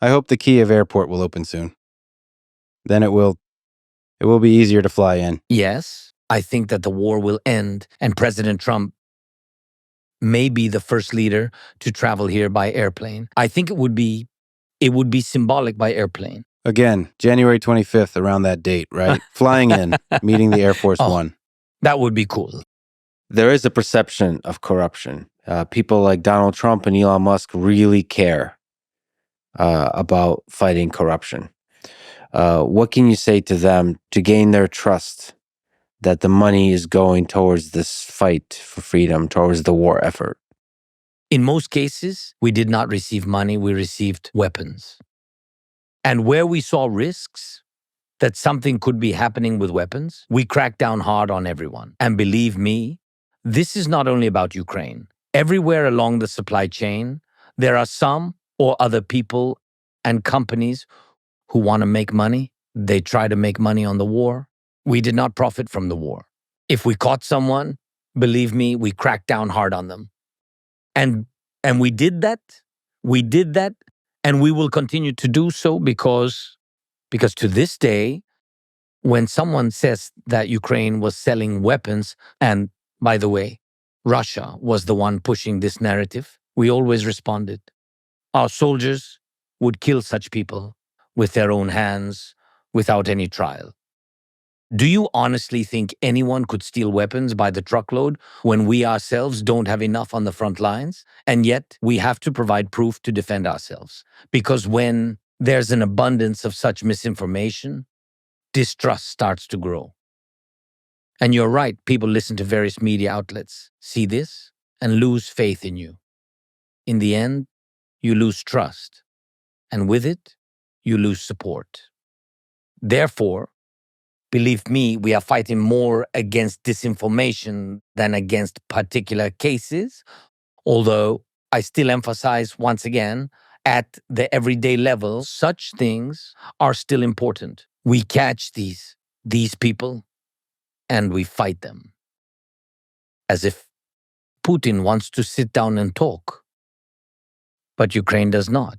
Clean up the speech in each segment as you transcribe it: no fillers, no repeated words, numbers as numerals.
I hope the Kiev airport will open soon. Then it will be easier to fly in. Yes, I think that the war will end and President Trump may be the first leader to travel here by airplane. I think it would be symbolic by airplane. Again, January 25th, around that date, right? Flying in, meeting the Air Force One. That would be cool. There is a perception of corruption. People like Donald Trump and Elon Musk really care about fighting corruption. What can you say to them to gain their trust that the money is going towards this fight for freedom, towards the war effort? In most cases, we did not receive money, we received weapons. And where we saw risks that something could be happening with weapons, we cracked down hard on everyone. And believe me, this is not only about Ukraine. Everywhere along the supply chain, there are some or other people and companies who want to make money. They try to make money on the war. We did not profit from the war. If we caught someone, believe me, we cracked down hard on them. And we did that. We did that, and we will continue to do so because to this day, when someone says that Ukraine was selling weapons, and by the way, Russia was the one pushing this narrative, we always responded. Our soldiers would kill such people with their own hands without any trial. Do you honestly think anyone could steal weapons by the truckload when we ourselves don't have enough on the front lines? And yet we have to provide proof to defend ourselves. Because when there's an abundance of such misinformation, distrust starts to grow. And you're right, people listen to various media outlets, see this, and lose faith in you. In the end, you lose trust. And with it, you lose support. Therefore, believe me, we are fighting more against disinformation than against particular cases, although I still emphasize once again, at the everyday level, such things are still important. We catch these people and we fight them. As if Putin wants to sit down and talk, but Ukraine does not.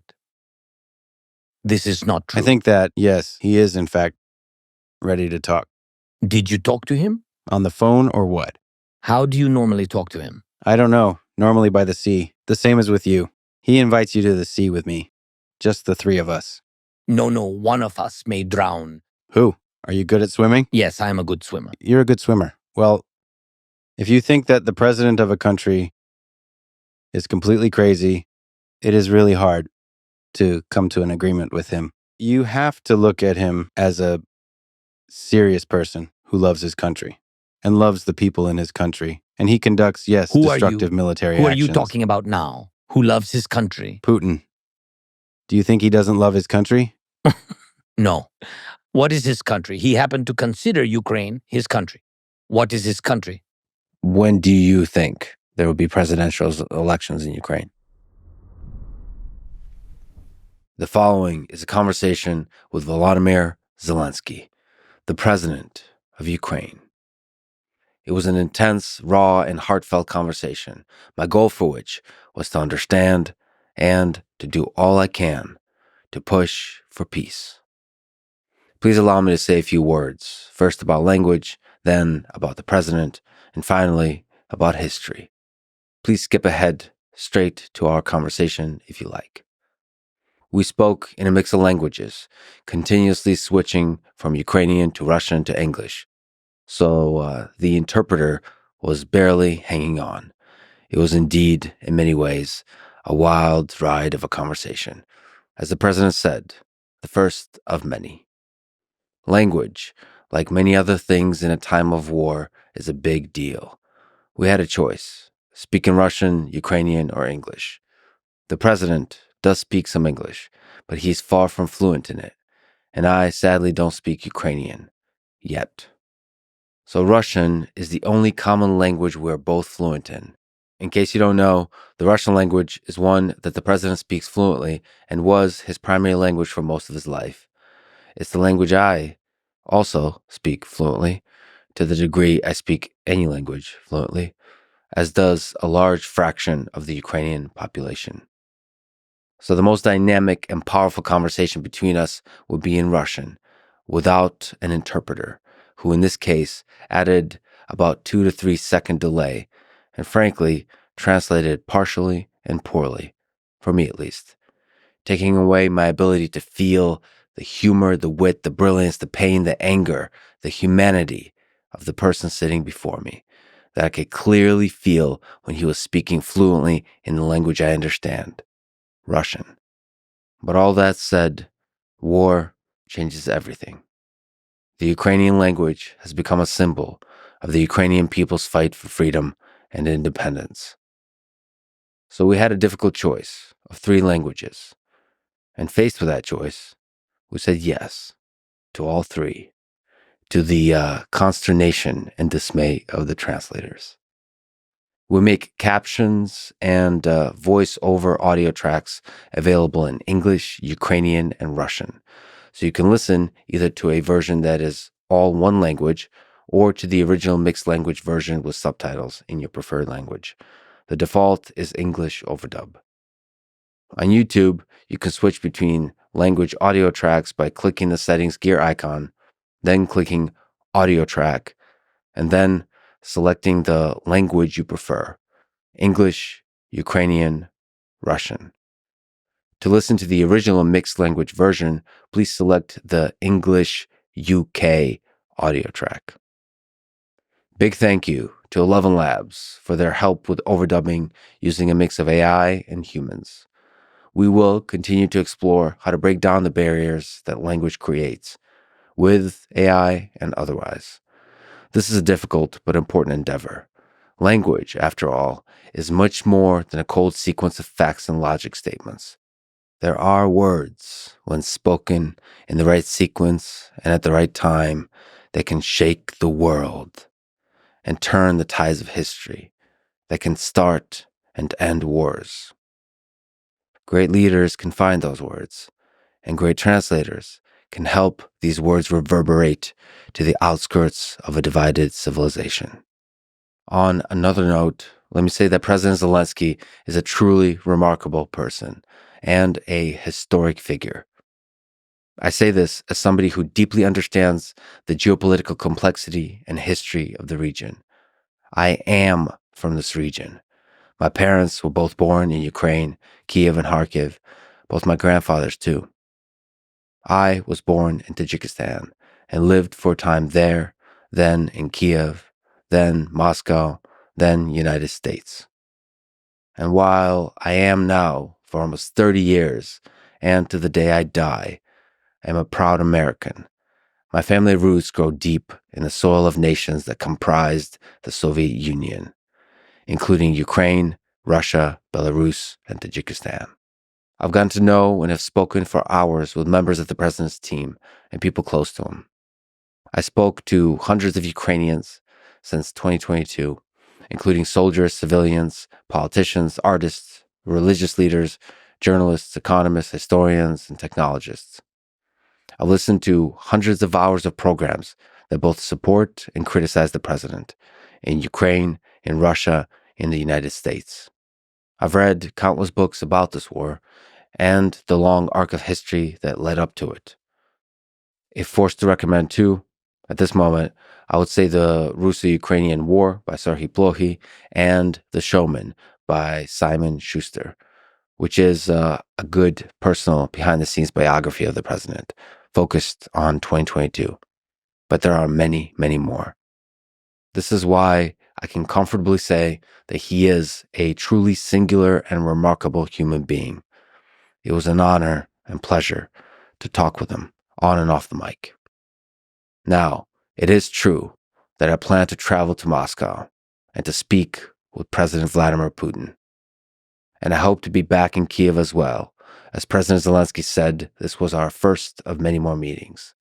This is not true. I think that, yes, he is in fact ready to talk. Did you talk to him? On the phone or what? How do you normally talk to him? I don't know. Normally by the sea. The same as with you. He invites you to the sea with me. Just the three of us. No, one of us may drown. Who? Are you good at swimming? Yes, I am a good swimmer. You're a good swimmer. Well, if you think that the president of a country is completely crazy, it is really hard to come to an agreement with him. You have to look at him as a serious person who loves his country and loves the people in his country. And he conducts, yes, destructive military actions. Who are you talking about now? Who loves his country? Putin. Do you think he doesn't love his country? No. What is his country? He happened to consider Ukraine his country. What is his country? When do you think there will be presidential elections in Ukraine? The following is a conversation with Volodymyr Zelensky, the president of Ukraine. It was an intense, raw, and heartfelt conversation, my goal for which was to understand and to do all I can to push for peace. Please allow me to say a few words, first about language, then about the president, and finally about history. Please skip ahead straight to our conversation if you like. We spoke in a mix of languages, continuously switching from Ukrainian to Russian to English. So the interpreter was barely hanging on. It was indeed, in many ways, a wild ride of a conversation. As the president said, the first of many. Language, like many other things in a time of war, is a big deal. We had a choice, speak in Russian, Ukrainian, or English. The president does speak some English, but he's far from fluent in it, and I sadly don't speak Ukrainian, yet. So Russian is the only common language we're both fluent in. In case you don't know, the Russian language is one that the president speaks fluently and was his primary language for most of his life. It's the language I also speak fluently, to the degree I speak any language fluently, as does a large fraction of the Ukrainian population. So the most dynamic and powerful conversation between us would be in Russian, without an interpreter, who in this case added about 2 to 3 second delay, and frankly, translated partially and poorly, for me at least, taking away my ability to feel the humor, the wit, the brilliance, the pain, the anger, the humanity of the person sitting before me, that I could clearly feel when he was speaking fluently in the language I understand, Russian. But all that said, war changes everything. The Ukrainian language has become a symbol of the Ukrainian people's fight for freedom and independence. So we had a difficult choice of 3 languages. And faced with that choice, we said yes to all 3, to the consternation and dismay of the translators. We make captions and voice-over audio tracks available in English, Ukrainian, and Russian. So you can listen either to a version that is all one language or to the original mixed language version with subtitles in your preferred language. The default is English overdub. On YouTube, you can switch between language audio tracks by clicking the settings gear icon, then clicking audio track, and then selecting the language you prefer, English, Ukrainian, Russian. To listen to the original mixed language version, please select the English UK audio track. Big thank you to 11 Labs for their help with overdubbing using a mix of AI and humans. We will continue to explore how to break down the barriers that language creates, with AI and otherwise. This is a difficult but important endeavor. Language, after all, is much more than a cold sequence of facts and logic statements. There are words, when spoken in the right sequence and at the right time, that can shake the world and turn the tides of history, that can start and end wars. Great leaders can find those words, and great translators can help these words reverberate to the outskirts of a divided civilization. On another note, let me say that President Zelensky is a truly remarkable person and a historic figure. I say this as somebody who deeply understands the geopolitical complexity and history of the region. I am from this region. My parents were both born in Ukraine, Kiev and Kharkiv, both my grandfathers too. I was born in Tajikistan and lived for a time there, then in Kiev, then Moscow, then United States. And while I am now for almost 30 years, and to the day I die, I am a proud American. My family roots grow deep in the soil of nations that comprised the Soviet Union, including Ukraine, Russia, Belarus, and Tajikistan. I've gotten to know and have spoken for hours with members of the president's team and people close to him. I spoke to hundreds of Ukrainians since 2022, including soldiers, civilians, politicians, artists, religious leaders, journalists, economists, historians, and technologists. I've listened to hundreds of hours of programs that both support and criticize the president in Ukraine, in Russia, in the United States. I've read countless books about this war and the long arc of history that led up to it. If forced to recommend two, at this moment, I would say The Russo-Ukrainian War by Serhiy Plokhy and The Showman by Simon Schuster, which is a good personal behind-the-scenes biography of the president, focused on 2022. But there are many, many more. This is why I can comfortably say that he is a truly singular and remarkable human being. It was an honor and pleasure to talk with him on and off the mic. Now, it is true that I plan to travel to Moscow and to speak with President Vladimir Putin. And I hope to be back in Kiev as well. As President Zelensky said, this was our first of many more meetings.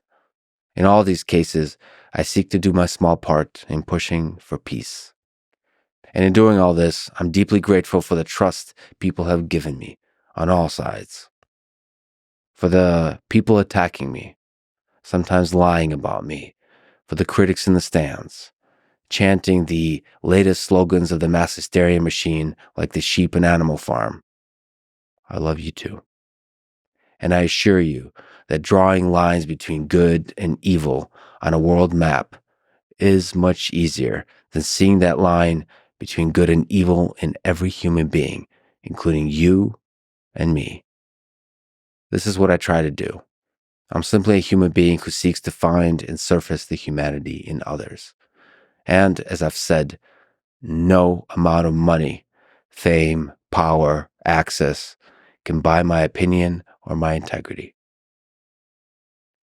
In all these cases, I seek to do my small part in pushing for peace. And in doing all this, I'm deeply grateful for the trust people have given me on all sides. For the people attacking me, sometimes lying about me, for the critics in the stands, chanting the latest slogans of the mass hysteria machine like the sheep and animal farm. I love you too. And I assure you that drawing lines between good and evil on a world map is much easier than seeing that line between good and evil in every human being, including you and me. This is what I try to do. I'm simply a human being who seeks to find and surface the humanity in others. And as I've said, no amount of money, fame, power, access can buy my opinion or my integrity.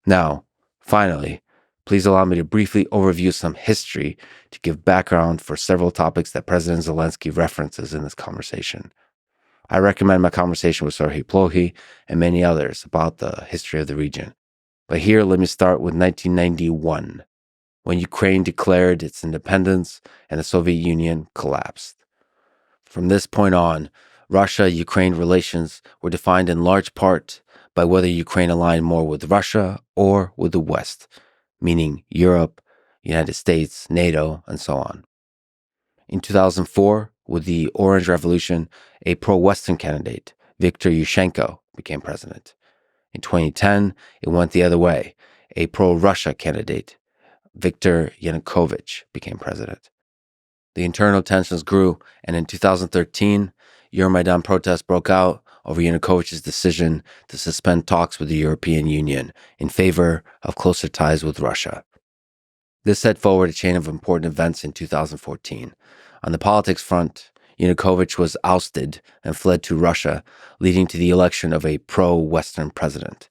Now, finally, please allow me to briefly overview some history to give background for several topics that President Zelensky references in this conversation. I recommend my conversation with Serhiy Plokhy and many others about the history of the region. But here, let me start with 1991, when Ukraine declared its independence and the Soviet Union collapsed. From this point on, Russia-Ukraine relations were defined in large part by whether Ukraine aligned more with Russia or with the West, meaning Europe, United States, NATO, and so on. In 2004, with the Orange Revolution, a pro-Western candidate, Viktor Yushchenko, became president. In 2010, it went the other way. A pro-Russia candidate, Viktor Yanukovych, became president. The internal tensions grew, and in 2013, Euromaidan protests broke out over Yanukovych's decision to suspend talks with the European Union in favor of closer ties with Russia. This set forward a chain of important events in 2014. On the politics front, Yanukovych was ousted and fled to Russia, leading to the election of a pro-Western president.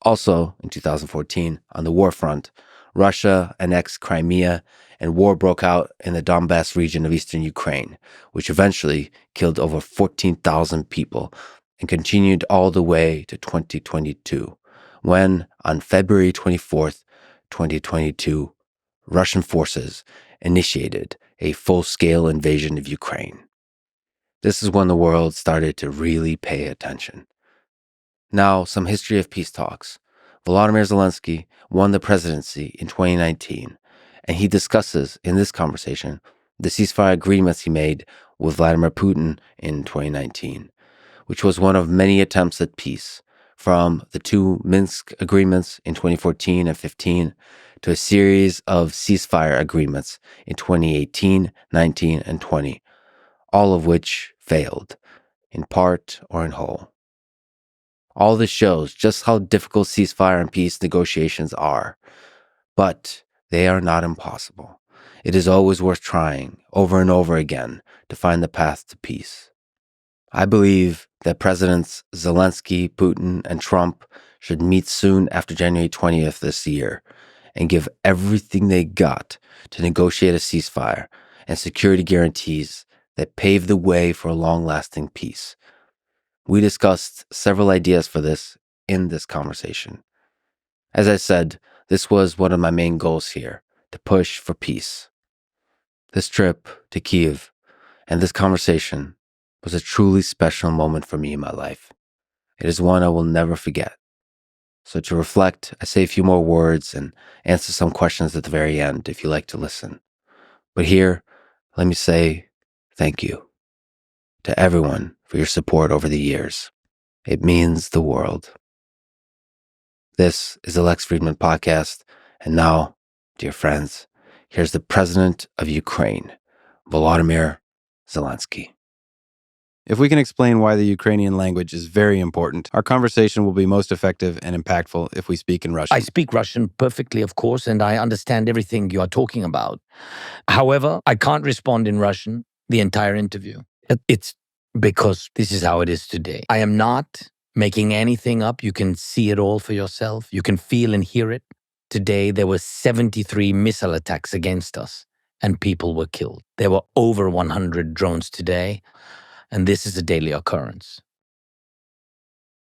Also, in 2014, on the war front, Russia annexed Crimea and war broke out in the Donbass region of eastern Ukraine, which eventually killed over 14,000 people and continued all the way to 2022, when, on February 24th, 2022, Russian forces initiated a full-scale invasion of Ukraine. This is when the world started to really pay attention. Now, some history of peace talks. Volodymyr Zelensky won the presidency in 2019, and he discusses in this conversation the ceasefire agreements he made with Vladimir Putin in 2019, which was one of many attempts at peace, from the two Minsk agreements in 2014 and 15 to a series of ceasefire agreements in 2018, 19, and 20, all of which failed, in part or in whole. All this shows just how difficult ceasefire and peace negotiations are, but they are not impossible. It is always worth trying over and over again to find the path to peace. I believe that Presidents Zelensky, Putin, and Trump should meet soon after January 20th this year and give everything they got to negotiate a ceasefire and security guarantees that pave the way for a long-lasting peace. We discussed several ideas for this in this conversation. As I said, this was one of my main goals here, to push for peace. This trip to Kyiv and this conversation was a truly special moment for me in my life. It is one I will never forget. So to reflect, I say a few more words and answer some questions at the very end if you like to listen. But here, let me say thank you to everyone for your support over the years. It means the world. This is the Lex Fridman Podcast. And now, dear friends, here's the President of Ukraine, Volodymyr Zelensky. If we can explain why the Ukrainian language is very important, our conversation will be most effective and impactful if we speak in Russian. I speak Russian perfectly, of course, and I understand everything you are talking about. However, I can't respond in Russian the entire interview. It's because this is how it is today. I am not making anything up. You can see it all for yourself. You can feel and hear it. Today, there were 73 missile attacks against us, and people were killed. There were over 100 drones today, and this is a daily occurrence.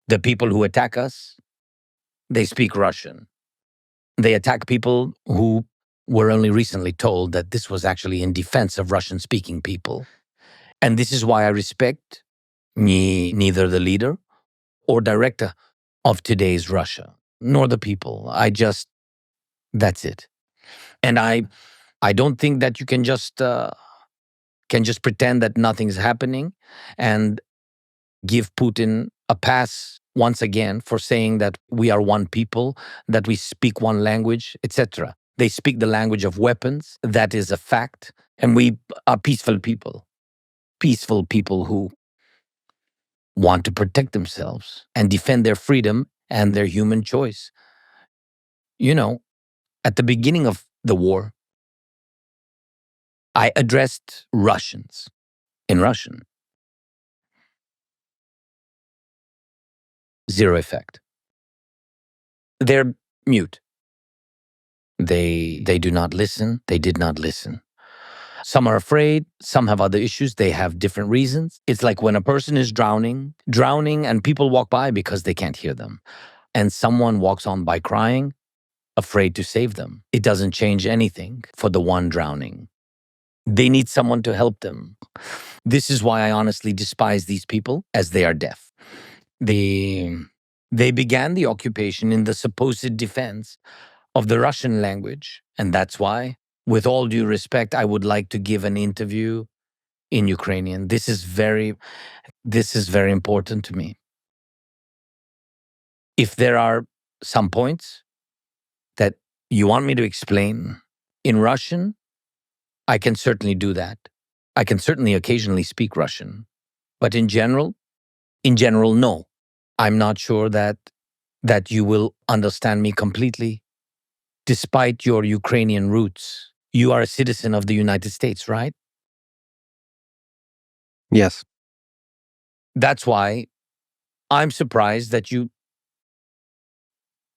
The people who attack us, they speak Russian. They attack people who were only recently told that this was actually in defense of Russian-speaking people. And this is why I respect neither the leader or director of today's Russia, nor the people. That's it. And I don't think that you can just pretend that nothing's happening and give Putin a pass once again for saying that we are one people, that we speak one language, etc. They speak the language of weapons. That is a fact. And we are peaceful people who want to protect themselves and defend their freedom and their human choice. You know, at the beginning of the war, I addressed Russians in Russian. Zero effect. They're mute. They do not listen. They did not listen. Some are afraid. Some have other issues. They have different reasons. It's like when a person is drowning, and people walk by because they can't hear them. And someone walks on by crying, afraid to save them. It doesn't change anything for the one drowning. They need someone to help them. This is why I honestly despise these people, as they are deaf. They began the occupation in the supposed defense of the Russian language. And that's why, with all due respect, I would like to give an interview in Ukrainian. This is very important to me. If there are some points that you want me to explain in Russian, I can certainly do that. I can certainly occasionally speak Russian. But in general, no. I'm not sure that you will understand me completely, despite your Ukrainian roots. You are a citizen of the United States, right? Yes. That's why I'm surprised that you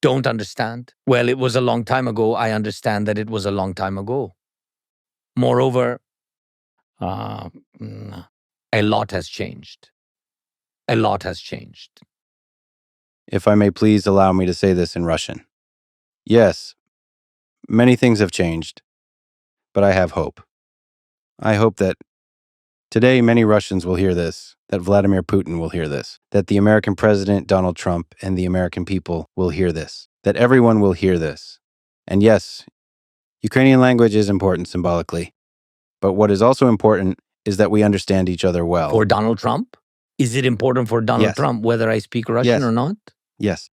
don't understand. Well, it was a long time ago. I understand that it was a long time ago. Moreover, a lot has changed. A lot has changed. If I may please allow me to say this in Russian. Yes, many things have changed, but I have hope. I hope that today many Russians will hear this, that Vladimir Putin will hear this, that the American president, Donald Trump, and the American people will hear this, that everyone will hear this. And yes, Ukrainian language is important symbolically, but what is also important is that we understand each other well. For Donald Trump? Is it important for Donald Yes. Trump whether I speak Russian Yes. or not? Yes,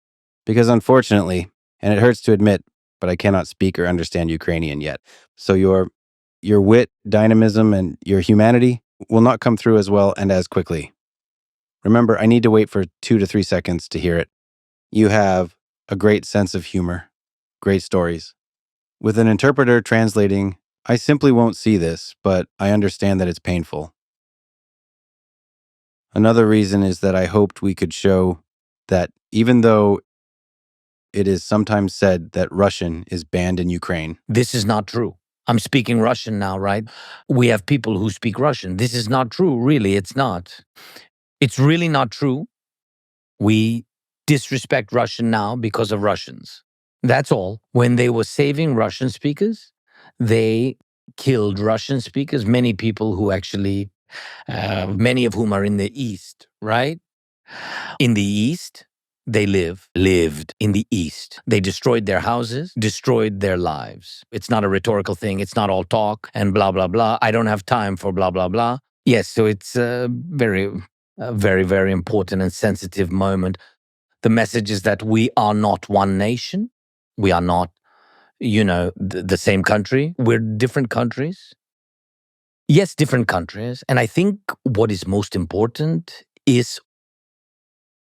because unfortunately, and it hurts to admit, but I cannot speak or understand Ukrainian yet. So your wit, dynamism, and your humanity will not come through as well and as quickly. Remember, I need to wait for 2 to 3 seconds to hear it. You have a great sense of humor, great stories. With an interpreter translating, I simply won't see this, but I understand that it's painful. Another reason is that I hoped we could show that even though it is sometimes said that Russian is banned in Ukraine. This is not true. I'm speaking Russian now, right? We have people who speak Russian. This is not true, really. It's not. It's really not true. We disrespect Russian now because of Russians. That's all. When they were saving Russian speakers, they killed Russian speakers, many people who actually, many of whom are in the East, right? In the East, they lived in the East. They destroyed their houses, destroyed their lives. It's not a rhetorical thing. It's not all talk and blah, blah, blah. I don't have time for blah, blah, blah. Yes, so it's a very, very important and sensitive moment. The message is that we are not one nation. We are not, the same country. We're different countries. Yes, different countries. And I think what is most important is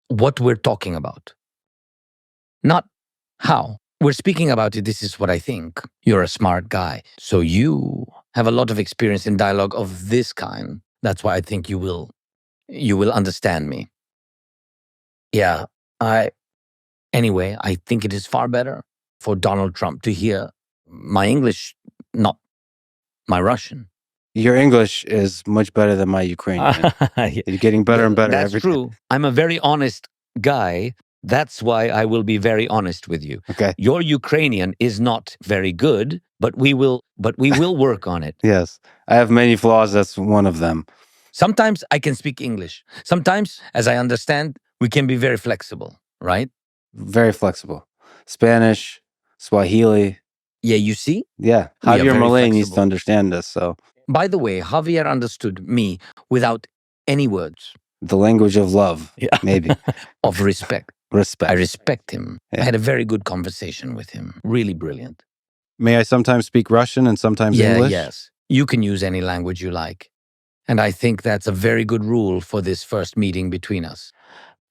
what we're talking about, not how. We're speaking about it. This is what I think. You're a smart guy. So you have a lot of experience in dialogue of this kind. That's why I think you will understand me. Yeah, anyway, I think it is far better for Donald Trump to hear my English, not my Russian. Your English is much better than my Ukrainian. You're getting better and better That's every true. day. I'm a very honest guy. That's why I will be very honest with you. Okay. Your Ukrainian is not very good, but we will work on it. Yes. I have many flaws. That's one of them. Sometimes I can speak English. Sometimes, as I understand, we can be very flexible, right? Very flexible. Spanish, Swahili. Yeah, you see? Yeah. We are Javier very Malay needs to flexible. understand this. So By the way, Javier understood me without any words. The language of love, Yeah. maybe. Of respect. Respect. I respect him. Yeah. I had a very good conversation with him. Really brilliant. May I sometimes speak Russian and sometimes English? Yes. You can use any language you like. And I think that's a very good rule for this first meeting between us.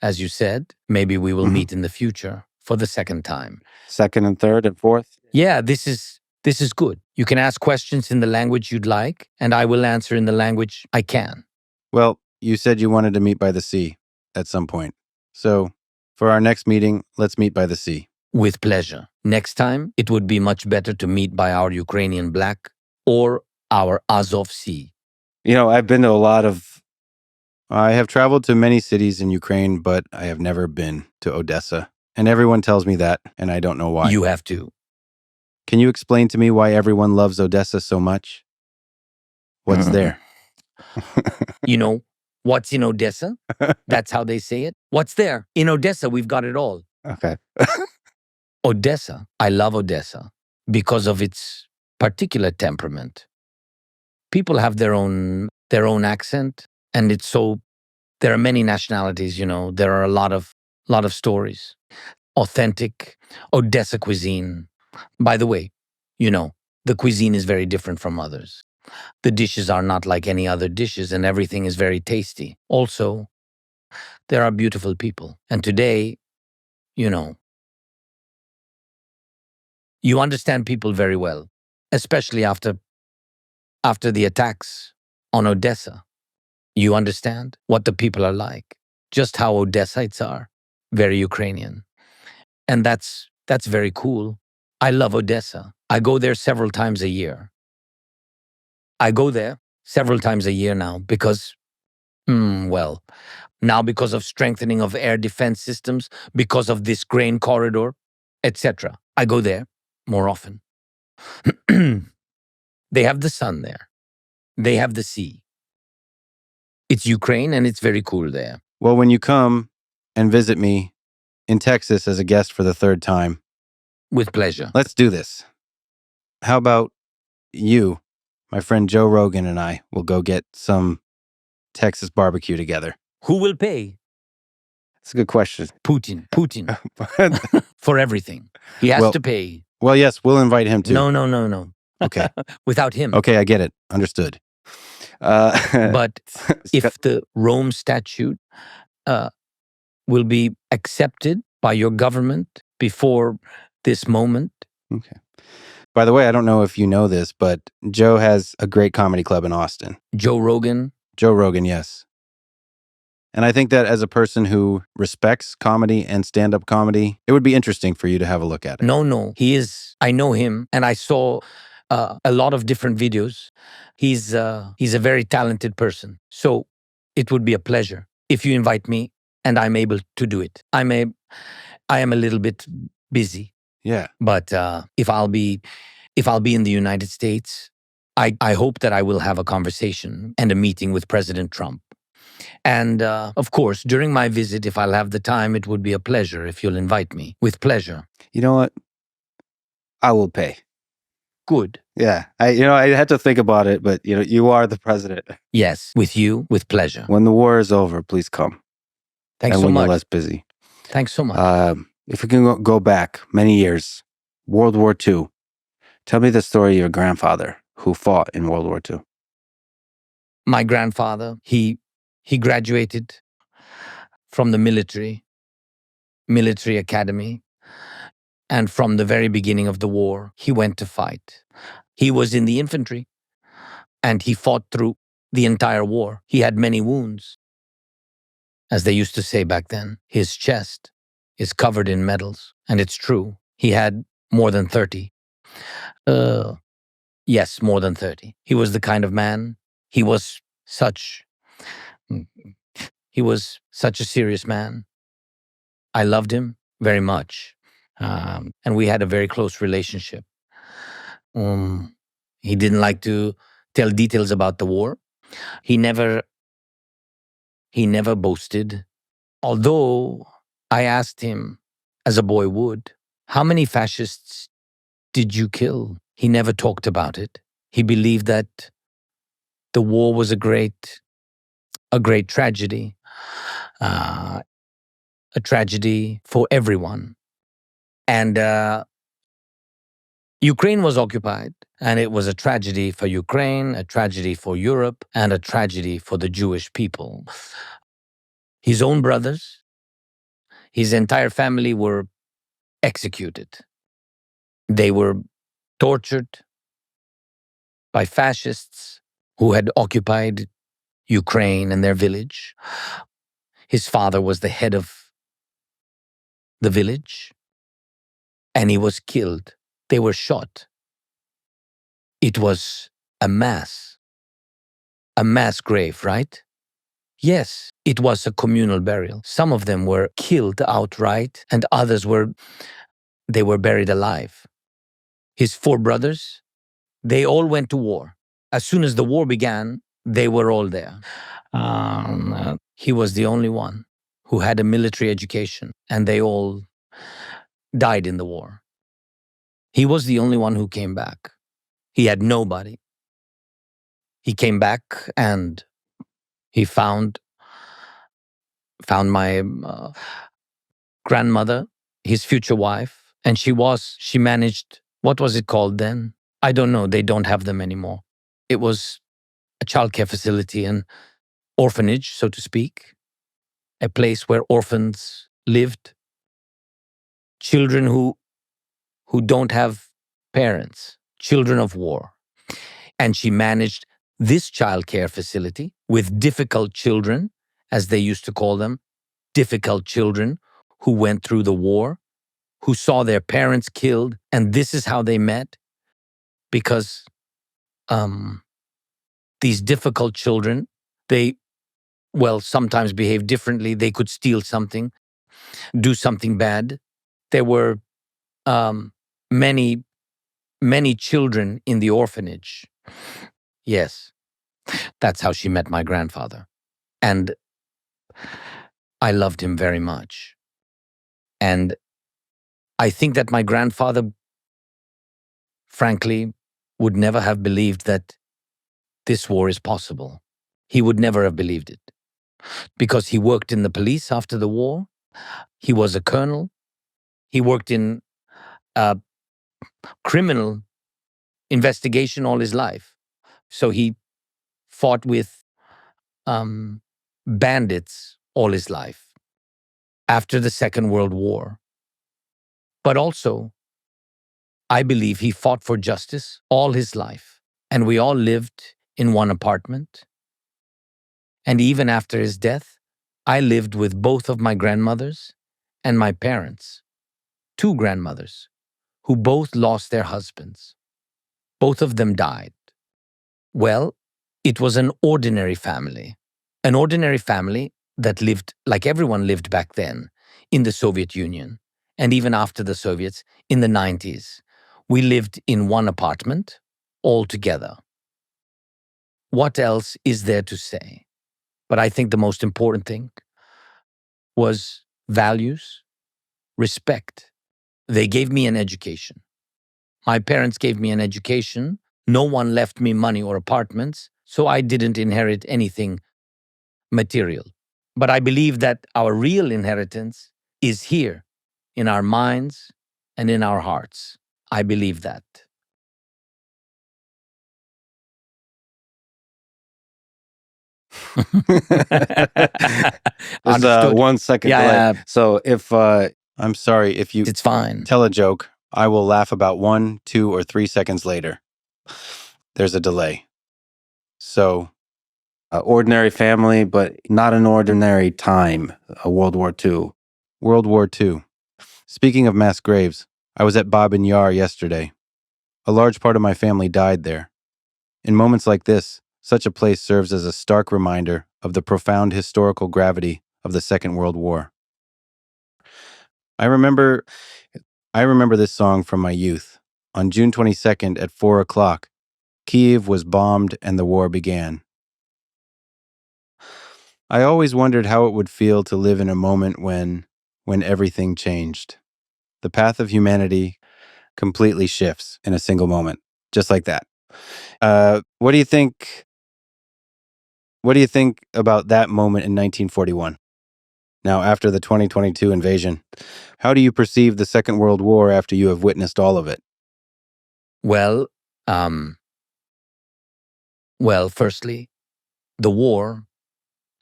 As you said, maybe we will Mhm. meet in the future for the second time. Second and third and fourth. Yeah, this is good. You can ask questions in the language you'd like, and I will answer in the language I can. Well, you said you wanted to meet by the sea at some point. So, for our next meeting, let's meet by the sea. With pleasure. Next time, it would be much better to meet by our Ukrainian Black or our Azov Sea. You know, I've been to a lot of. I have traveled to many cities in Ukraine, but I have never been to Odessa. And everyone tells me that, and I don't know why. You have to. Can you explain to me why everyone loves Odessa so much? What's there? You know, what's in Odessa? That's how they say it. What's there? In Odessa, we've got it all. Okay. Odessa, I love Odessa because of its particular temperament. People have their own accent, and it's so. There are many nationalities. You know, there are a lot of stories. Authentic Odessa cuisine. By the way, you know, the cuisine is very different from others. The dishes are not like any other dishes, and everything is very tasty. Also, there are beautiful people, and today, you know, you understand people very well, especially after the attacks on Odessa. You understand what the people are like, just how Odessites are, very Ukrainian. And that's very cool. I love Odessa. I go there several times a year. I go there several times a year now because, well, now because of strengthening of air defense systems, because of this grain corridor, etc. I go there more often. They have the sun there. They have the sea. It's Ukraine and it's very cool there. Well, when you come and visit me in Texas as a guest for the third time, With pleasure. let's do this. How about you, my friend Joe Rogan, and I will go get some Texas barbecue together? Who will pay? That's a good question. Putin. For everything. He has Well- to pay. Well, yes, we'll invite him too. No. Okay. Without him. Okay, I get it. Understood. But if the Rome Statute will be accepted by your government before this moment, Okay. By the way, I don't know if you know this, but Joe has a great comedy club in Austin. Joe Rogan, Joe Rogan, yes. And I think that as a person who respects comedy and stand-up comedy, it would be interesting for you to have a look at it. no, he is, I know him and I saw a lot of different videos. He's a very talented person. So it would be a pleasure if you invite me and I'm able to do it. I am a little bit busy, Yeah. but if I'll be in the United States, I hope that I will have a conversation and a meeting with President Trump. And of course, during my visit, if I'll have the time, it would be a pleasure if you'll invite me. With pleasure. You know what? I will pay. Good. Yeah. I had to think about it, but you are the president. Yes, with you, with pleasure. When the war is over, please come. Thanks and so when much. you're less busy. Thanks so much. If we can go back many years, World War II. Tell me the story of your grandfather who fought in World War II. My grandfather, he graduated from the military academy. And from the very beginning of the war, he went to fight. He was in the infantry and he fought through the entire war. He had many wounds. As they used to say back then, his chest is covered in medals. And it's true. He had more than 30. Yes, more than 30. He was the kind of man. He was such a serious man. I loved him very much. And we had a very close relationship. He didn't like to tell details about the war. He never boasted. Although I asked him, as a boy would, how many fascists did you kill? He never talked about it. He believed that the war was a great tragedy. a tragedy for everyone. And Ukraine was occupied, and it was a tragedy for Ukraine, a tragedy for Europe, and a tragedy for the Jewish people. His own brothers, his entire family were executed. They were tortured by fascists who had occupied Ukraine and their village. His father was the head of the village, and he was killed. They were shot. It was a mass grave, right? Yes, it was a communal burial. Some of them were killed outright, and others were buried alive. His 4 brothers, they all went to war. As soon as the war began, they were all there. He was the only one who had a military education, and they all died in the war. He was the only one who came back. He had nobody. He came back and he found my grandmother, his future wife, and she managed, what was it called then? I don't know, they don't have them anymore. It was a childcare facility, an orphanage, so to speak, a place where orphans lived, children who don't have parents, children of war. And she managed this childcare facility with difficult children, as they used to call them, difficult children who went through the war, who saw their parents killed, and this is how they met, because these difficult children, they, sometimes behave differently. They could steal something, do something bad. There were many children in the orphanage. Yes, that's how she met my grandfather. And I loved him very much. And I think that my grandfather, frankly, would never have believed that this war is possible. He would never have believed it. Because he worked in the police after the war. He was a colonel. He worked in criminal investigation all his life. So he fought with bandits all his life after the Second World War. But also, I believe he fought for justice all his life. And we all lived in one apartment. And even after his death, I lived with both of my grandmothers and my parents, 2 grandmothers, who both lost their husbands. Both of them died. Well, it was an ordinary family that lived like everyone lived back then in the Soviet Union, and even after the Soviets in the 90s. We lived in one apartment all together. What else is there to say? But I think the most important thing was values, respect. They gave me an education. My parents gave me an education. No one left me money or apartments, so I didn't inherit anything material. But I believe that our real inheritance is here, in our minds and in our hearts. I believe that. Just Understood. 1 second delay. Yeah, So if I'm sorry, if you it's fine. tell a joke, I will laugh about 1, 2, or 3 seconds later. There's a delay. So, ordinary family, but not an ordinary time, World War II. World War II. Speaking of mass graves, I was at Babin Yar yesterday. A large part of my family died there. In moments like this, such a place serves as a stark reminder of the profound historical gravity of the Second World War. I remember this song from my youth. On June 22nd at 4 o'clock, Kyiv was bombed and the war began. I always wondered how it would feel to live in a moment when everything changed. The path of humanity completely shifts in a single moment, just like that. What do you think about that moment in 1941? Now, after the 2022 invasion, how do you perceive the Second World War after you have witnessed all of it? Well, firstly, the war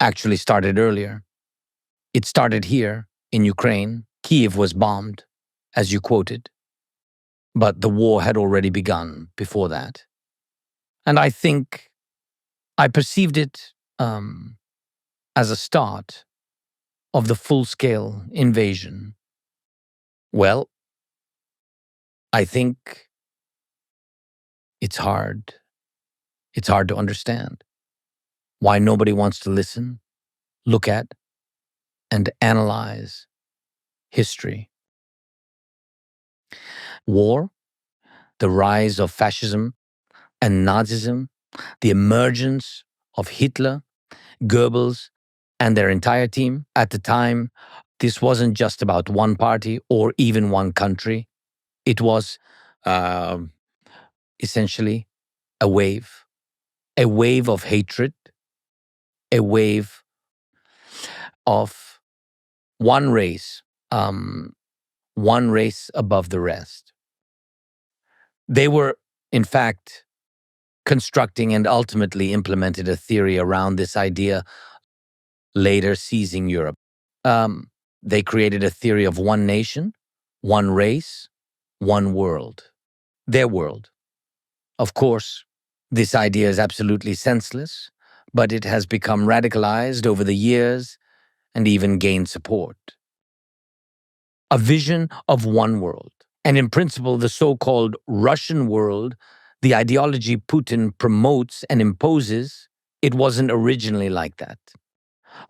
actually started earlier. It started here in Ukraine. Kiev was bombed, as you quoted. But the war had already begun before that. And I think I perceived it as a start of the full-scale invasion. Well, I think it's hard. It's hard to understand why nobody wants to listen, look at, and analyze history. War, the rise of fascism and Nazism, the emergence of Hitler, Goebbels, and their entire team. At the time, this wasn't just about one party or even one country. It was essentially a wave of hatred, a wave of one race above the rest. They were, in fact, constructing and ultimately implemented a theory around this idea, later seizing Europe. They created a theory of one nation, one race, one world. Their world. Of course, this idea is absolutely senseless, but it has become radicalized over the years and even gained support. A vision of one world. And in principle, the so-called Russian world, the ideology Putin promotes and imposes, it wasn't originally like that.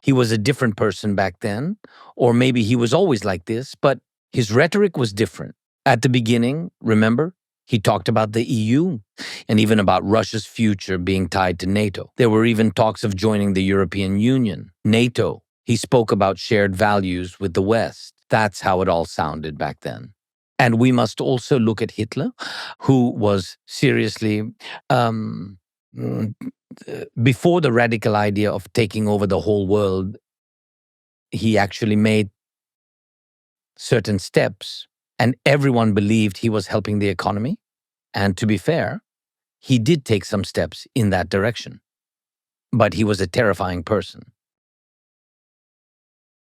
He was a different person back then, or maybe he was always like this, but his rhetoric was different. At the beginning, remember, he talked about the EU and even about Russia's future being tied to NATO. There were even talks of joining the European Union, NATO. He spoke about shared values with the West. That's how it all sounded back then. And we must also look at Hitler, who was seriously, before the radical idea of taking over the whole world, he actually made certain steps, and everyone believed he was helping the economy. And to be fair, he did take some steps in that direction. But he was a terrifying person.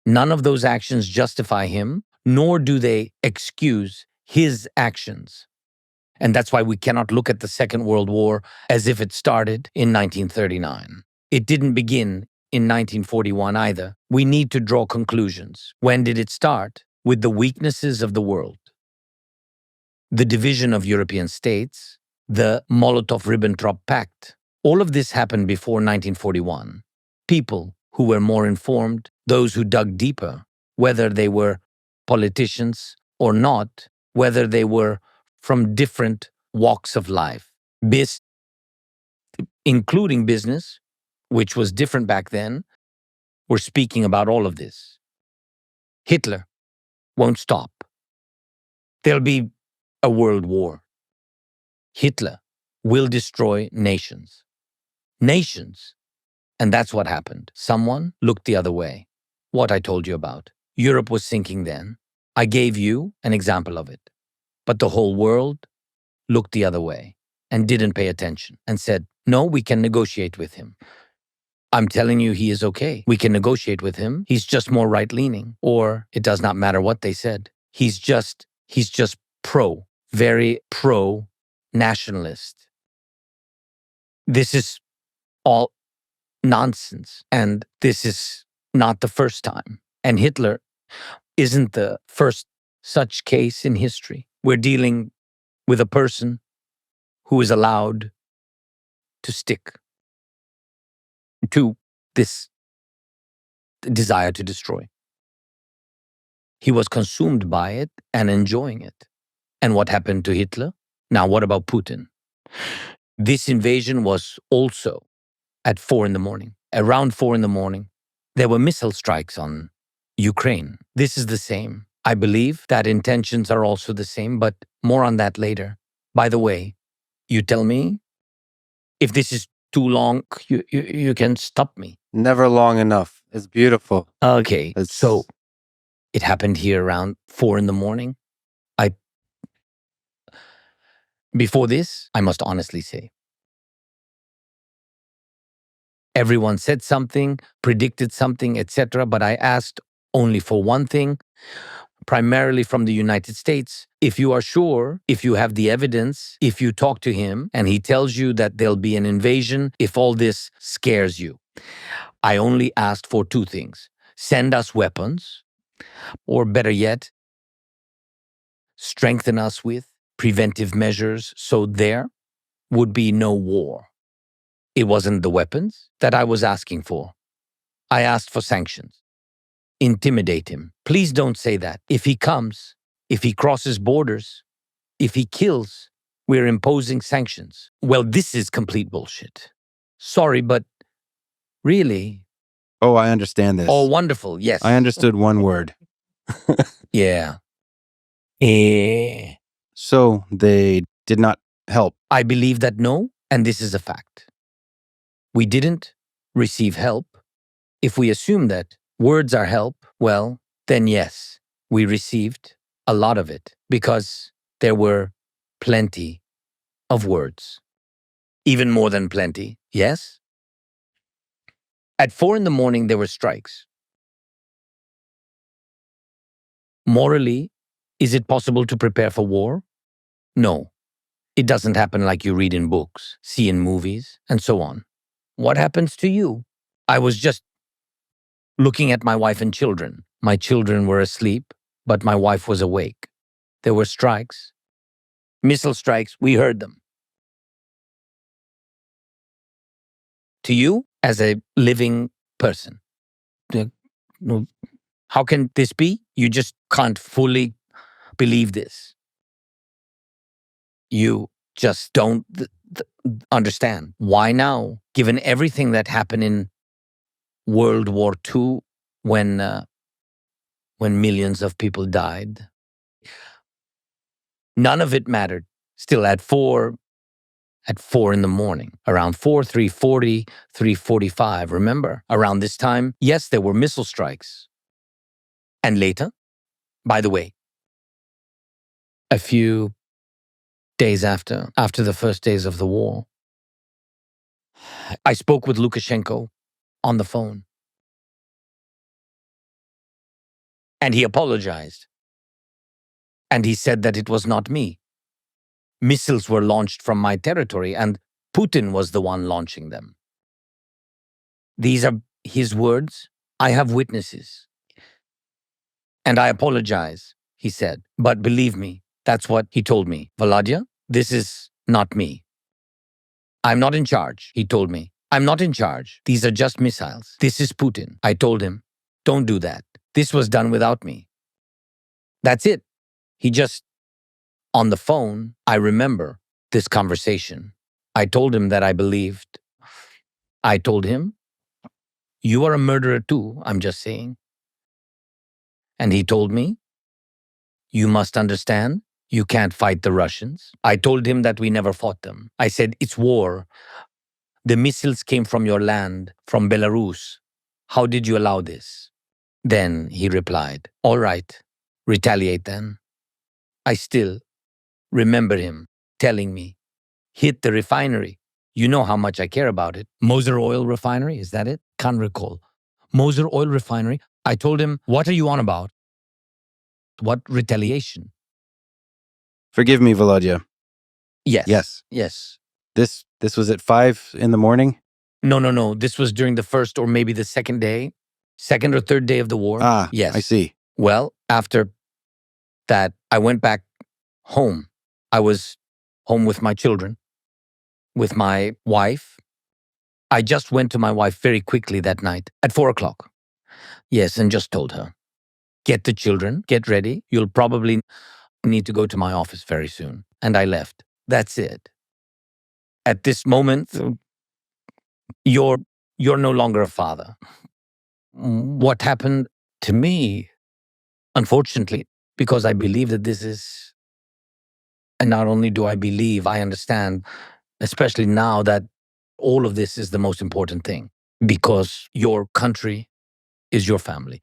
None of those actions justify him, nor do they excuse his actions. And that's why we cannot look at the Second World War as if it started in 1939. It didn't begin in 1941 either. We need to draw conclusions. When did it start? With the weaknesses of the world. The division of European states, the Molotov-Ribbentrop Pact. All of this happened before 1941. People who were more informed, those who dug deeper, whether they were politicians or not, whether they were from different walks of life, including business, which was different back then, were speaking about all of this. Hitler won't stop. There'll be a world war. Hitler will destroy nations. Nations. And that's what happened. Someone looked the other way. What I told you about. Europe was sinking then. I gave you an example of it. But the whole world looked the other way and didn't pay attention and said, no, we can negotiate with him. I'm telling you, he is okay. We can negotiate with him. He's just more right-leaning. Or it does not matter what they said. He's just very pro-nationalist. This is all nonsense. And this is not the first time. And Hitler isn't the first such case in history. We're dealing with a person who is allowed to stick to this desire to destroy. He was consumed by it and enjoying it. And what happened to Hitler? Now, what about Putin? This invasion was also at 4 a.m. Around 4 a.m, there were missile strikes on Ukraine. This is the same. I believe that intentions are also the same, but more on that later. By the way, you tell me if this is too long, you can stop me. Never long enough. It's beautiful. Okay. It's So it happened here around 4 in the morning. Before this, I must honestly say, everyone said something, predicted something, etc. But I asked only for one thing, primarily from the United States. If you are sure, if you have the evidence, if you talk to him and he tells you that there'll be an invasion, if all this scares you, I only asked for two things. Send us weapons, or better yet, strengthen us with preventive measures so there would be no war. It wasn't the weapons that I was asking for. I asked for sanctions. Intimidate him. Please don't say that. If he comes, if he crosses borders, if he kills, we're imposing sanctions. Well, this is complete bullshit. Sorry, but really? Oh, I understand this. Oh, wonderful. Yes. I understood one word. Yeah. Eh. So they did not help. I believe that no, and this is a fact. We didn't receive help. If we assume that words are help, well, then yes, we received a lot of it because there were plenty of words. Even more than plenty, yes? At 4 in the morning, there were strikes. Morally, is it possible to prepare for war? No. It doesn't happen like you read in books, see in movies, and so on. What happens to you? I was just looking at my wife and children. My children were asleep, but my wife was awake. There were strikes, missile strikes, we heard them. To you, as a living person, how can this be? You just can't fully believe this. You just don't understand. Why now? Given everything that happened in World War II, when millions of people died, none of it mattered. Still at 4 in the morning, around 4, 3:40, 3:45, remember? Around this time, yes, there were missile strikes. And later, by the way, a few days after the first days of the war, I spoke with Lukashenko on the phone. And he apologized. And he said that it was not me. Missiles were launched from my territory, and Putin was the one launching them. These are his words. I have witnesses. And I apologize, he said. But believe me, that's what he told me. Volodya, this is not me. I'm not in charge, he told me. I'm not in charge. These are just missiles. This is Putin. I told him, don't do that. This was done without me. That's it. He just, on the phone, I remember this conversation. I told him that I believed. I told him, you are a murderer too, I'm just saying. And he told me, you must understand, you can't fight the Russians. I told him that we never fought them. I said, it's war. The missiles came from your land, from Belarus. How did you allow this? Then he replied, all right, retaliate then. I still remember him telling me, hit the refinery. You know how much I care about it. Moser Oil Refinery, is that it? Can't recall. Moser Oil Refinery. I told him, what are you on about? What retaliation? Forgive me, Volodya. Yes. Yes. This was at 5 in the morning? No. This was during the first or maybe the second or third day of the war. Ah, yes. I see. Well, after that, I went back home. I was home with my children, with my wife. I just went to my wife very quickly that night at 4 o'clock. Yes, and just told her, get the children, get ready. You'll probably need to go to my office very soon. And I left. That's it. At this moment, you're no longer a father. What happened to me, unfortunately, because I believe that this is, and not only do I believe, I understand, especially now that all of this is the most important thing, because your country is your family.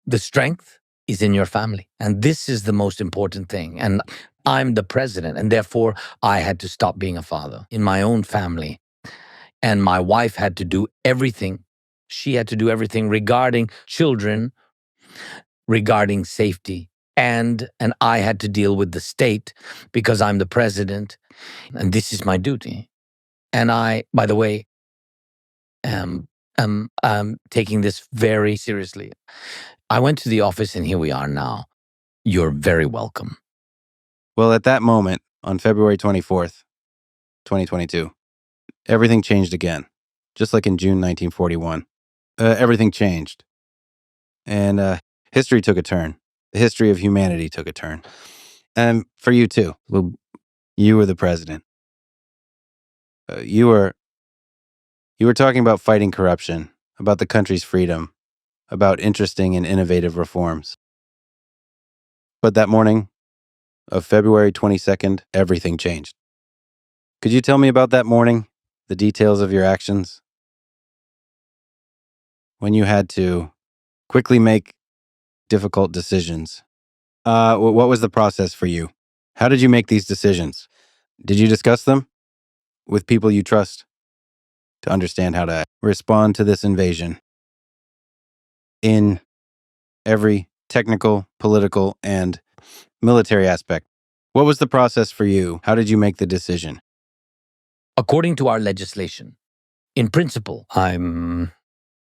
The strength is in your family. And this is the most important thing. And I'm the president, and therefore I had to stop being a father in my own family. And my wife had to do everything. She had to do everything regarding children, regarding safety. And I had to deal with the state because I'm the president, and this is my duty. And I, by the way, am taking this very seriously. I went to the office, and here we are now. You're very welcome. Well, at that moment, on February 24th, 2022, everything changed again, just like in June 1941. Everything changed. And history took a turn. The history of humanity took a turn. And for you too. Well, you were the president. You were talking about fighting corruption, about the country's freedom, about interesting and innovative reforms. But that morning of February 22nd, everything changed. Could you tell me about that morning, the details of your actions? When you had to quickly make difficult decisions. What was the process for you? How did you make these decisions? Did you discuss them with people you trust to understand how to respond to this invasion in every technical, political, and military aspect? What was the process for you? How did you make the decision? According to our legislation, in principle, I'm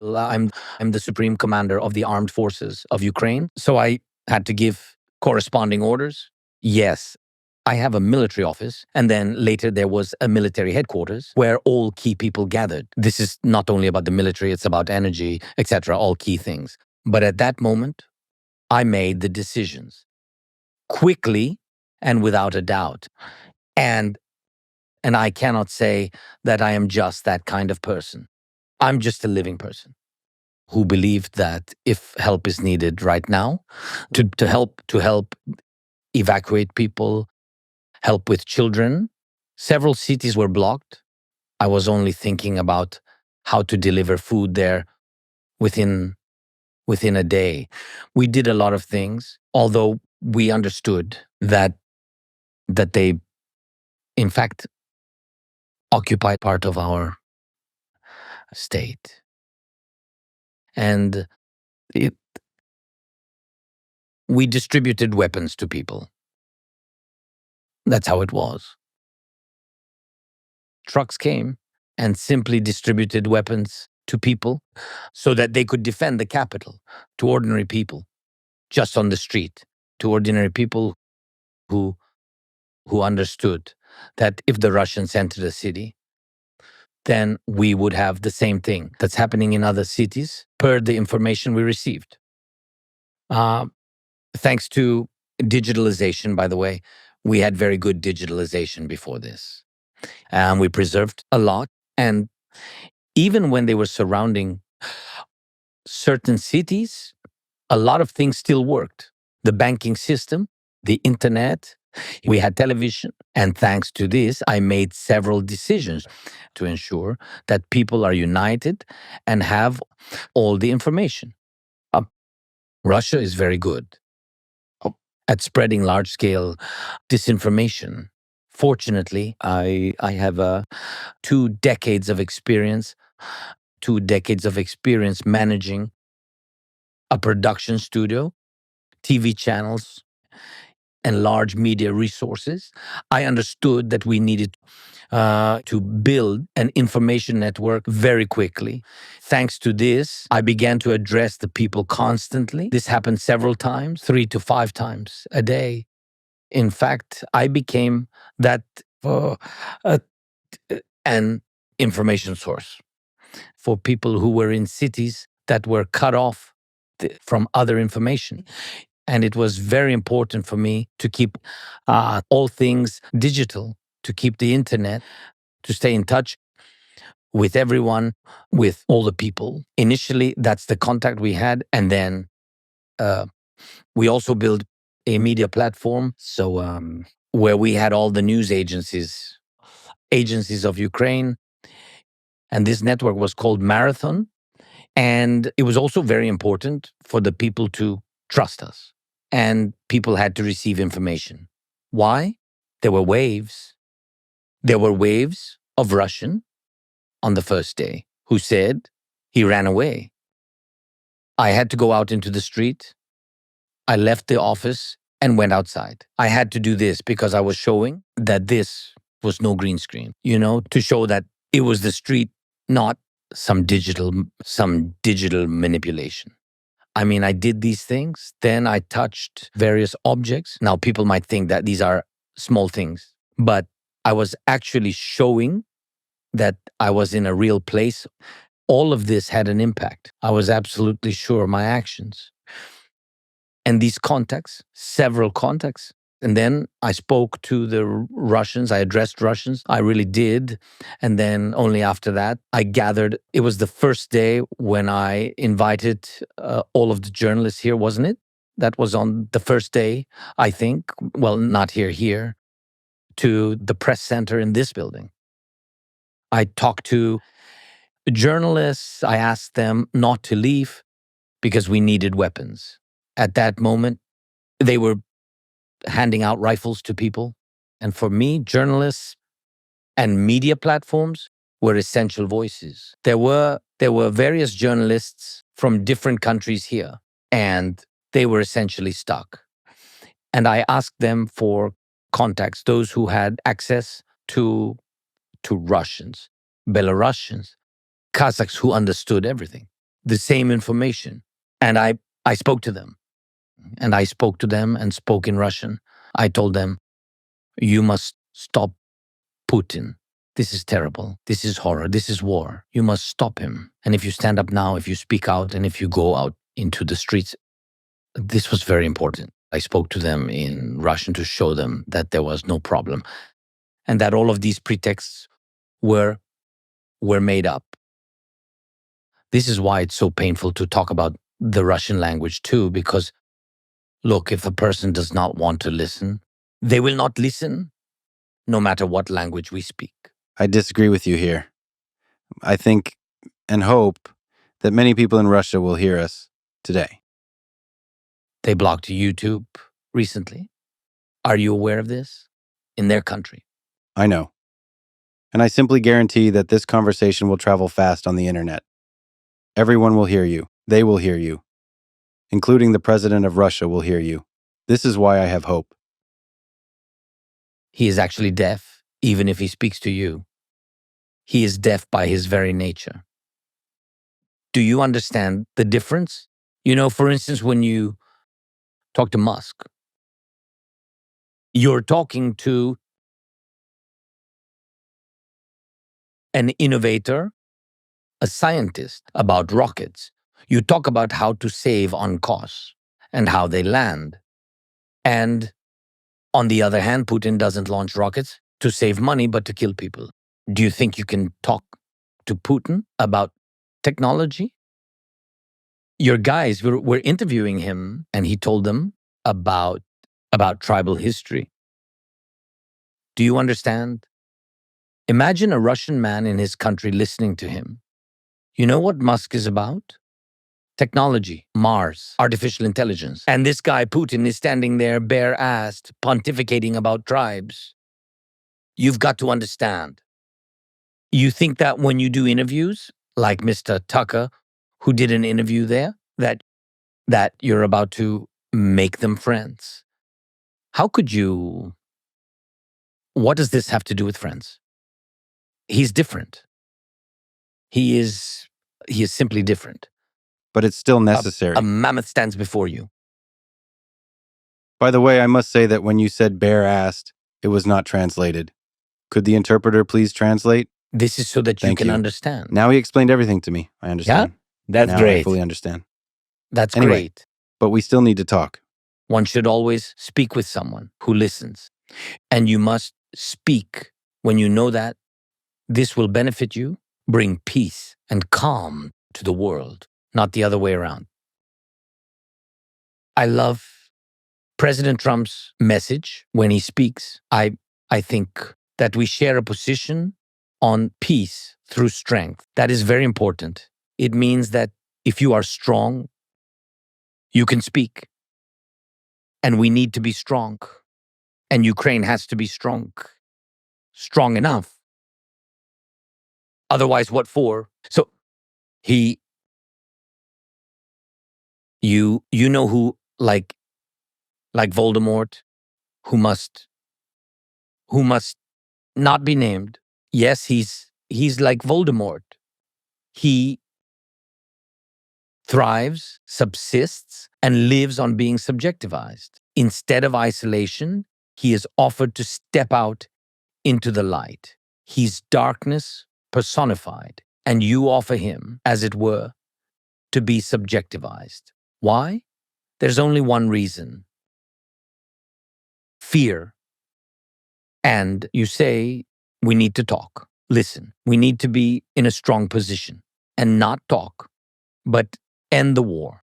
the supreme commander of the armed forces of Ukraine, so I had to give corresponding orders. Yes, I have a military office, and then later there was a military headquarters where all key people gathered. This is not only about the military, it's about energy, etc., all key things. But at that moment, I made the decisions quickly and without a doubt. And I cannot say that I am just that kind of person. I'm just a living person who believed that if help is needed right now, to help evacuate people, help with children. Several cities were blocked. I was only thinking about how to deliver food there within a day. We did a lot of things, although we understood that they, in fact, occupy part of our state. And we distributed weapons to people. That's how it was. Trucks came and simply distributed weapons to people so that they could defend the capital, to ordinary people, just on the street, to ordinary people who understood that if the Russians entered the city, then we would have the same thing that's happening in other cities per the information we received. Thanks to digitalization, by the way, we had very good digitalization before this. And we preserved a lot. And even when they were surrounding certain cities, a lot of things still worked. The banking system, the internet, we had television. And thanks to this, I made several decisions to ensure that people are united and have all the information. Russia is very good at spreading large-scale disinformation. Fortunately, I have 2 decades of experience, managing a production studio, TV channels, and large media resources. I understood that we needed to build an information network very quickly. Thanks to this, I began to address the people constantly. This happened several times, 3 to 5 times a day. In fact, I became that an information source for people who were in cities that were cut off from other information. And it was very important for me to keep all things digital, to keep the internet, to stay in touch with everyone, with all the people. Initially, that's the contact we had. And then we also built a media platform. So where we had all the news agencies of Ukraine. And this network was called Marathon. And it was also very important for the people to trust us. And people had to receive information. Why? There were waves. There were waves of Russian on the first day who said he ran away. I had to go out into the street. I left the office and went outside. I had to do this because I was showing that this was no green screen, to show that it was the street, not some digital manipulation. I mean, I did these things. Then I touched various objects. Now, people might think that these are small things, but I was actually showing that I was in a real place. All of this had an impact. I was absolutely sure my actions. And these contacts, several contacts. And then I spoke to the Russians. I addressed Russians. I really did. And then only after that, I gathered. It was the first day when I invited all of the journalists here, wasn't it? That was on the first day, I think. Well, not here, to the press center in this building. I talked to journalists. I asked them not to leave because we needed weapons. At that moment, they were handing out rifles to people. And for me, journalists and media platforms were essential voices. There were various journalists from different countries here, and they were essentially stuck. And I asked them for contacts, those who had access to Russians, Belarusians, Kazakhs who understood everything, the same information. And I spoke to them. And I spoke to them and spoke in Russian. I told them, you must stop Putin. This is terrible. This is horror. This is war. You must stop him. And if you stand up now, if you speak out, and if you go out into the streets, this was very important. I spoke to them in Russian to show them that there was no problem and that all of these pretexts were made up. This is why it's so painful to talk about the Russian language too, because look, if a person does not want to listen, they will not listen, no matter what language we speak. I disagree with you here. I think and hope that many people in Russia will hear us today. They blocked YouTube recently. Are you aware of this? In their country. I know. And I simply guarantee that this conversation will travel fast on the internet. Everyone will hear you. They will hear you. Including the president of Russia will hear you. This is why I have hope. He is actually deaf, even if he speaks to you. He is deaf by his very nature. Do you understand the difference? For instance, when you talk to Musk, you're talking to an innovator, a scientist about rockets. You talk about how to save on costs and how they land. And on the other hand, Putin doesn't launch rockets to save money, but to kill people. Do you think you can talk to Putin about technology? Your guys were interviewing him, and he told them about tribal history. Do you understand? Imagine a Russian man in his country listening to him. You know what Musk is about? Technology, Mars, artificial intelligence. And this guy, Putin, is standing there bare-assed, pontificating about tribes. You've got to understand. You think that when you do interviews, like Mr. Tucker, who did an interview there, that you're about to make them friends. How could you? What does this have to do with friends? He's different. He is simply different. But it's still necessary. A mammoth stands before you. By the way, I must say that when you said bare-assed, it was not translated. Could the interpreter please translate? This is so that Thank you can you. understand. Now he explained everything to me. I understand. That's now great. I fully understand. That's Anyway. great. But we still need to talk. One should always speak with someone who listens. And you must speak when you know that this will benefit you, bring peace and calm to the world, not the other way around. I love President Trump's message when he speaks. I think that we share a position on peace through strength. That is very important. It means that If you are strong, you can speak. And we need to be strong. And Ukraine has to be strong. Strong enough. Otherwise, what for? So you know who, like Voldemort, who must not be named. Yes, he's like Voldemort. He thrives, subsists, and lives on being subjectivized. Instead of isolation, he is offered to step out into the light. He's darkness personified, and you offer him, as it were, to be subjectivized. Why? There's only one reason: fear. And you say, we need to talk. Listen, we need to be in a strong position and not talk, but end the war.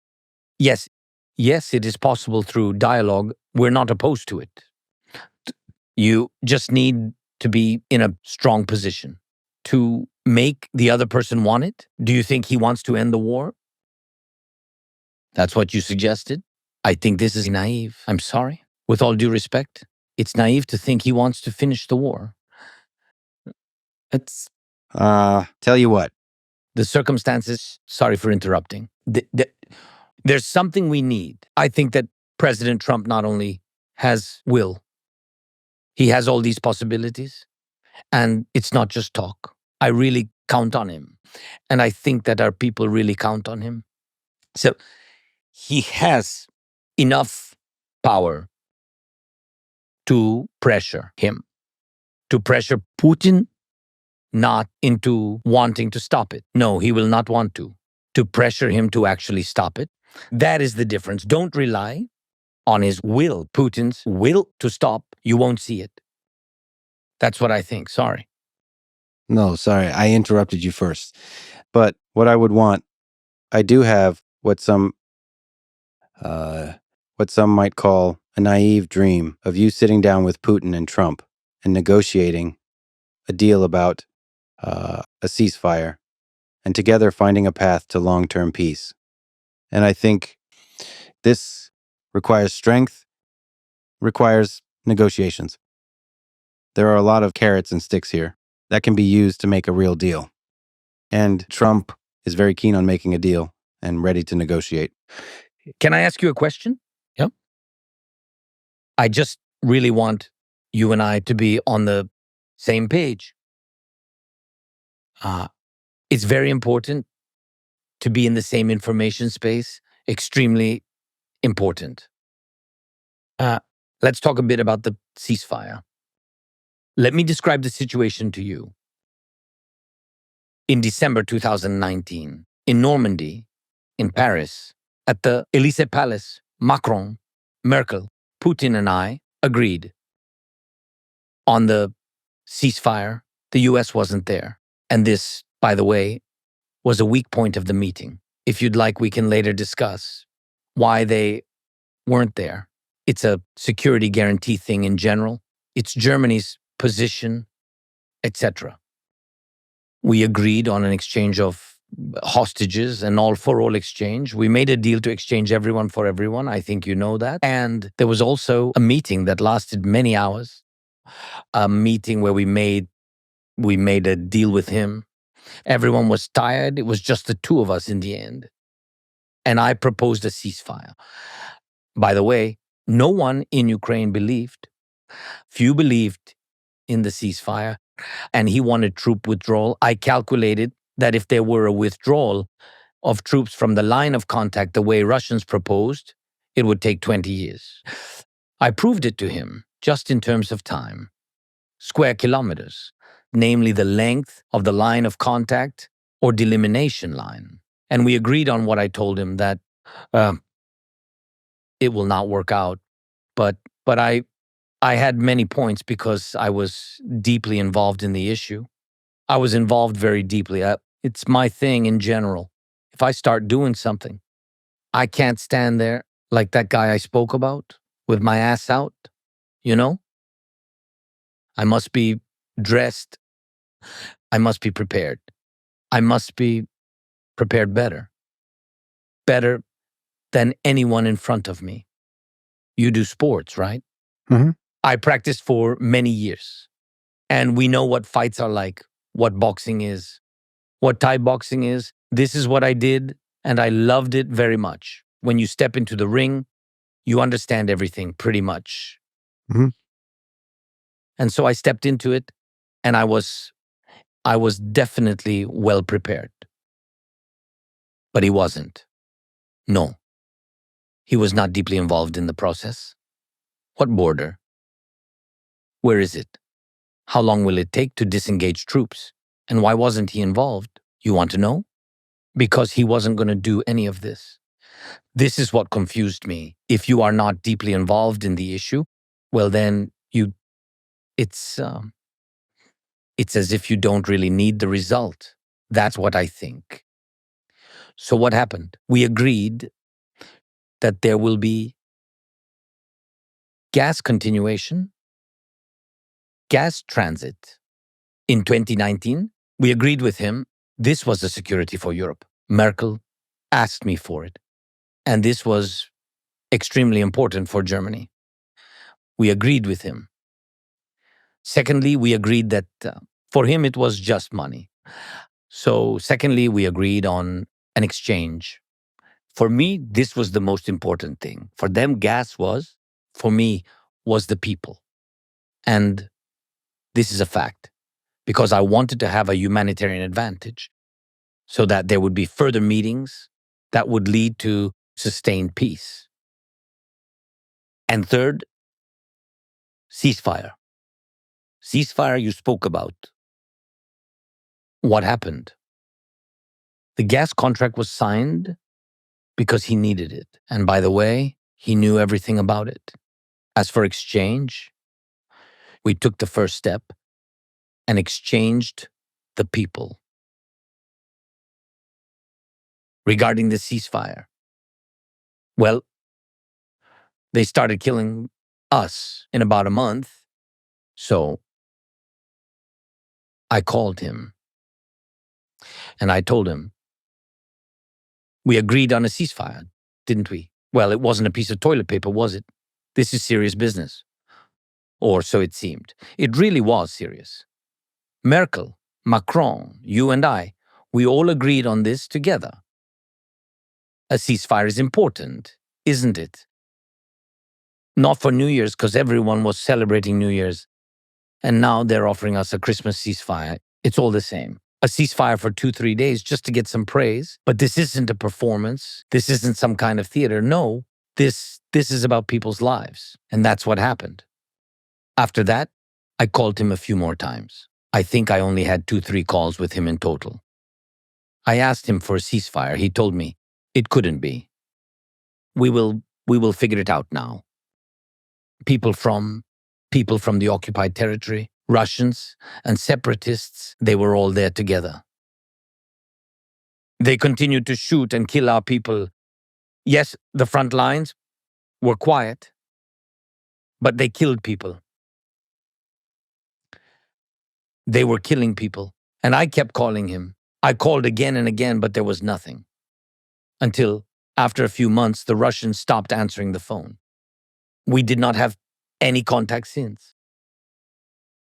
Yes, it is possible through dialogue. We're not opposed to it. You just need to be in a strong position to make the other person want it. Do you think he wants to end the war? That's what you suggested? I think this is naive. I'm sorry. With all due respect, it's naive to think he wants to finish the war. It's Tell you what. the circumstances. Sorry for interrupting. There's something we need. I think that President Trump not only has will, he has all these possibilities, and it's not just talk. I really count on him, and I think that our people really count on him. So he has enough power to pressure him, to pressure Putin not into wanting to stop it. No, he will not want to pressure him to actually stop it. That is the difference. Don't rely on his will, Putin's will to stop. You won't see it. That's what I think. Sorry. No, sorry, I interrupted you first. But what I would want, I do have what some might call a naive dream of you sitting down with Putin and Trump and negotiating a deal about a ceasefire and together finding a path to long-term peace. And I think this requires strength, requires negotiations. There are a lot of carrots and sticks here that can be used to make a real deal. And Trump is very keen on making a deal and ready to negotiate. Can I ask you a question? Yep. I just really want you and I to be on the same page. It's very important to be in the same information space. Extremely important. Let's talk a bit about the ceasefire. Let me describe the situation to you. In December 2019, in Normandy, in Paris, at the Élysée Palace, Macron, Merkel, Putin, and I agreed on the ceasefire. The US wasn't there. And this, by the way, was a weak point of the meeting. If you'd like, we can later discuss why they weren't there. It's a security guarantee thing in general. It's Germany's position, etc. We agreed on an exchange of hostages and all-for-all exchange. We made a deal to exchange everyone for everyone. I think you know that. And there was also a meeting that lasted many hours, a meeting where we made a deal with him. Everyone was tired. It was just the two of us in the end. And I proposed a ceasefire. By the way, no one in Ukraine believed. Few believed in the ceasefire, and he wanted troop withdrawal. I calculated that if there were a withdrawal of troops from the line of contact the way Russians proposed, it would take 20 years. I proved it to him just in terms of time. Square kilometers, namely the length of the line of contact or delimitation line. And we agreed on what I told him, that it will not work out. But I had many points because I was deeply involved in the issue. I was involved very deeply. It's my thing in general. If I start doing something, I can't stand there like that guy I spoke about with my ass out, you know? I must be dressed. I must be prepared. I must be prepared better. better than anyone in front of me. You do sports, right? Mhm. I practiced for many years. And we know what fights are like, what boxing is, what Thai boxing is. This is what I did, and I loved it very much. When you step into the ring, you understand everything pretty much. Mhm. And so I stepped into it, and I was definitely well prepared. But he wasn't. No. He was not deeply involved in the process. What border? Where is it? How long will it take to disengage troops? And why wasn't he involved? You want to know? Because he wasn't going to do any of this. This is what confused me. If you are not deeply involved in the issue, well, then it's as if you don't really need the result. That's what I think. So what happened? We agreed that there will be gas continuation, gas transit. In 2019, we agreed with him. This was the security for Europe. Merkel asked me for it. And this was extremely important for Germany. We agreed with him. Secondly, we agreed that for him it was just money. So secondly, we agreed on an exchange. For me, this was the most important thing. For them, gas was, for me, was the people. And this is a fact, because I wanted to have a humanitarian advantage so that there would be further meetings that would lead to sustained peace. And third, ceasefire. Ceasefire you spoke about. What happened? The gas contract was signed because he needed it. And by the way, he knew everything about it. As for exchange, we took the first step and exchanged the people. Regarding the ceasefire, well, they started killing us in about a month. So I called him and I told him, we agreed on a ceasefire, didn't we? Well, it wasn't a piece of toilet paper, was it? This is serious business. Or so it seemed. It really was serious. Merkel, Macron, you and I, we all agreed on this together. A ceasefire is important, isn't it? Not for New Year's, because everyone was celebrating New Year's. And now they're offering us a Christmas ceasefire. It's all the same. A ceasefire for 2-3 days just to get some praise. But this isn't a performance. This isn't some kind of theater. No, this is about people's lives. And that's what happened. After that, I called him a few more times. I think I only had 2-3 calls with him in total. I asked him for a ceasefire. He told me it couldn't be. We will figure it out now. People from the occupied territory, Russians and separatists, they were all there together. They continued to shoot and kill our people. Yes, the front lines were quiet, but they killed people. They were killing people. And I kept calling him. I called again and again, but there was nothing. Until, after a few months, the Russians stopped answering the phone. We did not have any contact since.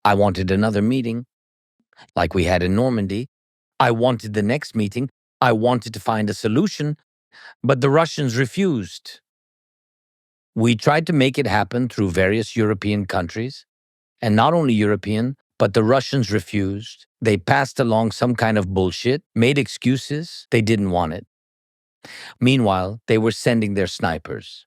I wanted another meeting, like we had in Normandy. I wanted the next meeting. I wanted to find a solution, but the Russians refused. We tried to make it happen through various European countries, and not only European, but the Russians refused. They passed along some kind of bullshit, made excuses. They didn't want it. Meanwhile, they were sending their snipers.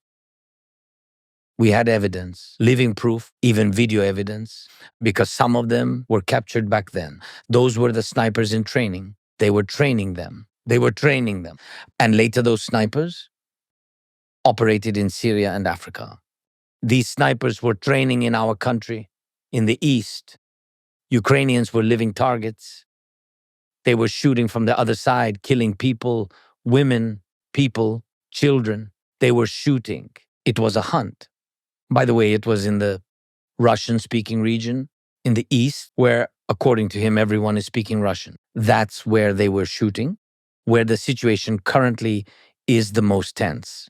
We had evidence, living proof, even video evidence, because some of them were captured back then. Those were the snipers in training. They were training them. And later those snipers operated in Syria and Africa. These snipers were training in our country, in the East. Ukrainians were living targets. They were shooting from the other side, killing people, women, people, children. They were shooting. It was a hunt. By the way, it was in the Russian-speaking region, in the East, where, according to him, everyone is speaking Russian. That's where they were shooting, where the situation currently is the most tense.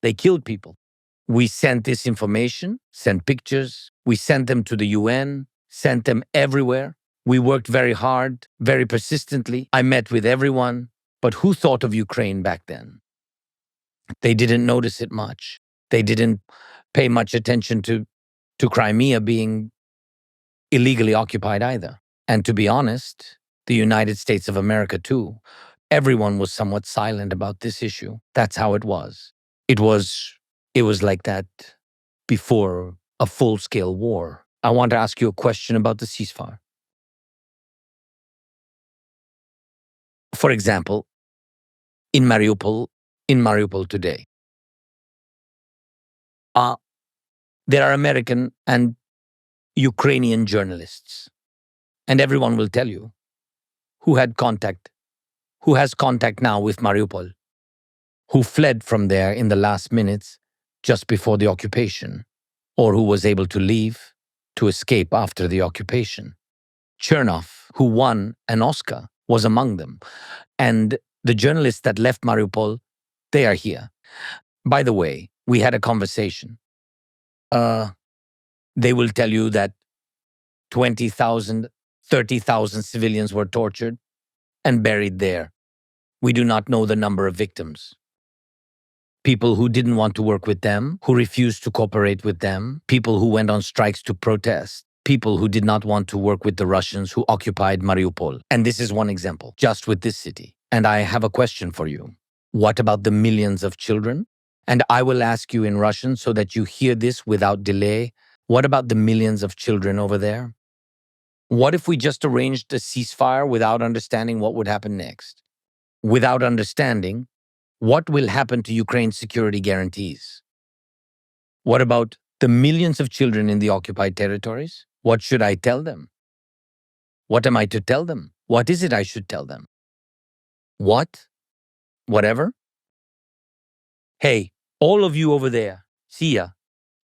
They killed people. We sent this information, sent pictures, we sent them to the UN, sent them everywhere. We worked very hard, very persistently. I met with everyone. But who thought of Ukraine back then? They didn't notice it much. They didn't pay much attention to Crimea being illegally occupied either. And to be honest, the United States of America too. Everyone was somewhat silent about this issue. That's how it was. It was like that before a full-scale war. I want to ask you a question about the ceasefire. For example, in Mariupol today, there are American and Ukrainian journalists, and everyone will tell you who has contact now with Mariupol, who fled from there in the last minutes just before the occupation, or who was able to leave, to escape after the occupation. Chernov, who won an Oscar, was among them. And the journalists that left Mariupol, they are here. By the way, we had a conversation. They will tell you that 20,000, 30,000 civilians were tortured and buried there. We do not know the number of victims. People who didn't want to work with them, who refused to cooperate with them, people who went on strikes to protest, people who did not want to work with the Russians who occupied Mariupol. And this is one example, just with this city. And I have a question for you. What about the millions of children? And I will ask you in Russian so that you hear this without delay. What about the millions of children over there? What if we just arranged a ceasefire without understanding what would happen next? Without understanding what will happen to Ukraine's security guarantees? What about the millions of children in the occupied territories? What should I tell them? What am I to tell them? What is it I should tell them? What? Whatever? Hey, all of you over there, see ya.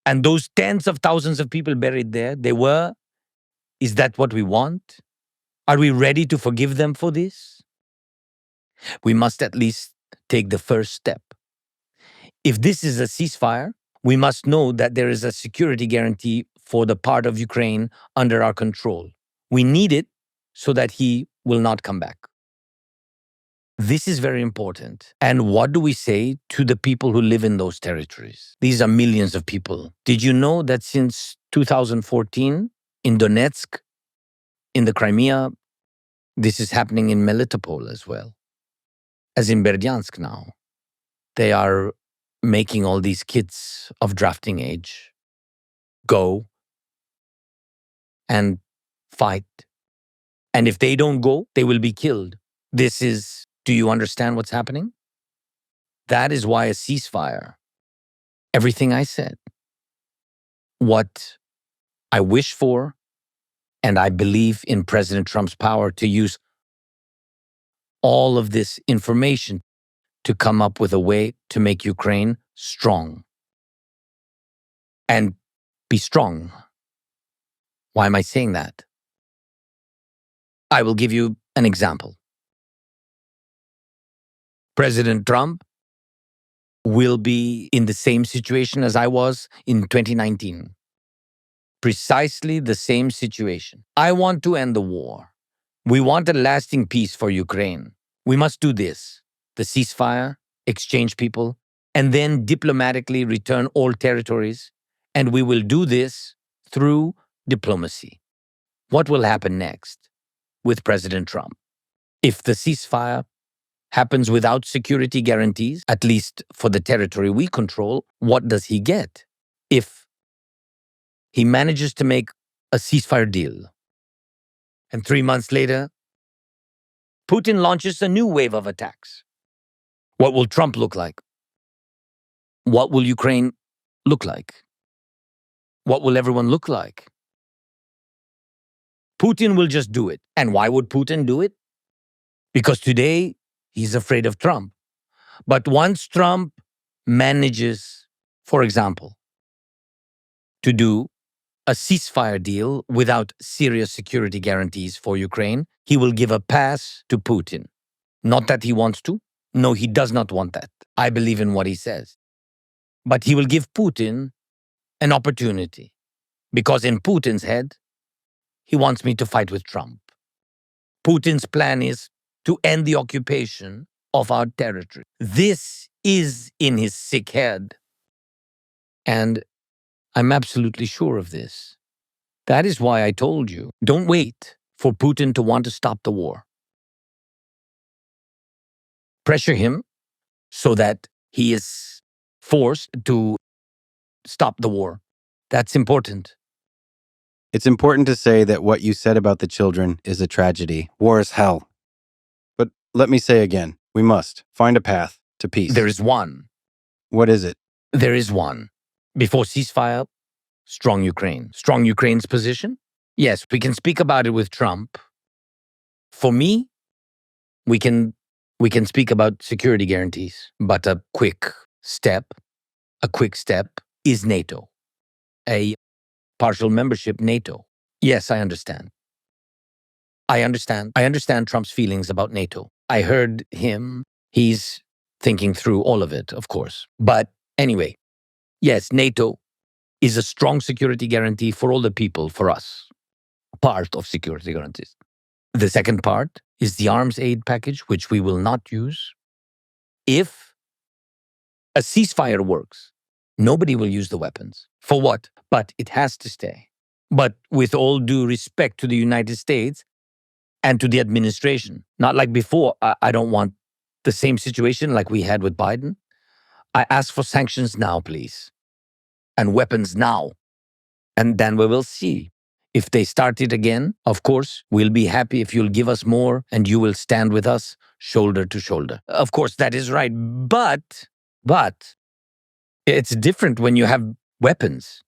And those tens of thousands of people buried there, is that what we want? Are we ready to forgive them for this? We must at least take the first step. If this is a ceasefire, we must know that there is a security guarantee for the part of Ukraine under our control. We need it so that he will not come back. This is very important. And what do we say to the people who live in those territories? These are millions of people. Did you know that since 2014, in Donetsk, in the Crimea, this is happening in Melitopol as well, as in Berdyansk now. They are making all these kids of drafting age go and fight. And if they don't go, they will be killed. Do you understand what's happening? That is why a ceasefire, everything I said, what I wish for, and I believe in President Trump's power to use all of this information to come up with a way to make Ukraine strong. And be strong. Why am I saying that? I will give you an example. President Trump will be in the same situation as I was in 2019. Precisely the same situation. I want to end the war. We want a lasting peace for Ukraine. We must do this: the ceasefire, exchange people, and then diplomatically return all territories. And we will do this through diplomacy. What will happen next with President Trump? If the ceasefire happens without security guarantees, at least for the territory we control, what does he get? If he manages to make a ceasefire deal, and 3 months later, Putin launches a new wave of attacks, what will Trump look like? What will Ukraine look like? What will everyone look like? Putin will just do it. And why would Putin do it? Because today, he's afraid of Trump. But once Trump manages, for example, to do a ceasefire deal without serious security guarantees for Ukraine, he will give a pass to Putin. Not that he wants to, No, he does not want that. I believe in what he says. But he will give Putin an opportunity, because in Putin's head, he wants me to fight with Trump. Putin's plan is to end the occupation of our territory. This is in his sick head. And I'm absolutely sure of this. That is why I told you, don't wait for Putin to want to stop the war. Pressure him so that he is forced to stop the war. That's important. It's important to say that what you said about the children is a tragedy. War is hell. But let me say again, we must find a path to peace. There is one. What is it? There is one. Before ceasefire, strong Ukraine. Strong Ukraine's position? Yes, we can speak about it with Trump. For me, we can speak about security guarantees, but a quick step is NATO. A partial membership NATO. Yes, I understand. I understand Trump's feelings about NATO. I heard him. He's thinking through all of it, of course. But anyway, yes, NATO is a strong security guarantee for all the people, for us. Part of security guarantees. The second part is the arms aid package, which we will not use. If a ceasefire works, nobody will use the weapons. For what? But it has to stay. But with all due respect to the United States and to the administration, not like before, I don't want the same situation like we had with Biden. I ask for sanctions now, please, and weapons now. And then we will see. If they start it again, of course, we'll be happy if you'll give us more and you will stand with us shoulder to shoulder. Of course, that is right. But it's different when you have weapons.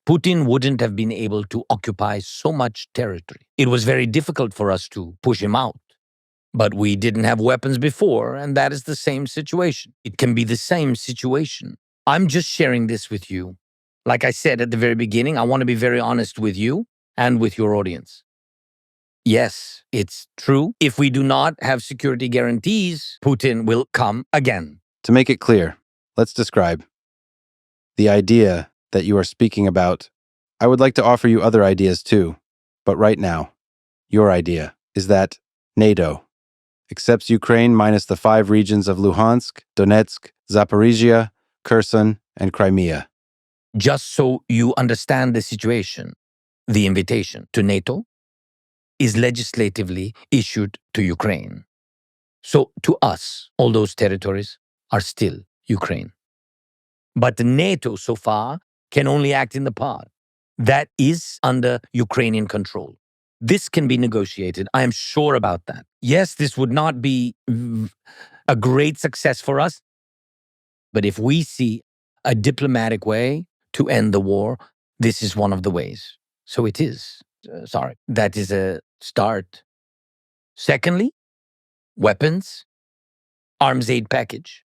Putin wouldn't have been able to occupy so much territory. It was very difficult for us to push him out. But we didn't have weapons before, and that is the same situation. It can be the same situation. I'm just sharing this with you. Like I said at the very beginning, I want to be very honest with you and with your audience. Yes, it's true. If we do not have security guarantees, Putin will come again. To make it clear, let's describe the idea that you are speaking about. I would like to offer you other ideas too, but right now, your idea is that NATO accepts Ukraine minus the 5 regions of Luhansk, Donetsk, Zaporizhia, Kherson, and Crimea. Just so you understand the situation, the invitation to NATO is legislatively issued to Ukraine. So to us, all those territories are still Ukraine. But NATO so far can only act in the part that is under Ukrainian control. This can be negotiated. I am sure about that. Yes, this would not be a great success for us, but if we see a diplomatic way to end the war, this is one of the ways. So it is. That is a start. Secondly, weapons, arms aid package.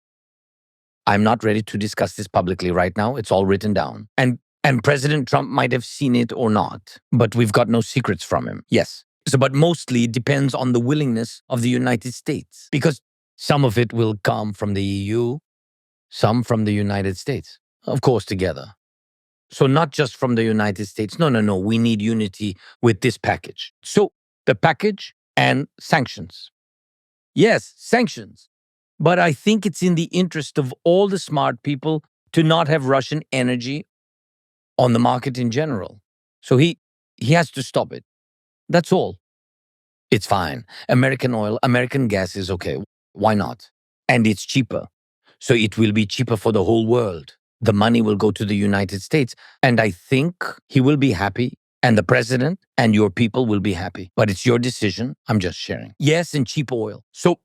I'm not ready to discuss this publicly right now. It's all written down. And President Trump might have seen it or not, but we've got no secrets from him. Yes. But mostly it depends on the willingness of the United States, because some of it will come from the EU, some from the United States, of course, together. So not just from the United States. No. We need unity with this package. So the package and sanctions. Yes, sanctions. But I think it's in the interest of all the smart people to not have Russian energy on the market in general. So he has to stop it. That's all. It's fine. American oil, American gas is okay. Why not? And it's cheaper. So it will be cheaper for the whole world. The money will go to the United States. And I think he will be happy. And the president and your people will be happy. But it's your decision. I'm just sharing. Yes, and cheap oil. So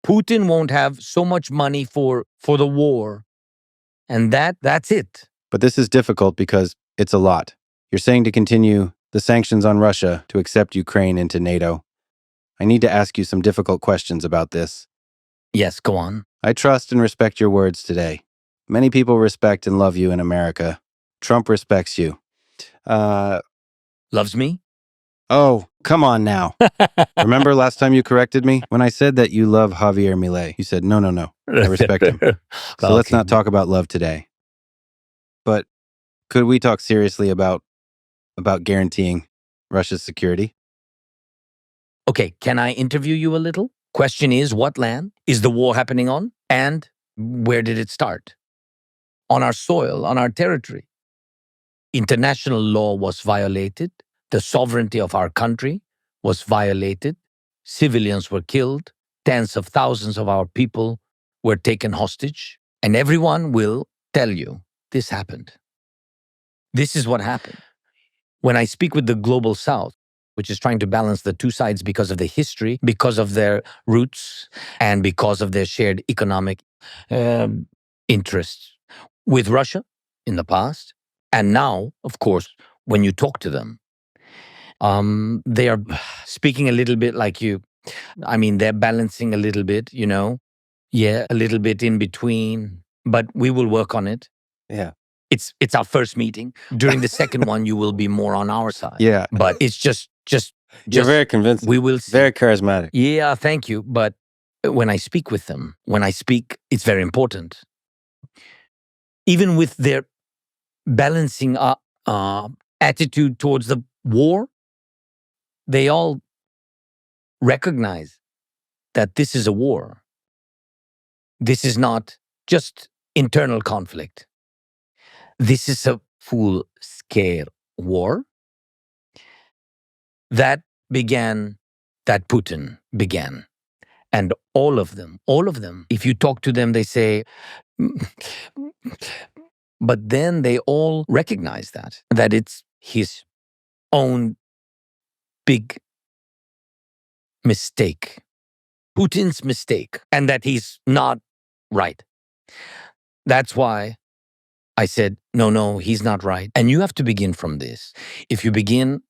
Putin won't have so much money for the war. And that's it. But this is difficult because it's a lot. You're saying to continue the sanctions on Russia to accept Ukraine into NATO. I need to ask you some difficult questions about this. Yes, go on. I trust and respect your words today. Many people respect and love you in America. Trump respects you. Loves me? Oh, Come on now. Remember last time you corrected me? When I said that you love Javier Milei, you said, no, I respect him. So let's Okay. not talk about love today. But could we talk seriously about guaranteeing Russia's security? Okay, can I interview you a little? Question is, what land is the war happening on? And where did it start? On our soil, on our territory. International law was violated. The sovereignty of our country was violated. Civilians were killed. Tens of thousands of our people were taken hostage. And everyone will tell you this happened. This is what happened. When I speak with the global South, which is trying to balance the two sides because of the history, because of their roots, and because of their shared economic interests with Russia in the past. And now, of course, when you talk to them, they are speaking a little bit like you. I mean, they're balancing a little bit, Yeah, a little bit in between, but we will work on it. Yeah. It's our first meeting. During the second one, you will be more on our side. Yeah. But it's just You're very convincing. we will see. Very charismatic. Yeah, thank you. But when I speak with them, it's very important. Even with their balancing attitude towards the war, they all recognize that this is a war. This is not just internal conflict. This is a full-scale war that Putin began. And all of them, if you talk to them, they say, but then they all recognize that it's his own big mistake, Putin's mistake, and that he's not right. That's why I said, no, he's not right. And you have to begin from this. If you begin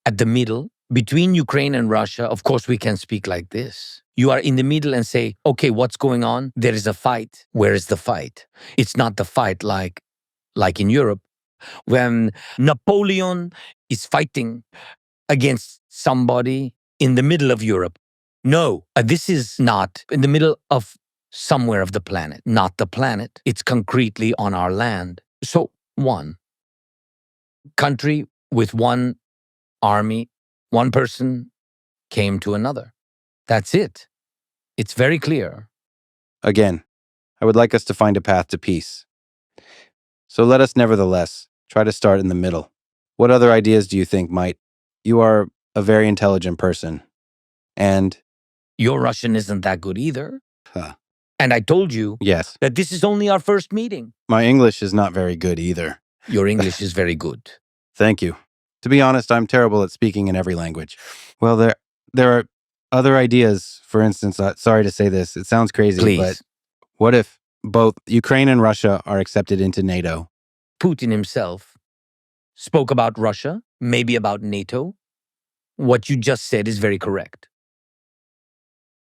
at the middle, between Ukraine and Russia, of course, we can speak like this. You are in the middle and say, okay, what's going on? There is a fight. Where is the fight? It's not the fight like in Europe, when Napoleon is fighting against somebody in the middle of Europe. No, this is not in the middle of somewhere of the planet, not the planet. It's concretely on our land. So one country with one army, one person came to another. That's it. It's very clear. Again, I would like us to find a path to peace. So let us nevertheless try to start in the middle. What other ideas do you think might? You are a very intelligent person. And your Russian isn't that good either. Huh. And I told you Yes, that this is only our first meeting. My English is not very good either. Your English is very good. Thank you. To be honest, I'm terrible at speaking in every language. Well, there are other ideas. For instance, sorry to say this, it sounds crazy, Please. but what if both Ukraine and Russia are accepted into NATO? Putin himself spoke about Russia, maybe about NATO. What you just said is very correct.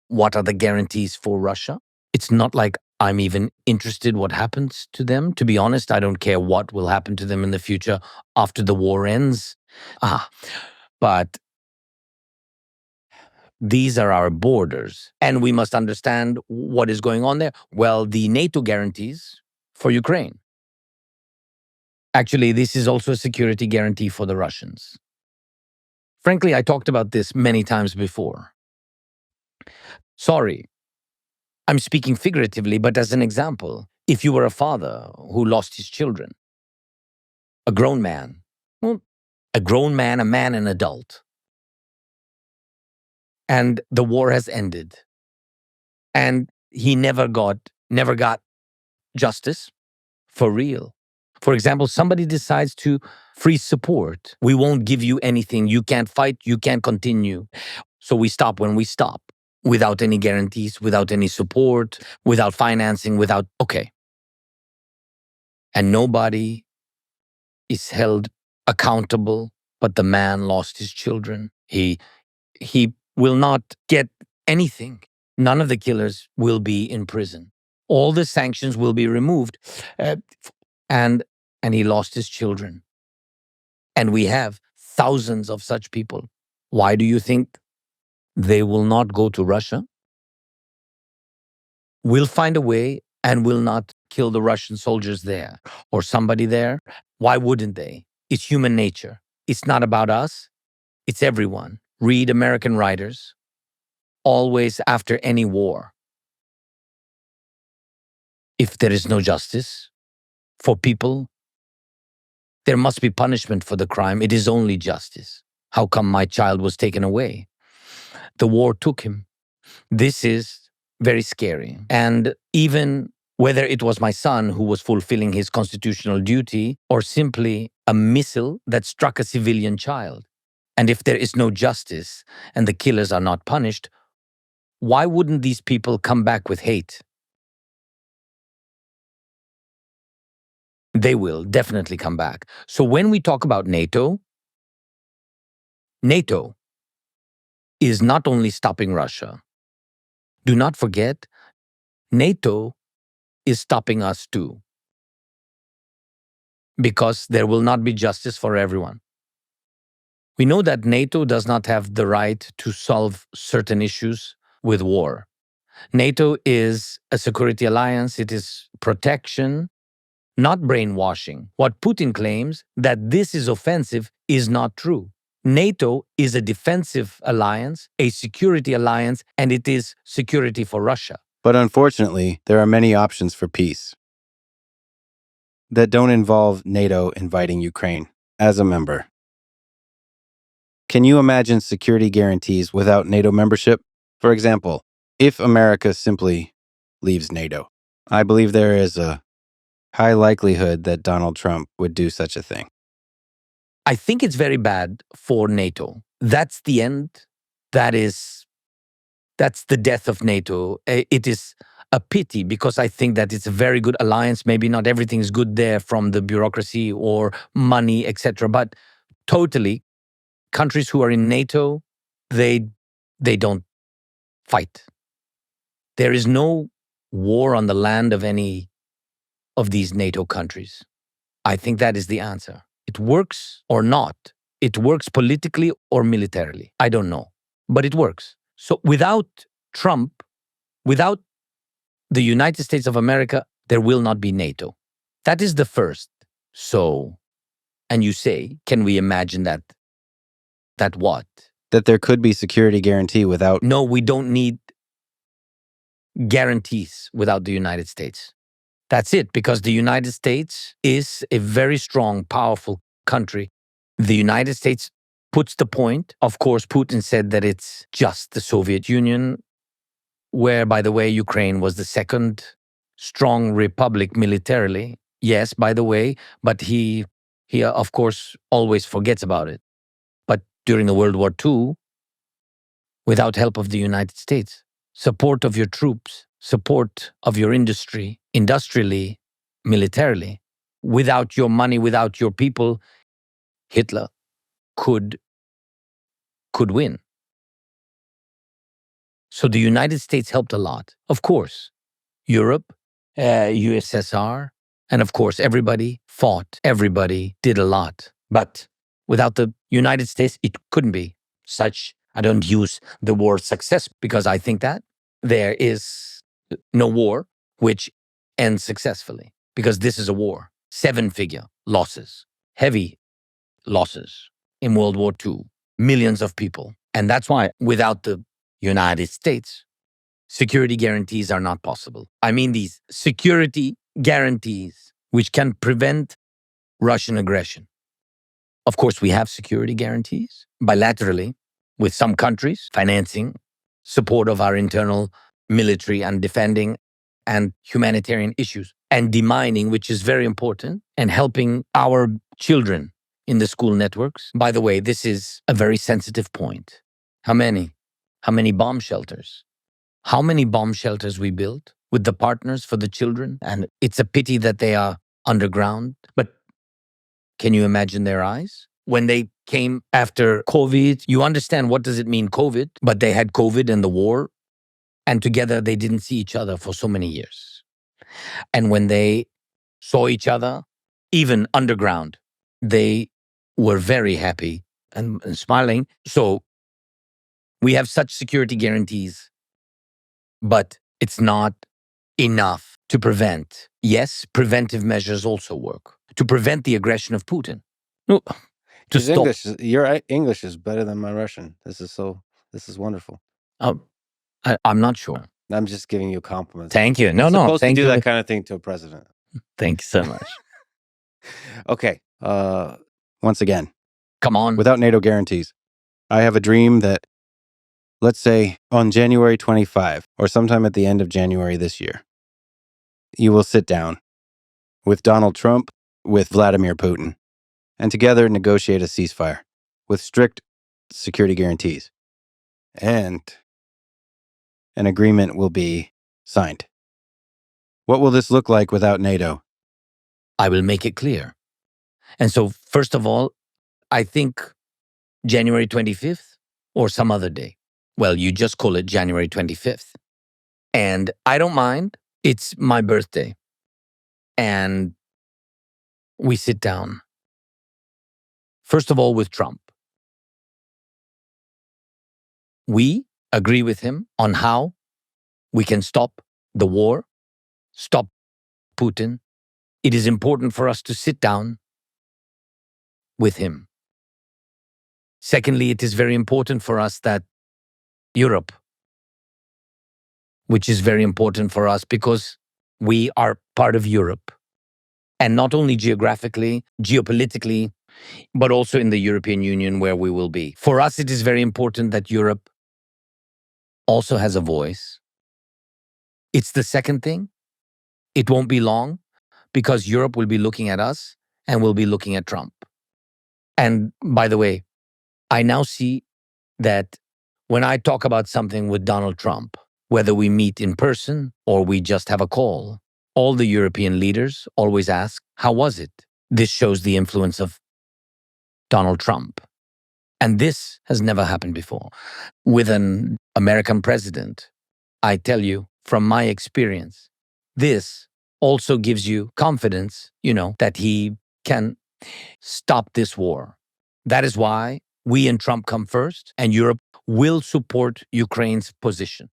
What are the guarantees for Russia? It's not like I'm even interested what happens to them. To be honest, I don't care what will happen to them in the future after the war ends. But these are our borders, and we must understand what is going on there. Well, the NATO guarantees for Ukraine. Actually, this is also a security guarantee for the Russians. Frankly, I talked about this many times before. Sorry, I'm speaking figuratively, but as an example, if you were a father who lost his children, a grown man, a man, an adult, and the war has ended, and he never got justice for real. For example, somebody decides to freeze support. We won't give you anything. You can't fight. You can't continue. So we stop when we stop, without any guarantees, without any support, without financing, okay. And nobody is held accountable, but the man lost his children. He will not get anything. None of the killers will be in prison. All the sanctions will be removed. And he lost his children. And we have thousands of such people Why do you think they will not go to Russia? We'll find a way and will not kill the Russian soldiers there or somebody there. Why wouldn't they? It's human nature. It's not about us. It's everyone. Read American writers. Always after any war, if there is no justice for people, there must be punishment for the crime. It is only justice. How come my child was taken away? The war took him. This is very scary. And even whether it was my son who was fulfilling his constitutional duty or simply a missile that struck a civilian child. And if there is no justice and the killers are not punished, why wouldn't these people come back with hate? They will definitely come back. So when we talk about NATO, NATO is not only stopping Russia. Do not forget, NATO is stopping us too. Because there will not be justice for everyone. We know that NATO does not have the right to solve certain issues with war. NATO is a security alliance. It is protection, not brainwashing. What Putin claims that this is offensive is not true. NATO is a defensive alliance, a security alliance, and it is security for Russia. But unfortunately, there are many options for peace that don't involve NATO inviting Ukraine as a member. Can you imagine security guarantees without NATO membership? For example, if America simply leaves NATO, I believe there is a high likelihood that Donald Trump would do such a thing. I think it's very bad for NATO. That's the end. That's the death of NATO. It is a pity because I think that it's a very good alliance. Maybe not everything is good there from the bureaucracy or money, etc. But totally, countries who are in NATO, they don't fight. There is no war on the land of any of these NATO countries. I think that is the answer. It works or not. It works politically or militarily. I don't know, but it works. So without Trump, without the United States of America, there will not be NATO. That is the first. So, and you say, can we imagine that? That what? That there could be security guarantee without... No, we don't need guarantees without the United States. That's it, because the United States is a very strong, powerful country. The United States puts the point. Of course, Putin said that it's just the Soviet Union, where, by the way, Ukraine was the second strong republic militarily. Yes, by the way, but he of course, always forgets about it. But during the World War II, without help of the United States, support of your troops, support of your industry, industrially, militarily, without your money, without your people, Hitler could win. So the United States helped a lot. Of course, Europe, USSR, and of course, everybody fought. Everybody did a lot. But without the United States, it couldn't be such. I don't use the word success because I think that there is no war which ends successfully, because this is a war. 7-figure losses, heavy losses in World War II, millions of people. And that's why without the United States, security guarantees are not possible. I mean, these security guarantees which can prevent Russian aggression. Of course, we have security guarantees bilaterally with some countries, financing, support of our internal military and defending and humanitarian issues, and demining, which is very important, and helping our children in the school networks. By the way, this is a very sensitive point. How many bomb shelters? How many bomb shelters we built with the partners for the children? And it's a pity that they are underground. But can you imagine their eyes? When they came after COVID, you understand what does it mean, COVID? But they had COVID and the war, and together they didn't see each other for so many years. And when they saw each other, even underground, they were very happy and smiling. So We have such security guarantees, but it's not enough to prevent. Yes, preventive measures also work to prevent the aggression of Putin. No, to His stop. Your English is better than my Russian. This is wonderful. I'm not sure. I'm just giving you compliments. Thank you. You're No, supposed thank to do you. that kind of thing to a president. Thank you so much. Okay. Once again, Come on. without NATO guarantees, I have a dream that, let's say, on January 25 or sometime at the end of January this year, you will sit down with Donald Trump, with Vladimir Putin, and together negotiate a ceasefire with strict security guarantees. And an agreement will be signed. What will this look like without NATO? I will make it clear. And so, first of all, I think January 25th or some other day. Well, you just call it January 25th. And I don't mind. It's my birthday. And we sit down. First of all, with Trump. We agree with him on how we can stop the war, stop Putin. It is important for us to sit down with him. Secondly, it is very important for us that Europe, which is very important for us because we are part of Europe, and not only geographically, geopolitically, but also in the European Union where we will be. For us, it is very important that Europe also has a voice. It's the second thing. It won't be long because Europe will be looking at us and will be looking at Trump. And by the way, I now see that when I talk about something with Donald Trump, whether we meet in person or we just have a call, all the European leaders always ask, how was it? This shows the influence of Donald Trump. And this has never happened before. With an American president, I tell you from my experience, this also gives you confidence, that he can stop this war. That is why we and Trump come first, and Europe will support Ukraine's position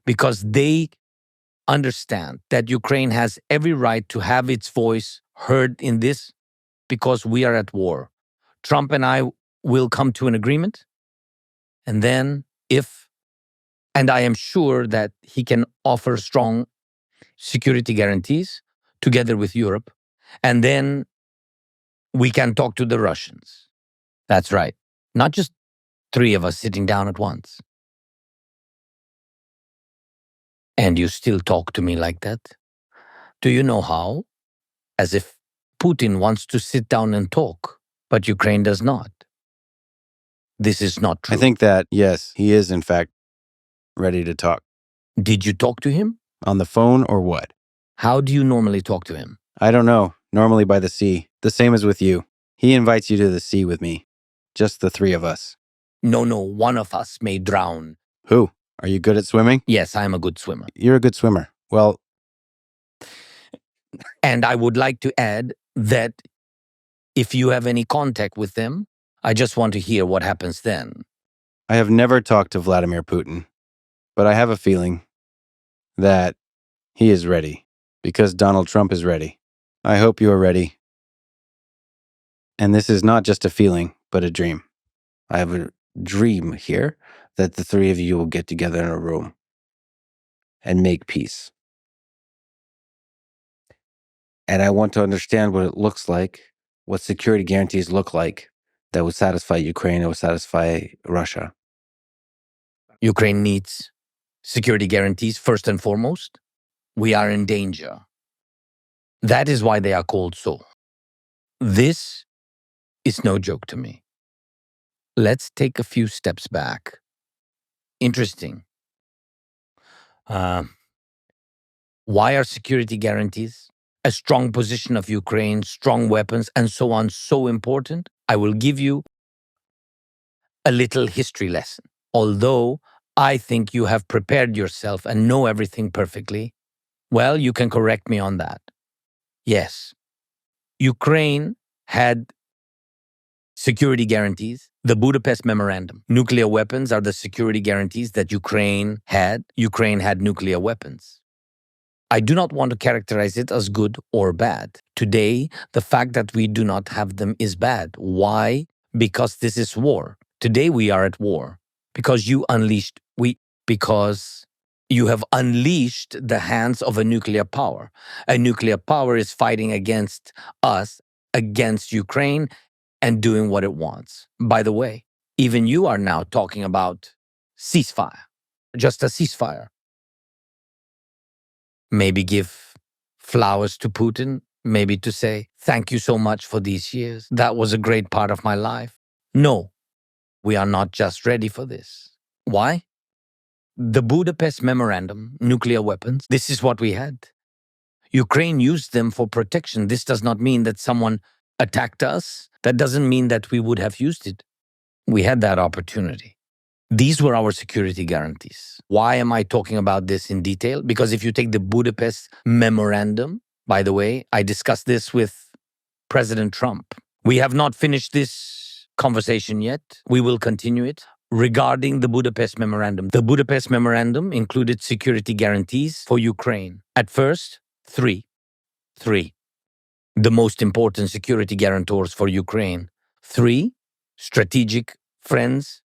because they understand that Ukraine has every right to have its voice heard in this because we are at war. Trump and I will come to an agreement, and then and I am sure that he can offer strong security guarantees together with Europe, and then we can talk to the Russians. That's right. Not just three of us sitting down at once. And you still talk to me like that? Do you know how? As if Putin wants to sit down and talk, but Ukraine does not. This is not true. I think that, yes, he is in fact ready to talk. Did you talk to him? On the phone or what? How do you normally talk to him? I don't know. Normally by the sea. The same as with you. He invites you to the sea with me. Just the three of us. No, one of us may drown. Who? Are you good at swimming? Yes, I'm a good swimmer. You're a good swimmer. Well, and I would like to add that if you have any contact with them, I just want to hear what happens then. I have never talked to Vladimir Putin, but I have a feeling that he is ready because Donald Trump is ready. I hope you are ready. And this is not just a feeling, but a dream. I have a dream here that the three of you will get together in a room and make peace. And I want to understand what it looks like, what security guarantees look like that would satisfy Ukraine, that would satisfy Russia. Ukraine needs security guarantees first and foremost. We are in danger. That is why they are called so. This is no joke to me. Let's take a few steps back. Interesting. Why are security guarantees, a strong position of Ukraine, strong weapons, and so on so important? I will give you a little history lesson. Although I think you have prepared yourself and know everything perfectly, well, you can correct me on that. Yes, Ukraine had security guarantees The Budapest Memorandum. Nuclear weapons are the security guarantees that Ukraine had. Ukraine had nuclear weapons. I do not want to characterize it as good or bad. Today, the fact that we do not have them is bad. Why? Because this is war. Today we are at war. Because you have unleashed the hands of a nuclear power. A nuclear power is fighting against us, against Ukraine, and doing what it wants. By the way, even you are now talking about ceasefire, just a ceasefire. Maybe give flowers to Putin, maybe to say, thank you so much for these years. That was a great part of my life. No, we are not just ready for this. Why? The Budapest Memorandum, nuclear weapons, this is what we had. Ukraine used them for protection. This does not mean that someone attacked us. That doesn't mean that we would have used it. We had that opportunity. These were our security guarantees. Why am I talking about this in detail? Because if you take the Budapest Memorandum, by the way, I discussed this with President Trump. We have not finished this conversation yet. We will continue it. Regarding the Budapest Memorandum, the Budapest Memorandum included security guarantees for Ukraine. At first, three. The most important security guarantors for Ukraine. 3 strategic friends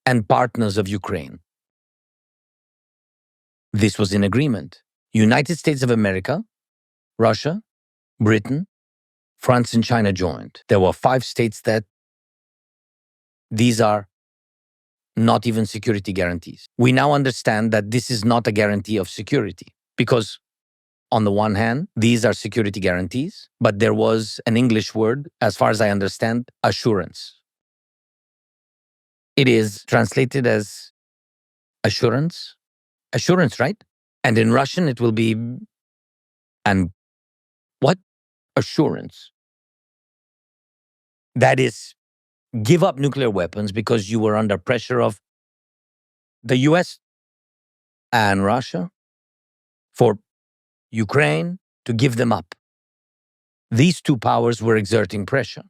and partners of Ukraine. This was in agreement. United States of America, Russia, Britain, France, and China joined. There were 5 states that these are not even security guarantees. We now understand that this is not a guarantee of security because on the one hand, these are security guarantees, but there was an English word, as far as I understand, assurance. It is translated as assurance, right? And in Russian, it will be, and what? Assurance. That is, give up nuclear weapons because you were under pressure of the US and Russia for Ukraine to give them up. These 2 powers were exerting pressure.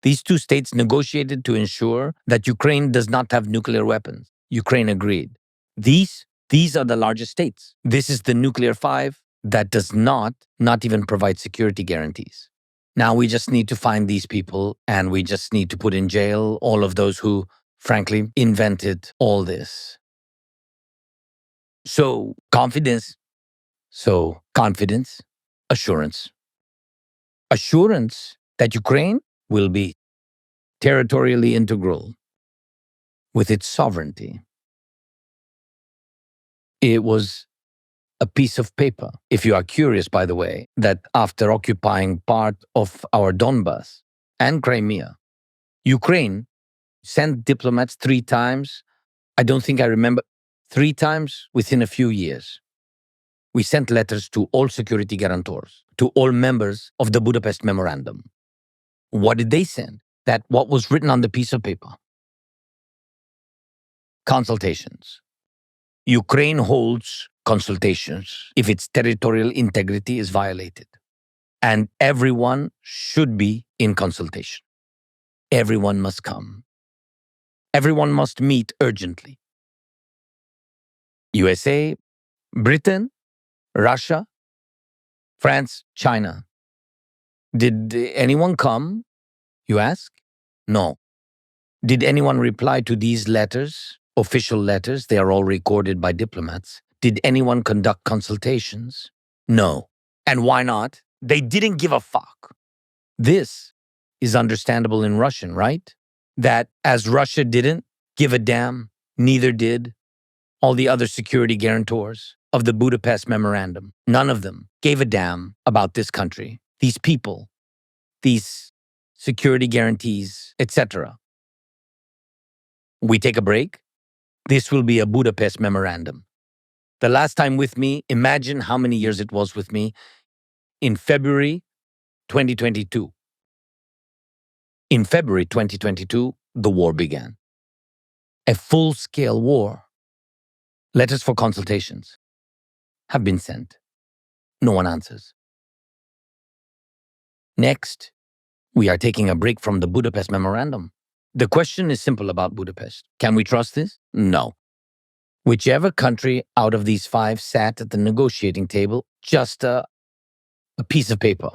These 2 states negotiated to ensure that Ukraine does not have nuclear weapons. Ukraine agreed. These are the largest states. This is the nuclear 5 that does not even provide security guarantees. Now we just need to find these people and we just need to put in jail all of those who, frankly, invented all this. So confidence, assurance. Assurance that Ukraine will be territorially integral with its sovereignty. It was a piece of paper, if you are curious, by the way, that after occupying part of our Donbas and Crimea, Ukraine sent diplomats 3 times. I don't think I remember, 3 times within a few years. We sent letters to all security guarantors, to all members of the Budapest Memorandum. What did they send? That what was written on the piece of paper. Consultations. Ukraine holds consultations if its territorial integrity is violated. And everyone should be in consultation. Everyone must come. Everyone must meet urgently. USA, Britain, Russia, France, China. Did anyone come, you ask? No. Did anyone reply to these letters, official letters? They are all recorded by diplomats. Did anyone conduct consultations? No. And why not? They didn't give a fuck. This is understandable in Russian, right? That as Russia didn't give a damn, neither did all the other security guarantors of the Budapest Memorandum. None of them gave a damn about this country, these people, these security guarantees, etc. We take a break. This will be a Budapest Memorandum. The last time with me, imagine how many years it was with me, in February 2022. In February 2022, the war began. A full-scale war. Letters for consultations have been sent. No one answers. Next, we are taking a break from the Budapest Memorandum. The question is simple about Budapest. Can we trust this? No. Whichever country out of these 5 sat at the negotiating table, just a piece of paper.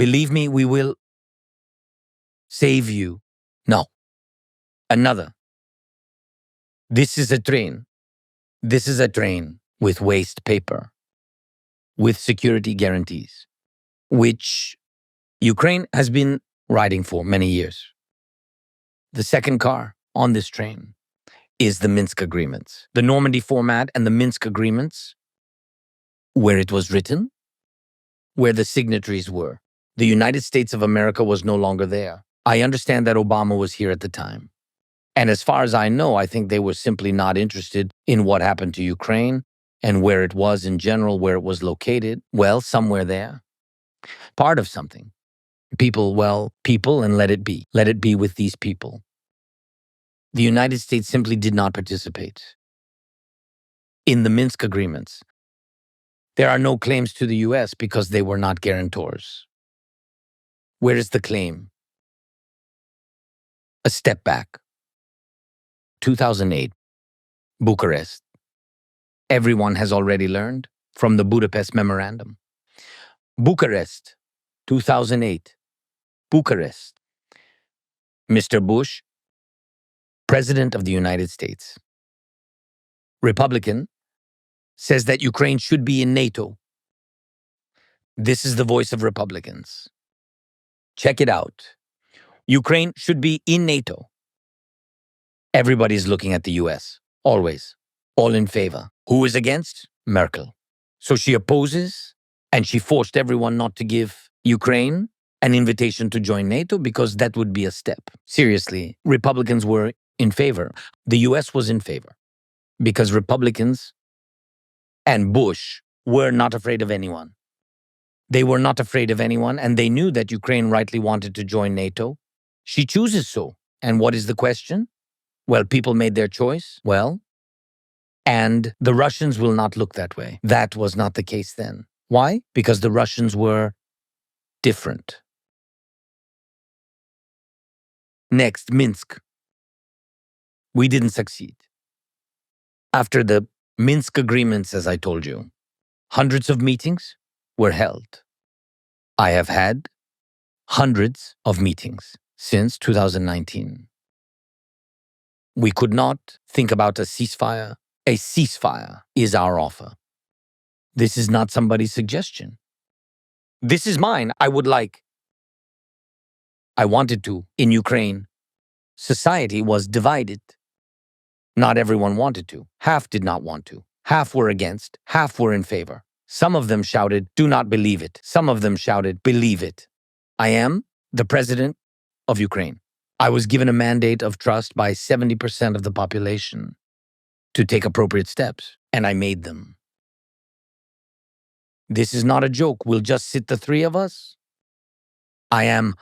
Believe me, we will save you. No. Another. This is a train. This is a train with waste paper, with security guarantees, which Ukraine has been riding for many years. The second car on this train is the Minsk Agreements, the Normandy format and the Minsk Agreements, where it was written, where the signatories were. The United States of America was no longer there. I understand that Obama was here at the time. And as far as I know, I think they were simply not interested in what happened to Ukraine and where it was in general, where it was located. Well, somewhere there. Part of something. People, and let it be. Let it be with these people. The United States simply did not participate in the Minsk Agreements. There are no claims to the US because they were not guarantors. Where is the claim? A step back. 2008, Bucharest. Everyone has already learned from the Budapest Memorandum. Bucharest, 2008, Bucharest. Mr. Bush, President of the United States, Republican, says that Ukraine should be in NATO. This is the voice of Republicans. Check it out. Ukraine should be in NATO. Everybody's looking at the US, always, all in favor. Who is against? Merkel. So she opposes, and she forced everyone not to give Ukraine an invitation to join NATO because that would be a step. Seriously, Republicans were in favor. The US was in favor because Republicans and Bush were not afraid of anyone. They were not afraid of anyone, and they knew that Ukraine rightly wanted to join NATO. She chooses so. And what is the question? Well, people made their choice. Well, and the Russians will not look that way. That was not the case then. Why? Because the Russians were different. Next, Minsk. We didn't succeed. After the Minsk Agreements, as I told you, hundreds of meetings were held. I have had hundreds of meetings since 2019. We could not think about a ceasefire. A ceasefire is our offer. This is not somebody's suggestion. This is mine. I wanted to. In Ukraine, society was divided. Not everyone wanted to. Half did not want to. Half were against. Half were in favor. Some of them shouted, "Do not believe it." Some of them shouted, "Believe it." I am the president of Ukraine. I was given a mandate of trust by 70% of the population to take appropriate steps, and I made them. This is not a joke. We'll just sit the 3 of us. I am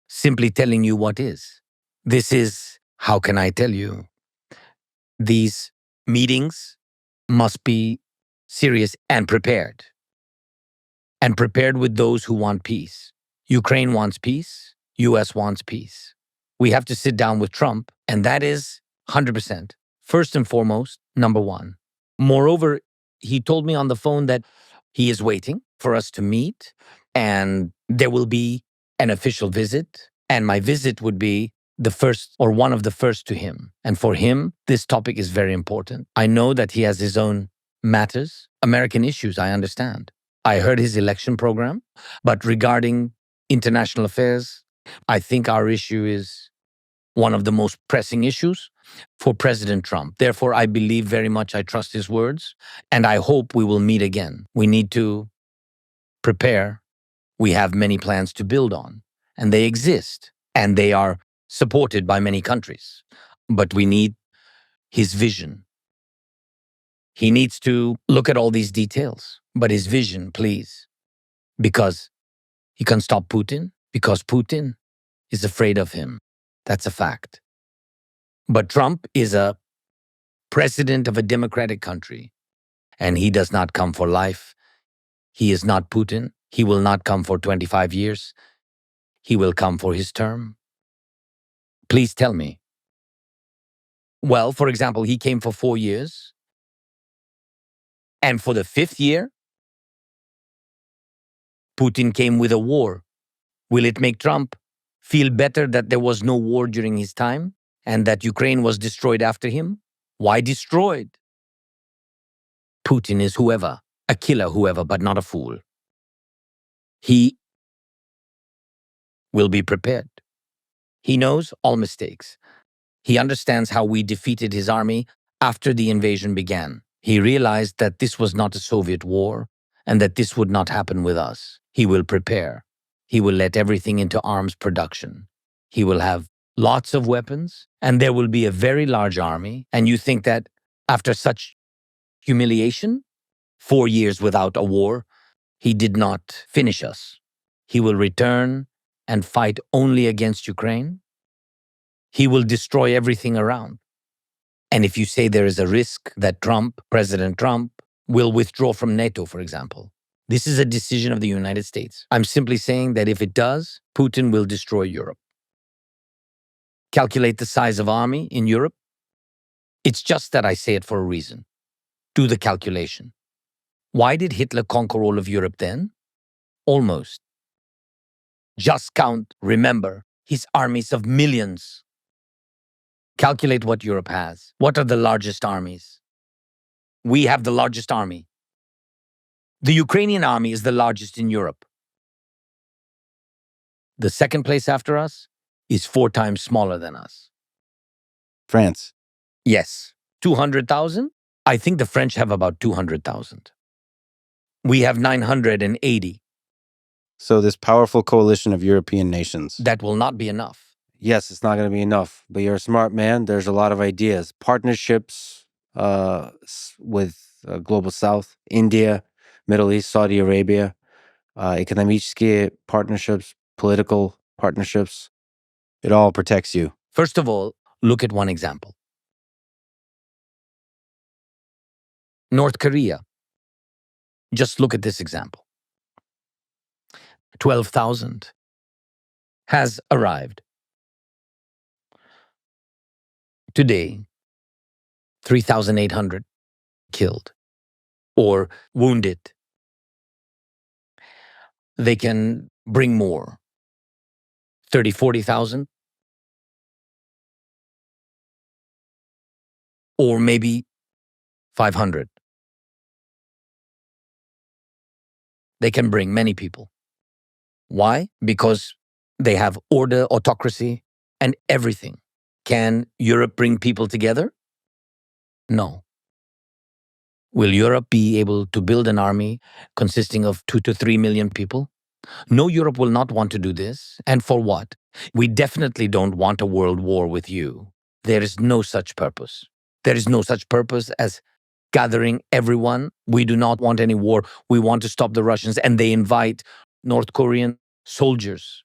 simply telling you what is. This is, how can I tell you? These meetings must be serious and prepared. And prepared with those who want peace. Ukraine wants peace. US wants peace. We have to sit down with Trump, and that is 100%. First and foremost, number one. Moreover, he told me on the phone that he is waiting for us to meet, and there will be an official visit, and my visit would be the first or one of the first to him. And for him, this topic is very important. I know that he has his own matters, American issues, I understand. I heard his election program, but regarding international affairs, I think our issue is one of the most pressing issues for President Trump. Therefore, I believe very much, I trust his words, and I hope we will meet again. We need to prepare. We have many plans to build on, and they exist, and they are supported by many countries. But we need his vision. He needs to look at all these details, but his vision, please, because he can stop Putin, because Putin is afraid of him. That's a fact. But Trump is a president of a democratic country, and he does not come for life. He is not Putin. He will not come for 25 years. He will come for his term. Please tell me. Well, for example, he came for 4 years. And for the 5th year, Putin came with a war. Will it make Trump feel better that there was no war during his time and that Ukraine was destroyed after him? Why destroyed? Putin is whoever, a killer whoever, but not a fool. He will be prepared. He knows all mistakes. He understands how we defeated his army after the invasion began. He realized that this was not a Soviet war and that this would not happen with us. He will prepare. He will let everything into arms production. He will have lots of weapons, and there will be a very large army. And you think that after such humiliation, 4 years without a war, he did not finish us. He will return and fight only against Ukraine. He will destroy everything around. And if you say there is a risk that President Trump, will withdraw from NATO, for example, this is a decision of the United States. I'm simply saying that if it does, Putin will destroy Europe. Calculate the size of army in Europe. It's just that I say it for a reason. Do the calculation. Why did Hitler conquer all of Europe then? Almost. Just count, remember, his armies of millions. Calculate what Europe has. What are the largest armies? We have the largest army. The Ukrainian army is the largest in Europe. The second place after us is 4 times smaller than us. France. Yes. 200,000? I think the French have about 200,000. We have 980. So this powerful coalition of European nations. That will not be enough. Yes, it's not going to be enough, but you're a smart man. There's a lot of ideas. Partnerships with Global South, India, Middle East, Saudi Arabia, экономические partnerships, political partnerships. It all protects you. First of all, look at one example. North Korea. Just look at this example. 12,000 has arrived. Today, 3,800 killed or wounded. They can bring more. 30, 40,000. Or maybe 500. They can bring many people. Why? Because they have order, autocracy, and everything. Can Europe bring people together? No. Will Europe be able to build an army consisting of 2 to 3 million people? No, Europe will not want to do this. And for what? We definitely don't want a world war with you. There is no such purpose. There is no such purpose as gathering everyone. We do not want any war. We want to stop the Russians. And they invite North Korean soldiers.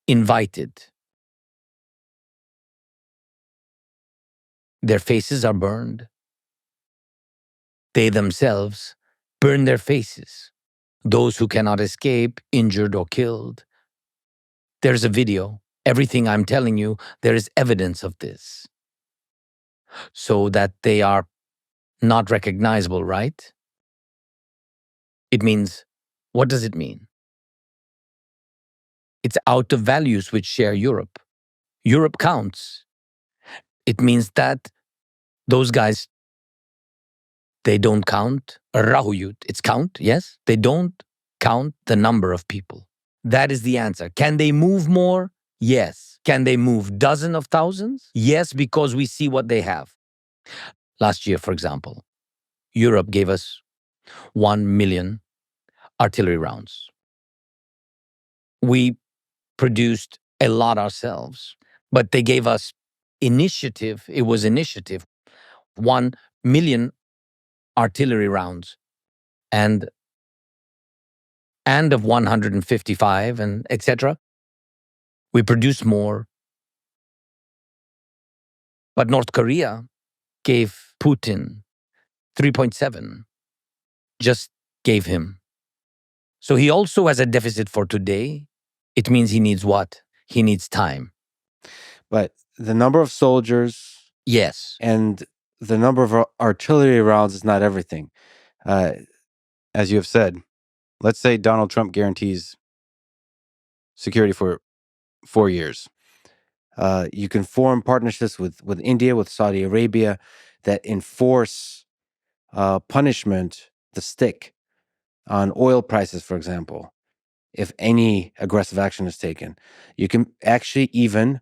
Invited. Their faces are burned. They themselves burn their faces. Those who cannot escape, injured or killed. There's a video. Everything I'm telling you, there is evidence of this. So that they are not recognizable, right? It means, what does it mean? It's out of values which share Europe. Europe counts. It means that those guys, they don't count Rahuyut. It's count, yes? They don't count the number of people. That is the answer. Can they move more? Yes. Can they move dozens of thousands? Yes, because we see what they have. Last year, for example, Europe gave us 1 million artillery rounds. We produced a lot ourselves, but they gave us initiative. It was initiative. 1 million artillery rounds and of 155 and etc. We produced more. But North Korea gave Putin 3.7, just gave him. So he also has a deficit for today. It means he needs what? He needs time. But the number of soldiers Yes. and the number of artillery rounds is not everything. As you have said, let's say Donald Trump guarantees security for 4 years. You can form partnerships with India, with Saudi Arabia, that enforce punishment, the stick, on oil prices, for example, if any aggressive action is taken. You can actually even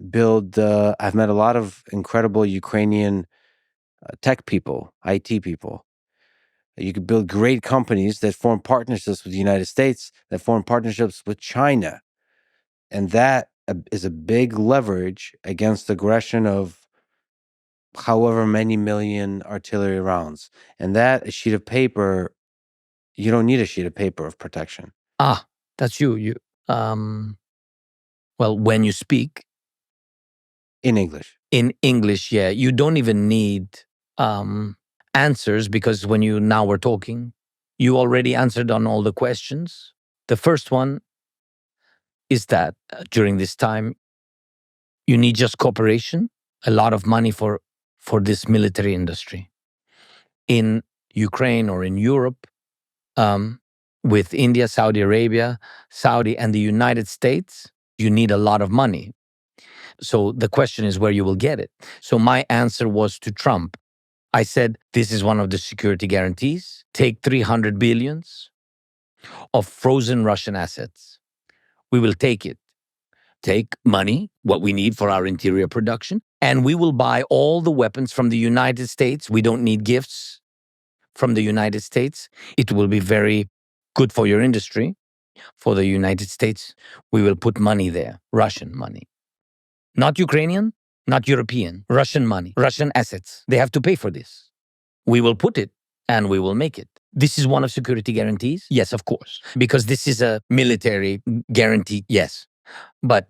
build, I've met a lot of incredible Ukrainian tech people, IT people. You could build great companies that form partnerships with the United States, that form partnerships with China. And that is a big leverage against aggression of however many million artillery rounds. And that, a sheet of paper, you don't need a sheet of paper of protection. Ah, that's you. Well, when you speak In English. in English, yeah, you don't even need answers, because when you now were talking, you already answered on all the questions. The first one is that during this time, you need just cooperation, a lot of money for this military industry. In Ukraine or in Europe, with India, Saudi Arabia, Saudi, and the United States, you need a lot of money. So the question is where you will get it. So my answer was to Trump. I said, this is one of the security guarantees. Take 300 billions of frozen Russian assets. We will take it. Take money, what we need for our interior production, and we will buy all the weapons from the United States. We don't need gifts from the United States. It will be very good for your industry. For the United States, we will put money there, Russian money. Not Ukrainian, not European, Russian money, Russian assets. They have to pay for this. We will put it and we will make it. This is one of security guarantees? Yes, of course. Because this is a military guarantee, yes. But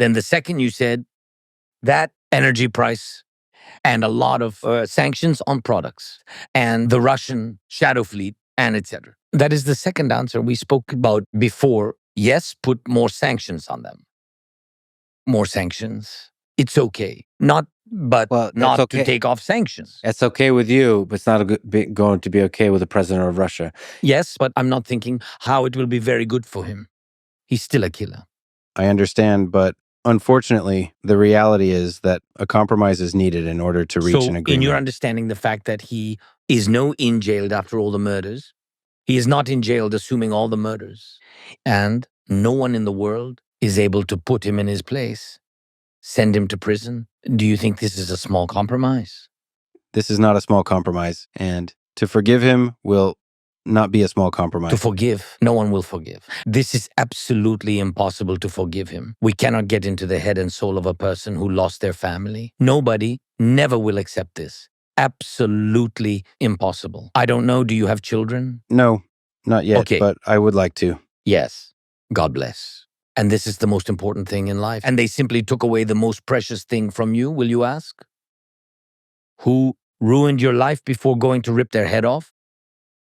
then the second you said that energy price and a lot of sanctions on products and the Russian shadow fleet and etc. That is the second answer we spoke about before. Yes, put more sanctions on them. More sanctions. It's okay. Not okay. to take off sanctions. It's okay with you, but it's not going to be okay with the president of Russia. Yes, but I'm not thinking how it will be very good for him. He's still a killer. I understand, but unfortunately, the reality is that a compromise is needed in order to reach an agreement. In your understanding, the fact that he is no in jailed after all the murders, he is not in jailed assuming all the murders, and no one in the world is able to put him in his place, send him to prison. Do you think this is a small compromise? This is not a small compromise, and to forgive him will not be a small compromise. To forgive, no one will forgive. This is absolutely impossible to forgive him. We cannot get into the head and soul of a person who lost their family. Nobody never will accept this. Absolutely impossible. I don't know, do you have children? No, not yet, Okay. but I would like to. Yes. God bless. And this is the most important thing in life. And they simply took away the most precious thing from you, will you ask? Who ruined your life before going to rip their head off?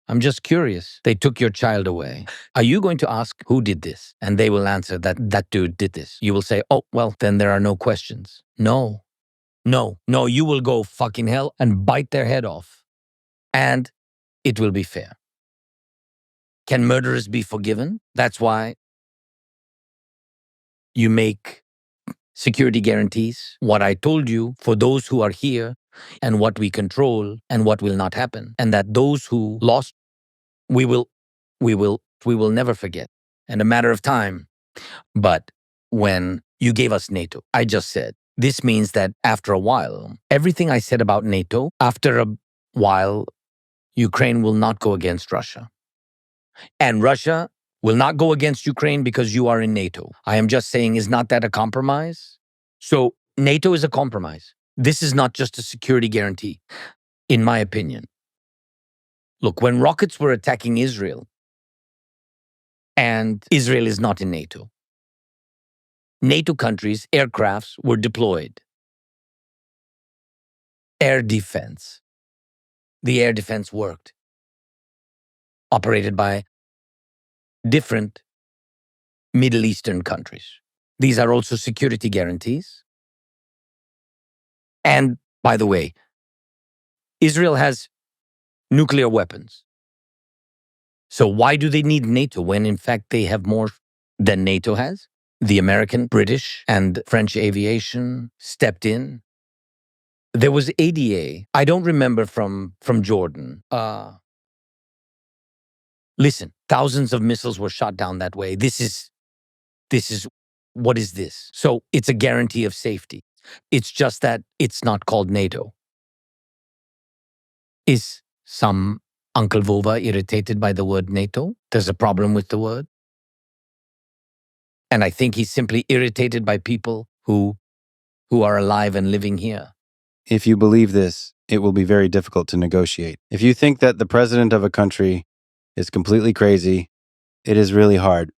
I'm just curious. They took your child away. Are you going to ask who did this? And they will answer that dude did this. You will say, oh, well, then there are no questions. No, you will go fucking hell and bite their head off. And it will be fair. Can murderers be forgiven? That's why you make security guarantees. What I told you for those who are here and what we control and what will not happen. And that those who lost, we will never forget. And a matter of time. But when you gave us NATO, I just said, this means that after a while, everything I said about NATO, after a while, Ukraine will not go against Russia. And Russia will not go against Ukraine because you are in NATO. I am just saying, is not that a compromise? So NATO is a compromise. This is not just a security guarantee, in my opinion. Look, when rockets were attacking Israel, and Israel is not in NATO, NATO countries' aircrafts were deployed. Air defense. The air defense worked. Operated by different Middle Eastern countries. These are also security guarantees. And by the way, Israel has nuclear weapons. So why do they need NATO when in fact they have more than NATO has? The American, British, and French aviation stepped in. There was ADA. I don't remember from Jordan. Listen, thousands of missiles were shot down that way. This is what is this? So it's a guarantee of safety. It's just that it's not called NATO. Is some Uncle Vova irritated by the word NATO? There's a problem with the word. And I think he's simply irritated by people who are alive and living here. If you believe this, it will be very difficult to negotiate. If you think that the president of a country is completely crazy, it is really hard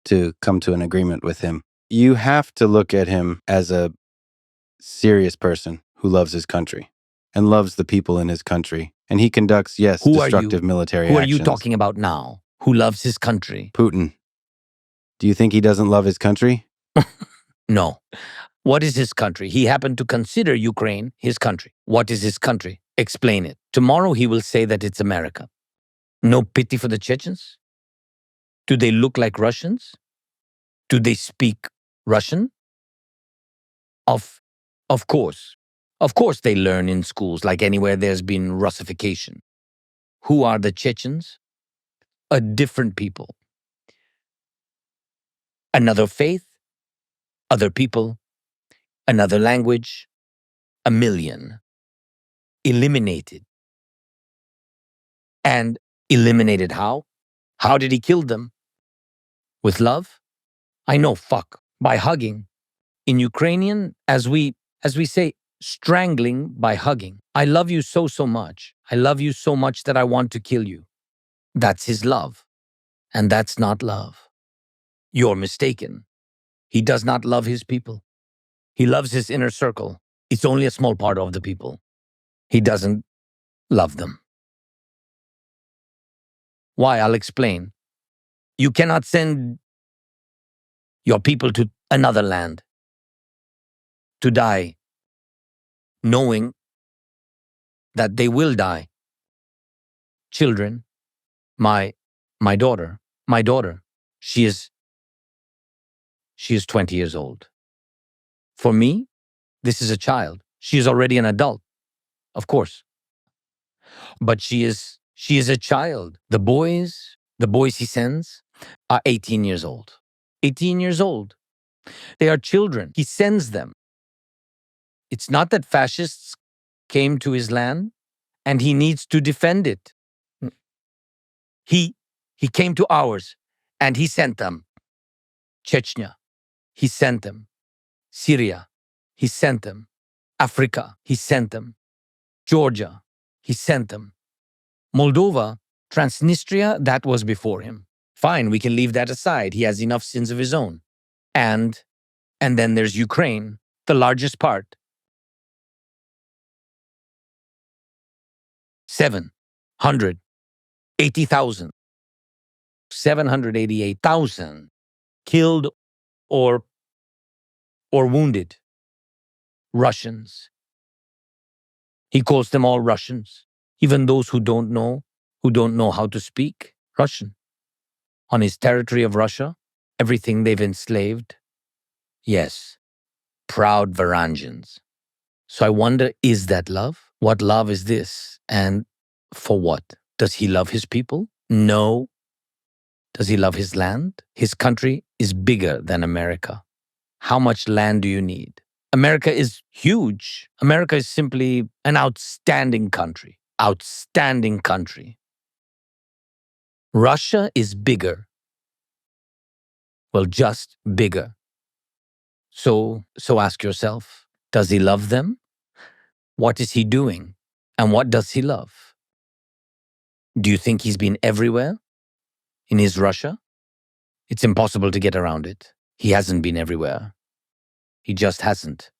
to come to an agreement with him. You have to look at him as a serious person who loves his country and loves the people in his country. And he conducts, yes, Who are destructive you? military Who actions. are you talking about now? Who loves his country? Putin. Do you think he doesn't love his country? No. What is his country? He happened to consider Ukraine his country. What is his country? Explain it. Tomorrow he will say that it's America. No pity for the Chechens? Do they look like Russians? Do they speak Russian? Of course. Of course they learn in schools like anywhere there's been Russification. Who are the Chechens? A different people. Another faith, other people, another language, a million. Eliminated. And eliminated how? How did he kill them? With love? I know, fuck. By hugging. In Ukrainian, as we say, strangling by hugging. I love you so much. I love you so much that I want to kill you. That's his love. And that's not love. You're mistaken. He does not love his people. He loves his inner circle. It's only a small part of the people. He doesn't love them. Why? I'll explain. You cannot send your people to another land to die, knowing that they will die. Children, my daughter, she is 20 years old. For me, this is a child. She is already an adult, of course. But she is a child. The boys he sends are 18 years old. 18 years old. They are children. He sends them. It's not that fascists came to his land and he needs to defend it. He came to ours and he sent them. Chechnya, he sent them. Syria, he sent them. Africa, he sent them. Georgia, he sent them. Moldova, Transnistria, that was before him. Fine, we can leave that aside. He has enough sins of his own. And then there's Ukraine, the largest part. 780,000. 788,000 killed or wounded Russians. He calls them all Russians, even those who don't know how to speak Russian. On his territory of Russia, everything they've enslaved. Yes, proud Varangians. So I wonder, is that love? What love is this? And for what? Does he love his people? No. Does he love his land? His country is bigger than America. How much land do you need? America is huge. America is simply an outstanding country. Outstanding country. Russia is bigger. Well, just bigger. So ask yourself, does he love them? What is he doing? And what does he love? Do you think he's been everywhere in his Russia? It's impossible to get around it. He hasn't been everywhere. He just hasn't.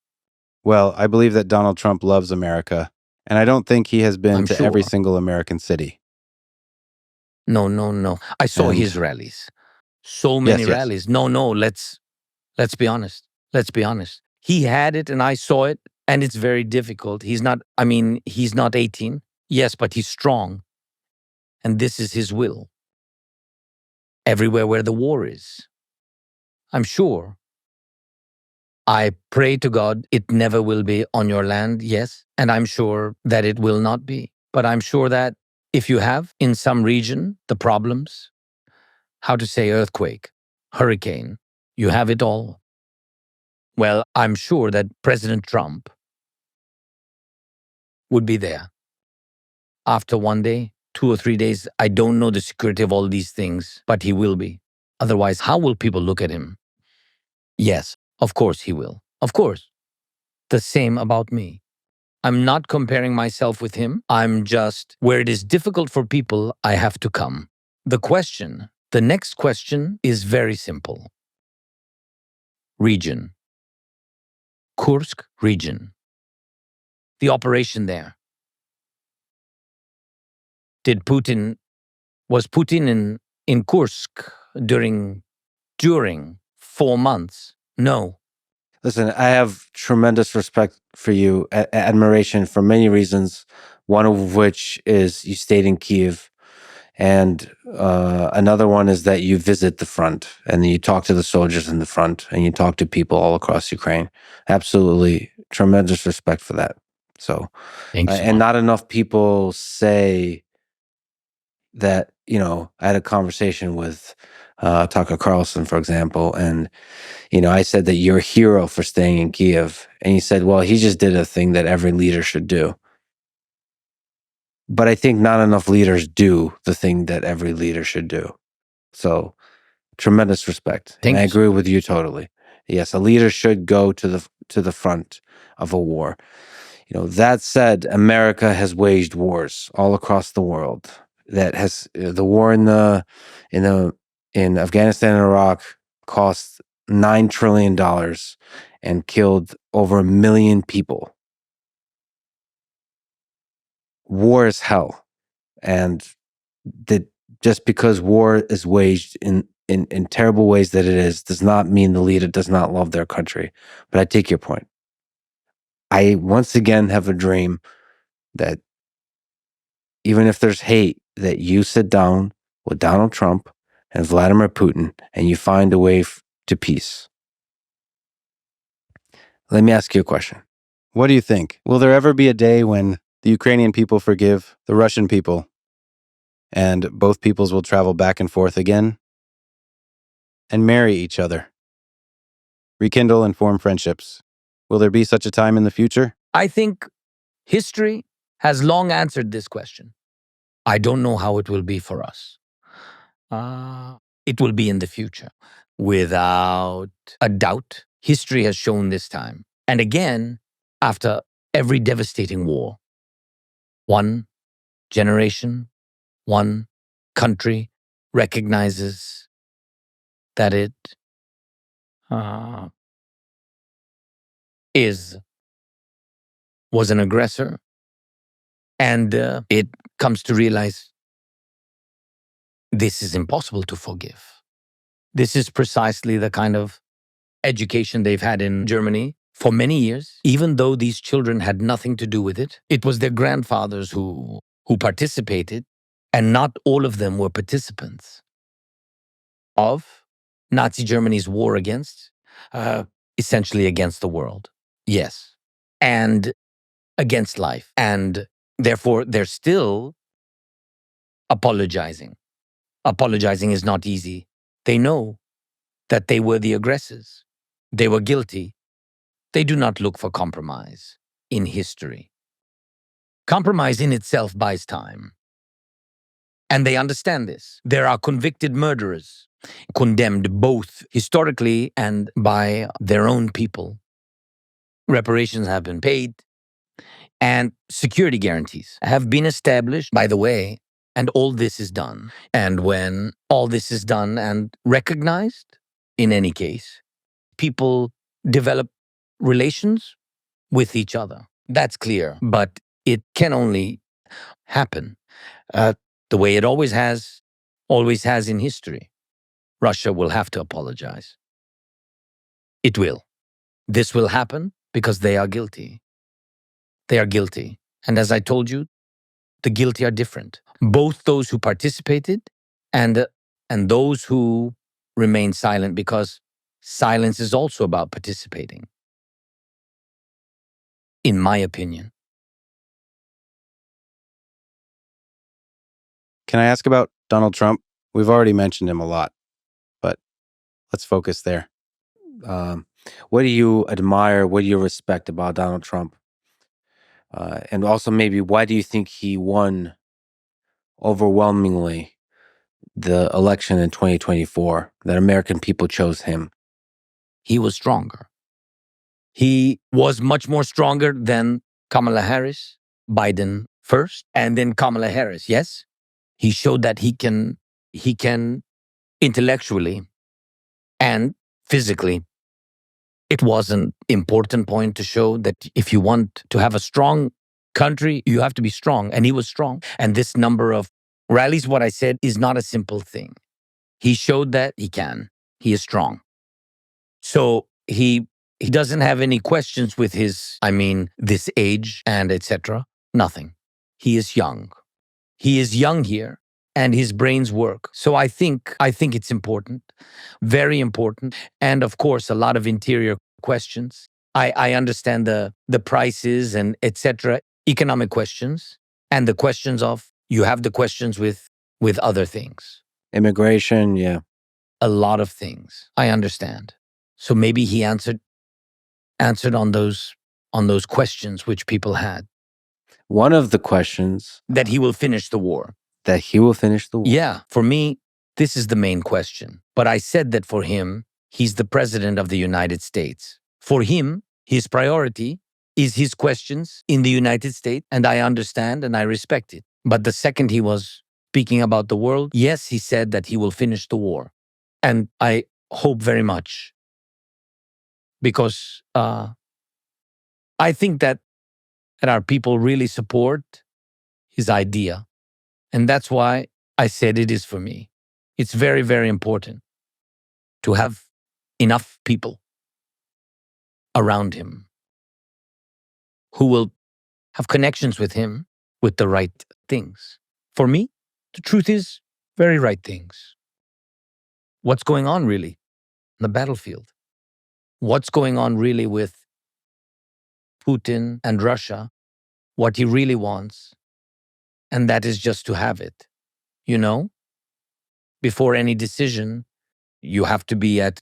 Well, I believe that Donald Trump loves America, and I don't think he has been I'm to every sure. single American city. No. I saw And- his rallies. So many Yes. rallies. No, let's Let's be honest. Let's be honest. He had it and I saw it, and it's very difficult. He's not 18. Yes, but he's strong. And this is his will. Everywhere where the war is. I'm sure. I pray to God it never will be on your land, yes, and I'm sure that it will not be. But I'm sure that if you have in some region the problems, how to say earthquake, hurricane, you have it all. Well, I'm sure that President Trump would be there. After 1 day, 2 or 3 days, I don't know the security of all these things, but he will be. Otherwise, how will people look at him? Yes, of course he will. Of course. The same about me. I'm not comparing myself with him. I'm just, where it is difficult for people, I have to come. The next question is very simple. Region. Kursk region. The operation there. Was Putin in Kursk during 4 months? No. Listen, I have tremendous respect for you, admiration for many reasons, one of which is you stayed in Kiev. And another one is that you visit the front and you talk to the soldiers in the front and you talk to people all across Ukraine. Absolutely tremendous respect for that. So, Thanks. and not enough people say that, I had a conversation with Tucker Carlson, for example, and, I said that you're a hero for staying in Kiev. And he said, well, he just did a thing that every leader should do. But I think not enough leaders do the thing that every leader should do. So tremendous respect. And I agree with you totally. Yes, a leader should go to the front of a war. That said, America has waged wars all across the world. That has the war in Afghanistan and Iraq cost $9 trillion and killed over 1 million people. War is hell. And that just because war is waged in terrible ways that it is, does not mean the leader does not love their country. But I take your point. I once again have a dream that even if there's hate, that you sit down with Donald Trump and Vladimir Putin and you find a way to peace. Let me ask you a question. What do you think? Will there ever be a day when the Ukrainian people forgive the Russian people and both peoples will travel back and forth again and marry each other, rekindle and form friendships? Will there be such a time in the future? I think history has long answered this question. I don't know how it will be for us. It will be in the future. Without a doubt, history has shown this time. And again, after every devastating war, one generation, one country recognizes that it was an aggressor, and it comes to realize this is impossible to forgive. This is precisely the kind of education they've had in Germany for many years, even though these children had nothing to do with it. It was their grandfathers who participated, and not all of them were participants of Nazi Germany's war essentially against the world. Yes. And against life. And therefore, they're still apologizing. Apologizing is not easy. They know that they were the aggressors. They were guilty. They do not look for compromise in history. Compromise in itself buys time. And they understand this. There are convicted murderers, condemned both historically and by their own people. Reparations have been paid, and security guarantees have been established, by the way, and all this is done. And when all this is done and recognized, in any case, people develop relations with each other. That's clear. But it can only happen the way it always has in history. Russia will have to apologize. It will. This will happen because they are guilty. They are guilty. And as I told you, the guilty are different. Both those who participated and those who remain silent, because silence is also about participating, in my opinion. Can I ask about Donald Trump? We've already mentioned him a lot, but let's focus there. What do you admire? What do you respect about Donald Trump? And also, maybe why do you think he won overwhelmingly the election in 2024? That American people chose him. He was stronger. He was much more stronger than Kamala Harris, Biden first, and then Kamala Harris. Yes, he showed that he can intellectually and physically. It was an important point to show that if you want to have a strong country, you have to be strong. And he was strong. And this number of rallies, what I said, is not a simple thing. He showed that he can. He is strong. So he doesn't have any questions with this age and etc. Nothing. He is young. He is young here. And his brains work. So I think it's important, very important. And of course, a lot of interior questions. I understand the prices and etc. economic questions, and the questions of, you have the questions with other things. Immigration, yeah. A lot of things. I understand. So maybe he answered on those questions which people had. One of the questions, That he will finish the war. that he will finish the war. Yeah, for me, this is the main question. But I said that for him, he's the president of the United States. For him, his priority is his questions in the United States, and I understand and I respect it. But the second he was speaking about the world, yes, he said that he will finish the war. And I hope very much, because I think that our people really support his idea. And that's why I said it is for me. It's very, very important to have enough people around him who will have connections with him with the right things. For me, the truth is very right things. What's going on really on the battlefield? What's going on really with Putin and Russia? What he really wants, and that is just to have it. Before any decision, you have to be at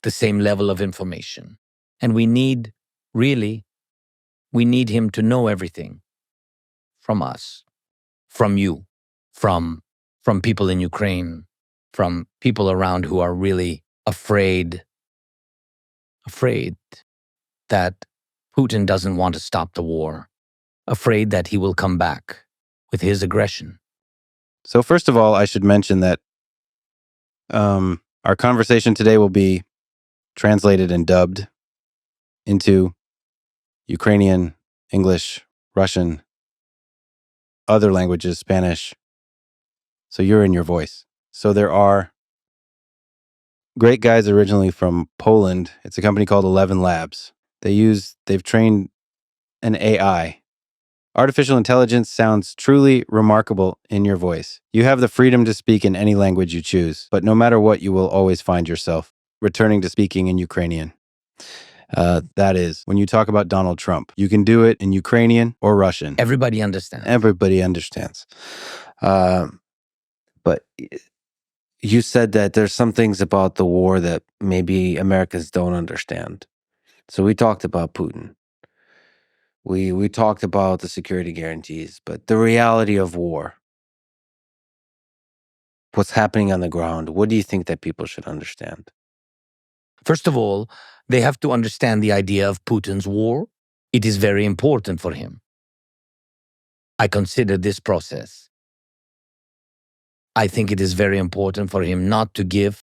the same level of information. And we need him to know everything from us, from you, from people in Ukraine, from people around who are really afraid that Putin doesn't want to stop the war, afraid that he will come back with his aggression. So first of all, I should mention that our conversation today will be translated and dubbed into Ukrainian, English, Russian, other languages, Spanish. So you're in your voice. So there are great guys originally from Poland. It's a company called 11 Labs. They've trained an AI. Artificial intelligence sounds truly remarkable in your voice. You have the freedom to speak in any language you choose, but no matter what, you will always find yourself returning to speaking in Ukrainian. That is, when you talk about Donald Trump, you can do it in Ukrainian or Russian. Everybody understands. Everybody understands. But you said that there's some things about the war that maybe Americans don't understand. So we talked about Putin. We talked about the security guarantees, but the reality of war, what's happening on the ground, what do you think that people should understand? First of all, they have to understand the idea of Putin's war. It is very important for him. I consider this process. I think it is very important for him not to give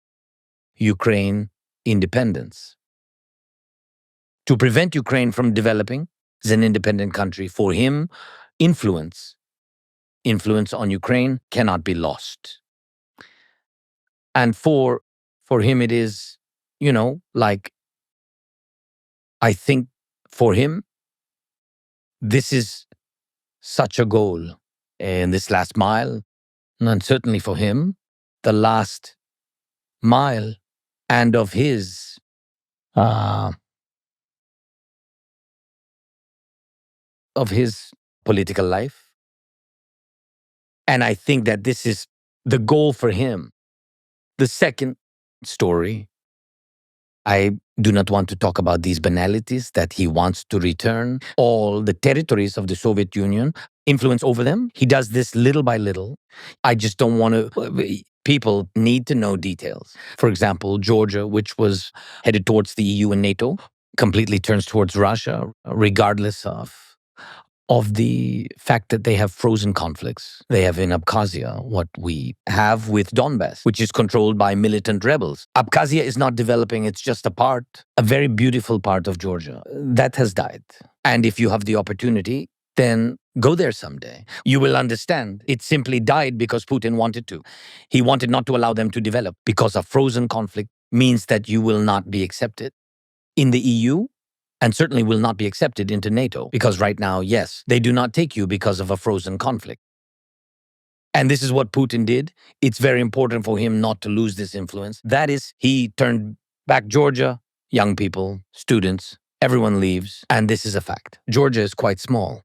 Ukraine independence. To prevent Ukraine from developing as an independent country, for him, influence on Ukraine cannot be lost. And for him, it is, like I think for him, this is such a goal in this last mile, and certainly for him, the last mile and of his uh, political life. And I think that this is the goal for him. The second story, I do not want to talk about these banalities, that he wants to return all the territories of the Soviet Union, influence over them. He does this little by little. I just don't want to. People need to know details. For example, Georgia, which was headed towards the EU and NATO, completely turns towards Russia, regardless of the fact that they have frozen conflicts. They have in Abkhazia what we have with Donbass, which is controlled by militant rebels. Abkhazia is not developing, it's just a very beautiful part of Georgia. That has died. And if you have the opportunity, then go there someday. You will understand. It simply died because Putin wanted to. He wanted not to allow them to develop because a frozen conflict means that you will not be accepted in the EU, and certainly will not be accepted into NATO, because right now, yes, they do not take you because of a frozen conflict. And this is what Putin did. It's very important for him not to lose this influence. That is, he turned back Georgia, young people, students, everyone leaves, and this is a fact. Georgia is quite small,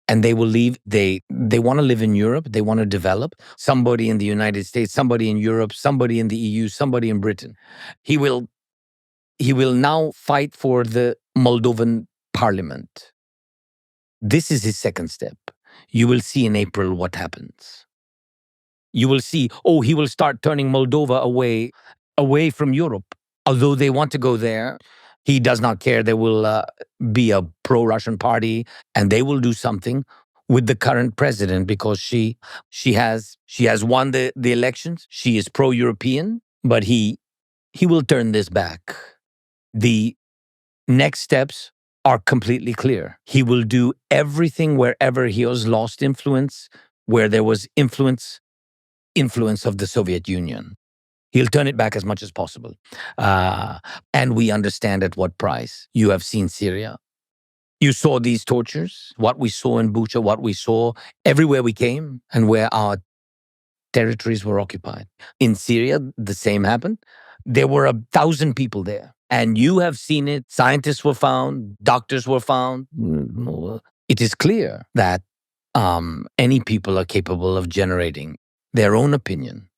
and they will leave. They want to live in Europe. They want to develop. Somebody in the United States, somebody in Europe, somebody in the EU, somebody in Britain. He will now fight for the Moldovan parliament. This is his second step. You will see in April what happens. You will see, he will start turning Moldova away from Europe. Although they want to go there, he does not care. There will be a pro-Russian party, and they will do something with the current president because she has won the elections. She is pro-European, but he will turn this back. The next steps are completely clear. He will do everything wherever he has lost influence, where there was influence of the Soviet Union. He'll turn it back as much as possible. And we understand at what price. You have seen Syria. You saw these tortures, what we saw in Bucha, what we saw everywhere we came and where our territories were occupied. In Syria, the same happened. There were 1,000 people there. And you have seen it. Scientists were found. Doctors were found. It is clear that any people are capable of generating their own opinion,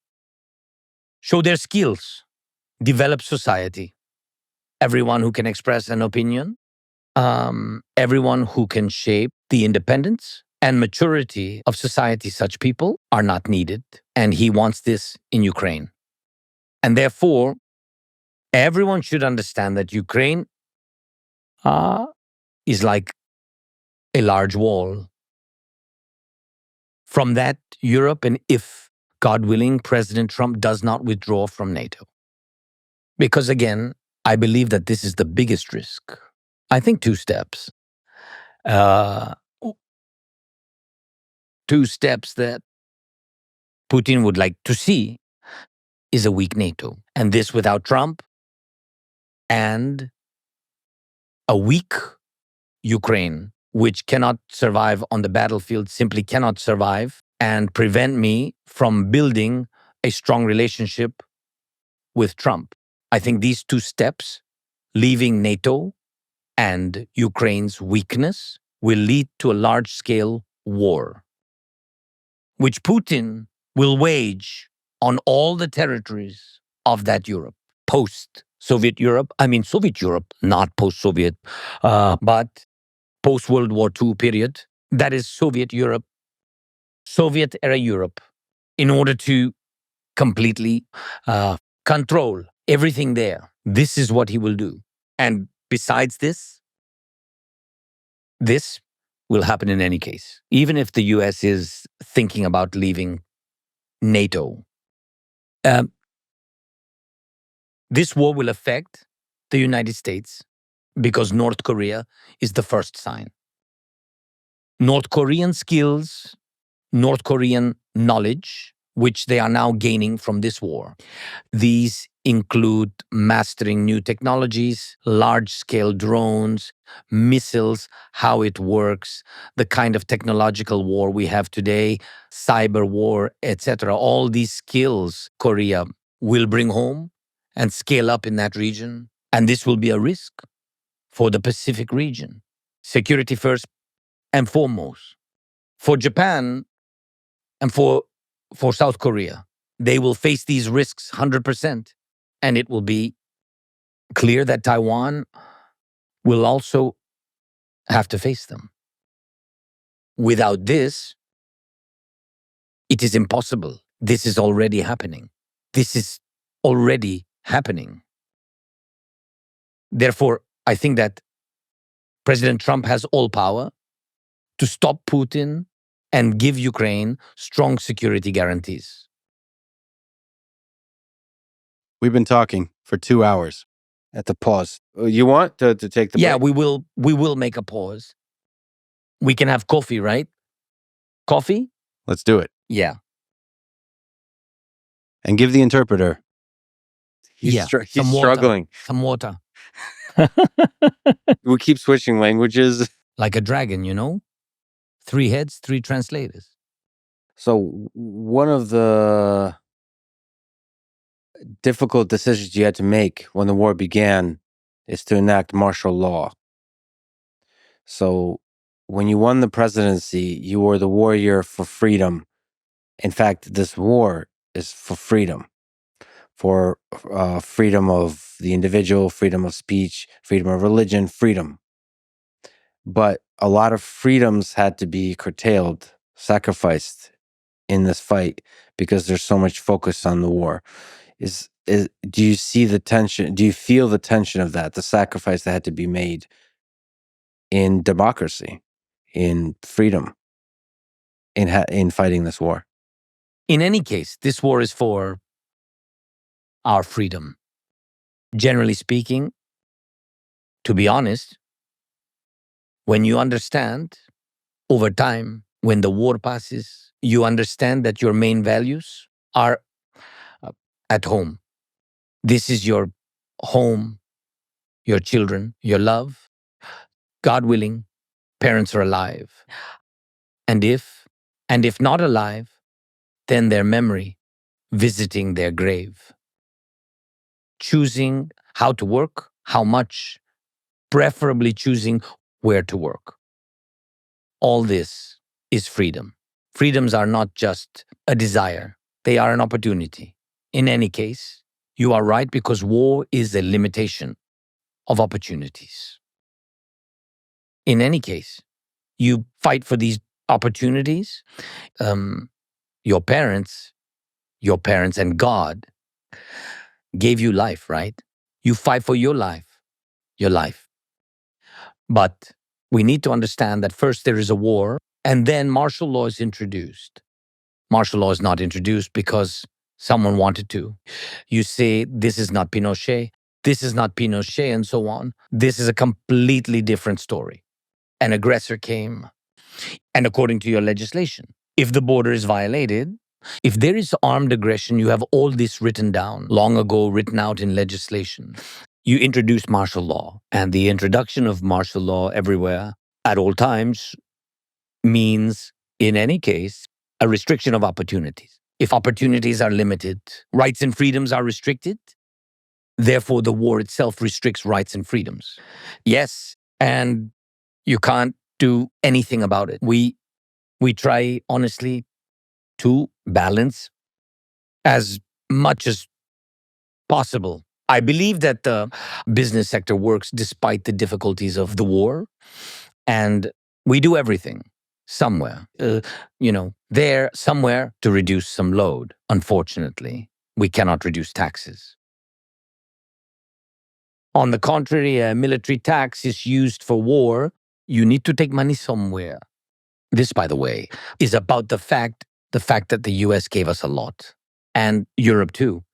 show their skills, develop society. Everyone who can express an opinion, everyone who can shape the independence and maturity of society, such people are not needed. And he wants this in Ukraine. And therefore, everyone should understand that Ukraine is like a large wall. From that, Europe, and if, God willing, President Trump does not withdraw from NATO. Because again, I believe that this is the biggest risk. I think two steps. Two steps that Putin would like to see is a weak NATO. And this without Trump, and a weak Ukraine, which cannot survive on the battlefield, simply cannot survive, and prevent me from building a strong relationship with Trump. I think these two steps, leaving NATO and Ukraine's weakness, will lead to a large-scale war, which Putin will wage on all the territories of that Europe, post-Soviet Europe. I mean, Soviet Europe, not post-Soviet, but post-World War II period. That is Soviet Europe, Soviet-era Europe, in order to completely control everything there. This is what he will do. And besides this will happen in any case. Even if the US is thinking about leaving NATO, this war will affect the United States because North Korea is the first sign. North Korean skills, North Korean knowledge which they are now gaining from this war. These include mastering new technologies, large-scale drones, missiles, how it works, the kind of technological war we have today, cyber war, etc. All these skills Korea will bring home and scale up in that region. And this will be a risk for the Pacific region. Security first and foremost. For Japan and for South Korea, they will face these risks 100%. And it will be clear that Taiwan will also have to face them. Without this, it is impossible. This is already happening. This is already happening. Therefore, I think that President Trump has all power to stop Putin and give Ukraine strong security guarantees. We've been talking for 2 hours. At the pause. You want to take the Yeah, break? we will make a pause. We can have coffee, right? Coffee? Let's do it. Yeah. And give the interpreter. He's Yeah, he's some water. struggling. Some water. We keep switching languages. Like a dragon, you know? 3 heads, 3 translators. So one of the difficult decisions you had to make when the war began is to enact martial law. So when you won the presidency, you were the warrior for freedom. In fact, this war is for freedom, for freedom of the individual, freedom of speech, freedom of religion, freedom. But a lot of freedoms had to be curtailed, sacrificed in this fight because there's so much focus on the war. Do you see the tension? Do you feel the tension of that, the sacrifice that had to be made in democracy, in freedom, in fighting this war? In any case, this war is for our freedom. Generally speaking, to be honest, when you understand over time, when the war passes, you understand that your main values are at home. This is your home, your children, your love. God willing, parents are alive. And if not alive, then their memory visiting their grave. Choosing how to work, how much, preferably choosing where to work. All this is freedom. Freedoms are not just a desire, they are an opportunity. In any case, you are right because war is a limitation of opportunities. In any case, you fight for these opportunities. Your parents and God gave you life, right? You fight for your life. But we need to understand that first there is a war, and then martial law is introduced. Martial law is not introduced because someone wanted to. You say, this is not Pinochet, and so on. This is a completely different story. An aggressor came, and according to your legislation, if the border is violated, if there is armed aggression, you have all this written down, long ago written out in legislation. You introduce martial law, and the introduction of martial law everywhere at all times means, in any case, a restriction of opportunities. If opportunities are limited, rights and freedoms are restricted, therefore the war itself restricts rights and freedoms. Yes, and you can't do anything about it. We try honestly to balance as much as possible. I believe that the business sector works despite the difficulties of the war, and we do everything somewhere, there somewhere to reduce some load. Unfortunately, we cannot reduce taxes. On the contrary, a military tax is used for war. You need to take money somewhere. This, by the way, is about the fact that the US gave us a lot, and Europe too.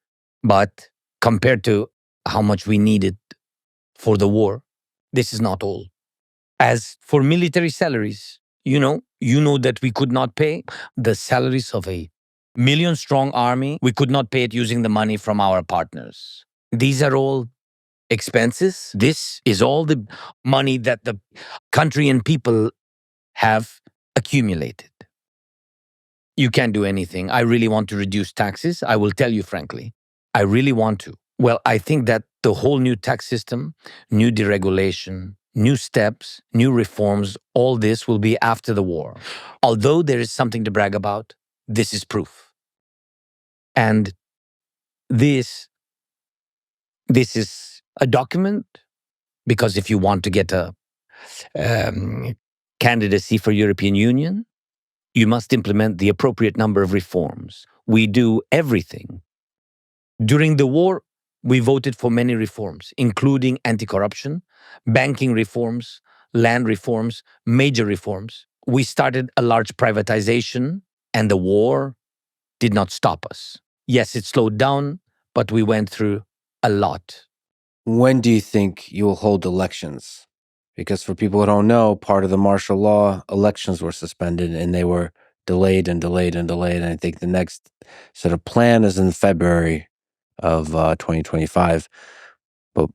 But compared to how much we needed for the war, this is not all. As for military salaries, you know that we could not pay the salaries of a million-strong army. We could not pay it using the money from our partners. These are all expenses. This is all the money that the country and people have accumulated. You can't do anything. I really want to reduce taxes. I will tell you frankly, I really want to. Well, I think that the whole new tax system, new deregulation, new steps, new reforms, all this will be after the war. Although there is something to brag about, this is proof. And this is a document, because if you want to get a candidacy for European Union, you must implement the appropriate number of reforms. We do everything. During the war, we voted for many reforms, including anti-corruption, banking reforms, land reforms, major reforms. We started a large privatization, and the war did not stop us. Yes, it slowed down, but we went through a lot. When do you think you will hold elections? Because for people who don't know, part of the martial law, elections were suspended and they were delayed and delayed and delayed. And I think the next sort of plan is in February of 2025. But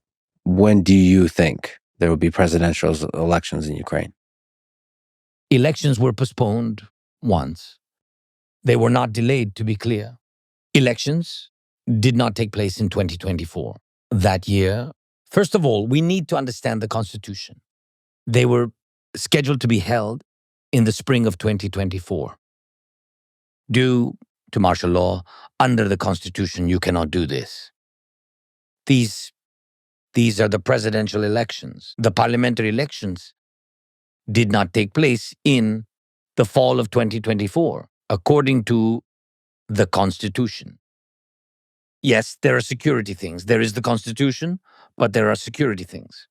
when do you think there will be presidential elections in Ukraine? Elections were postponed once. They were not delayed, to be clear. Elections did not take place in 2024. That year, first of all, we need to understand the Constitution. They were scheduled to be held in the spring of 2024. Due to martial law, under the Constitution, you cannot do this. These are the presidential elections. The parliamentary elections did not take place in the fall of 2024, according to the Constitution. Yes, there are security things. There is the Constitution, but there are security things.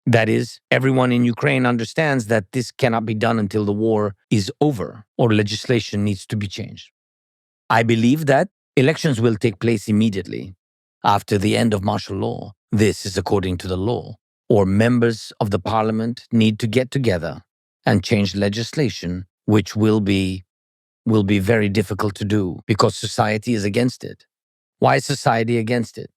That is, everyone in Ukraine understands that this cannot be done until the war is over or legislation needs to be changed. I believe that elections will take place immediately after the end of martial law. This is according to the law. Or members of the parliament need to get together and change legislation, which will be very difficult to do because society is against it. Why is society against it?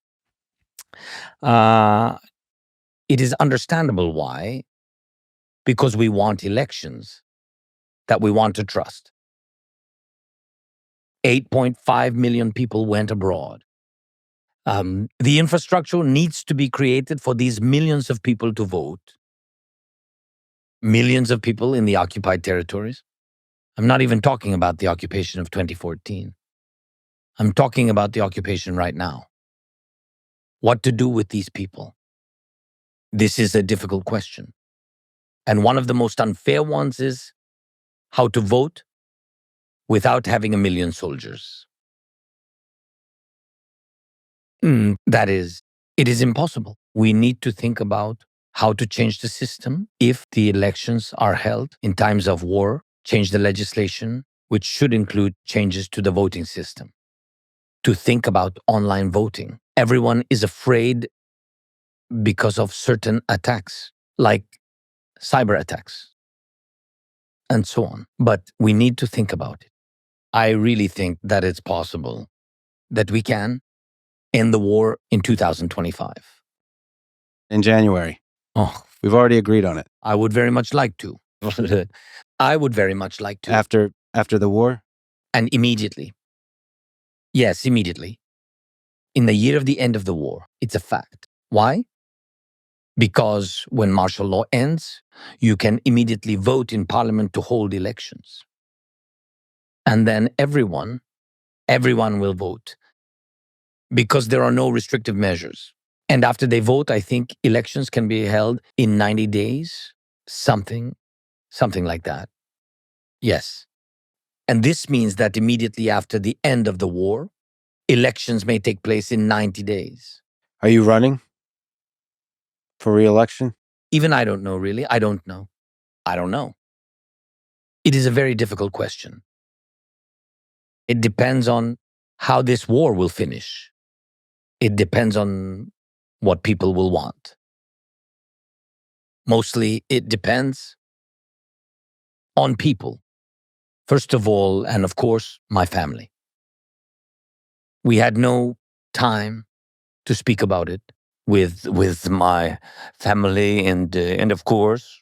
It is understandable why, because we want elections that we want to trust. 8.5 million people went abroad. The infrastructure needs to be created for these millions of people to vote. Millions of people in the occupied territories. I'm not even talking about the occupation of 2014. I'm talking about the occupation right now. What to do with these people? This is a difficult question. And one of the most unfair ones is how to vote without having 1 million soldiers. That is, it is impossible. We need to think about how to change the system if the elections are held in times of war, change the legislation, which should include changes to the voting system. To think about online voting. Everyone is afraid because of certain attacks, like cyber attacks, and so on. But we need to think about it. I really think that it's possible that we can end the war in 2025. In January. Oh, We've already agreed on it. I would very much like to. I would very much like to. After the war? And immediately. Yes, immediately. In the year of the end of the war. It's a fact. Why? Because when martial law ends, you can immediately vote in parliament to hold elections. And then everyone will vote because there are no restrictive measures. And after they vote, I think elections can be held in 90 days, something like that. Yes. And this means that immediately after the end of the war, elections may take place in 90 days. Are you running for re-election? Even I don't know, really. I don't know. It is a very difficult question. It depends on how this war will finish. It depends on what people will want. Mostly, it depends on people. First of all, and of course, my family. We had no time to speak about it with my family, and of course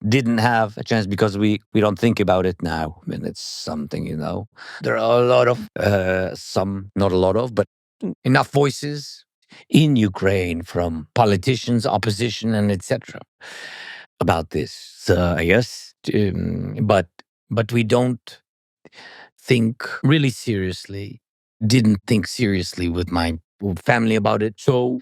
didn't have a chance because we don't think about it now. I mean, it's something, there are a lot of some, not a lot of, but enough voices in Ukraine from politicians, opposition, and etc. about this. So I guess, but we don't think really seriously. Didn't think seriously with my family about it. So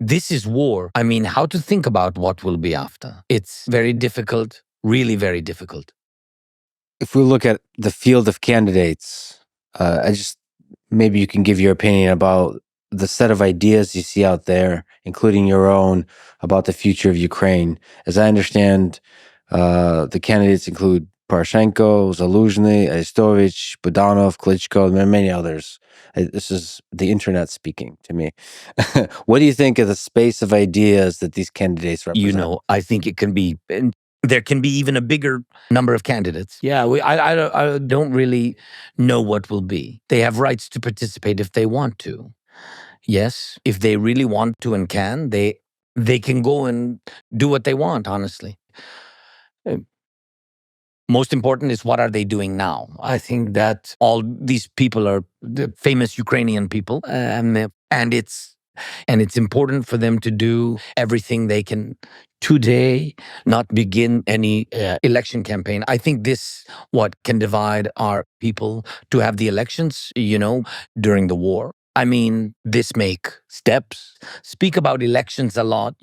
this is war. I mean, how to think about what will be after? It's very difficult, really very difficult. If we look at the field of candidates, maybe you can give your opinion about the set of ideas you see out there, including your own, about the future of Ukraine. As I understand, the candidates include Poroshenko, Zaluzhny, Arestovich, Budanov, Klitschko, and many others. This is the internet speaking to me. What do you think of the space of ideas that these candidates represent? I think it can be, and there can be even a bigger number of candidates. Yeah, I don't really know what will be. They have rights to participate if they want to. Yes, if they really want to and can, they can go and do what they want, honestly. Most important is what are they doing now? I think that all these people are the famous Ukrainian people, and it's important for them to do everything they can today, not begin any election campaign. I think this what can divide our people to have the elections, during the war. I mean, this make steps, speak about elections a lot,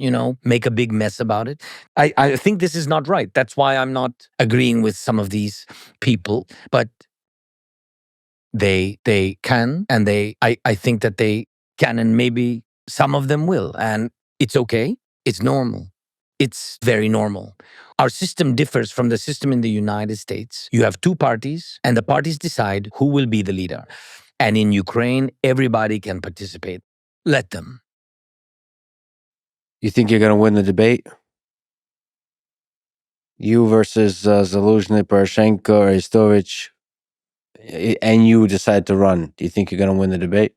make a big mess about it. I think this is not right. That's why I'm not agreeing with some of these people. But they can, and I think that they can, and maybe some of them will. And it's okay. It's normal. It's very normal. Our system differs from the system in the United States. You have two parties, and the parties decide who will be the leader. And in Ukraine, everybody can participate. Let them. You think you're going to win the debate? You versus Zaluzhny, Poroshenko, Arestovich, and you decide to run. Do you think you're going to win the debate?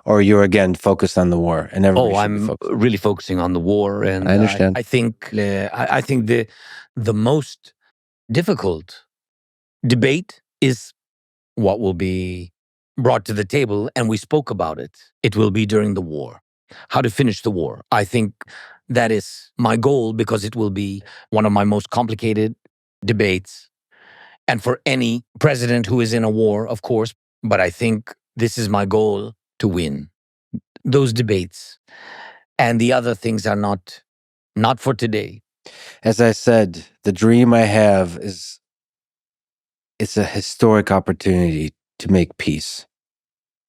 Or you're again focused on the war and everybody should be I'm focused? really focusing on the war, and I understand. I think I think the most difficult debate is what will be brought to the table, and we spoke about it. It will be during the war. How to finish the war. I think that is my goal because it will be one of my most complicated debates. And for any president who is in a war, of course, but I think this is my goal to win those debates. And the other things are not for today. As I said, the dream I have is it's a historic opportunity to make peace,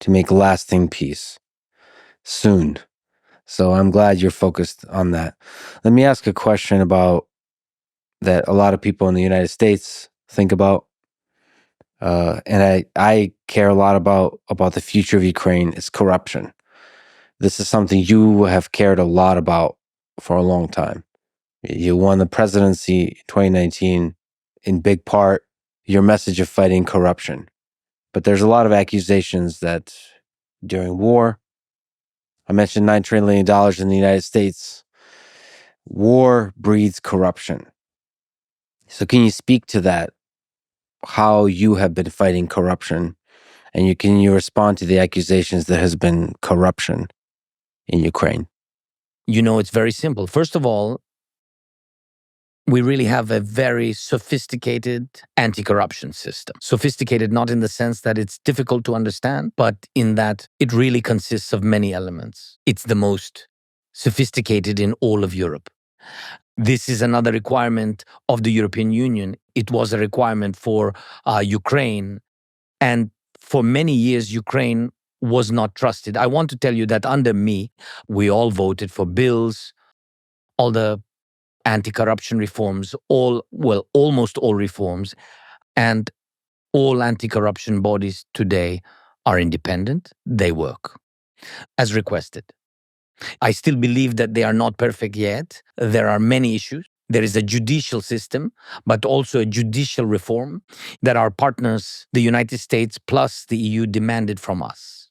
to make lasting peace soon. So I'm glad you're focused on that. Let me ask a question about that a lot of people in the United States think about. And I care a lot about the future of Ukraine is corruption. This is something you have cared a lot about for a long time. You won the presidency in 2019, in big part, your message of fighting corruption. But there's a lot of accusations that during war, I mentioned $9 trillion in the United States, war breeds corruption. So can you speak to that? How you have been fighting corruption, and can you respond to the accusations there has been corruption in Ukraine? It's very simple. First of all, we really have a very sophisticated anti-corruption system. Sophisticated not in the sense that it's difficult to understand, but in that it really consists of many elements. It's the most sophisticated in all of Europe. This is another requirement of the European Union. It was a requirement for Ukraine. And for many years, Ukraine was not trusted. I want to tell you that under me, we all voted for bills, all the anti-corruption reforms, almost all reforms, and all anti-corruption bodies today are independent. They work as requested. I still believe that they are not perfect yet. There are many issues. There is a judicial system, but also a judicial reform that our partners, the United States plus the EU, demanded from us.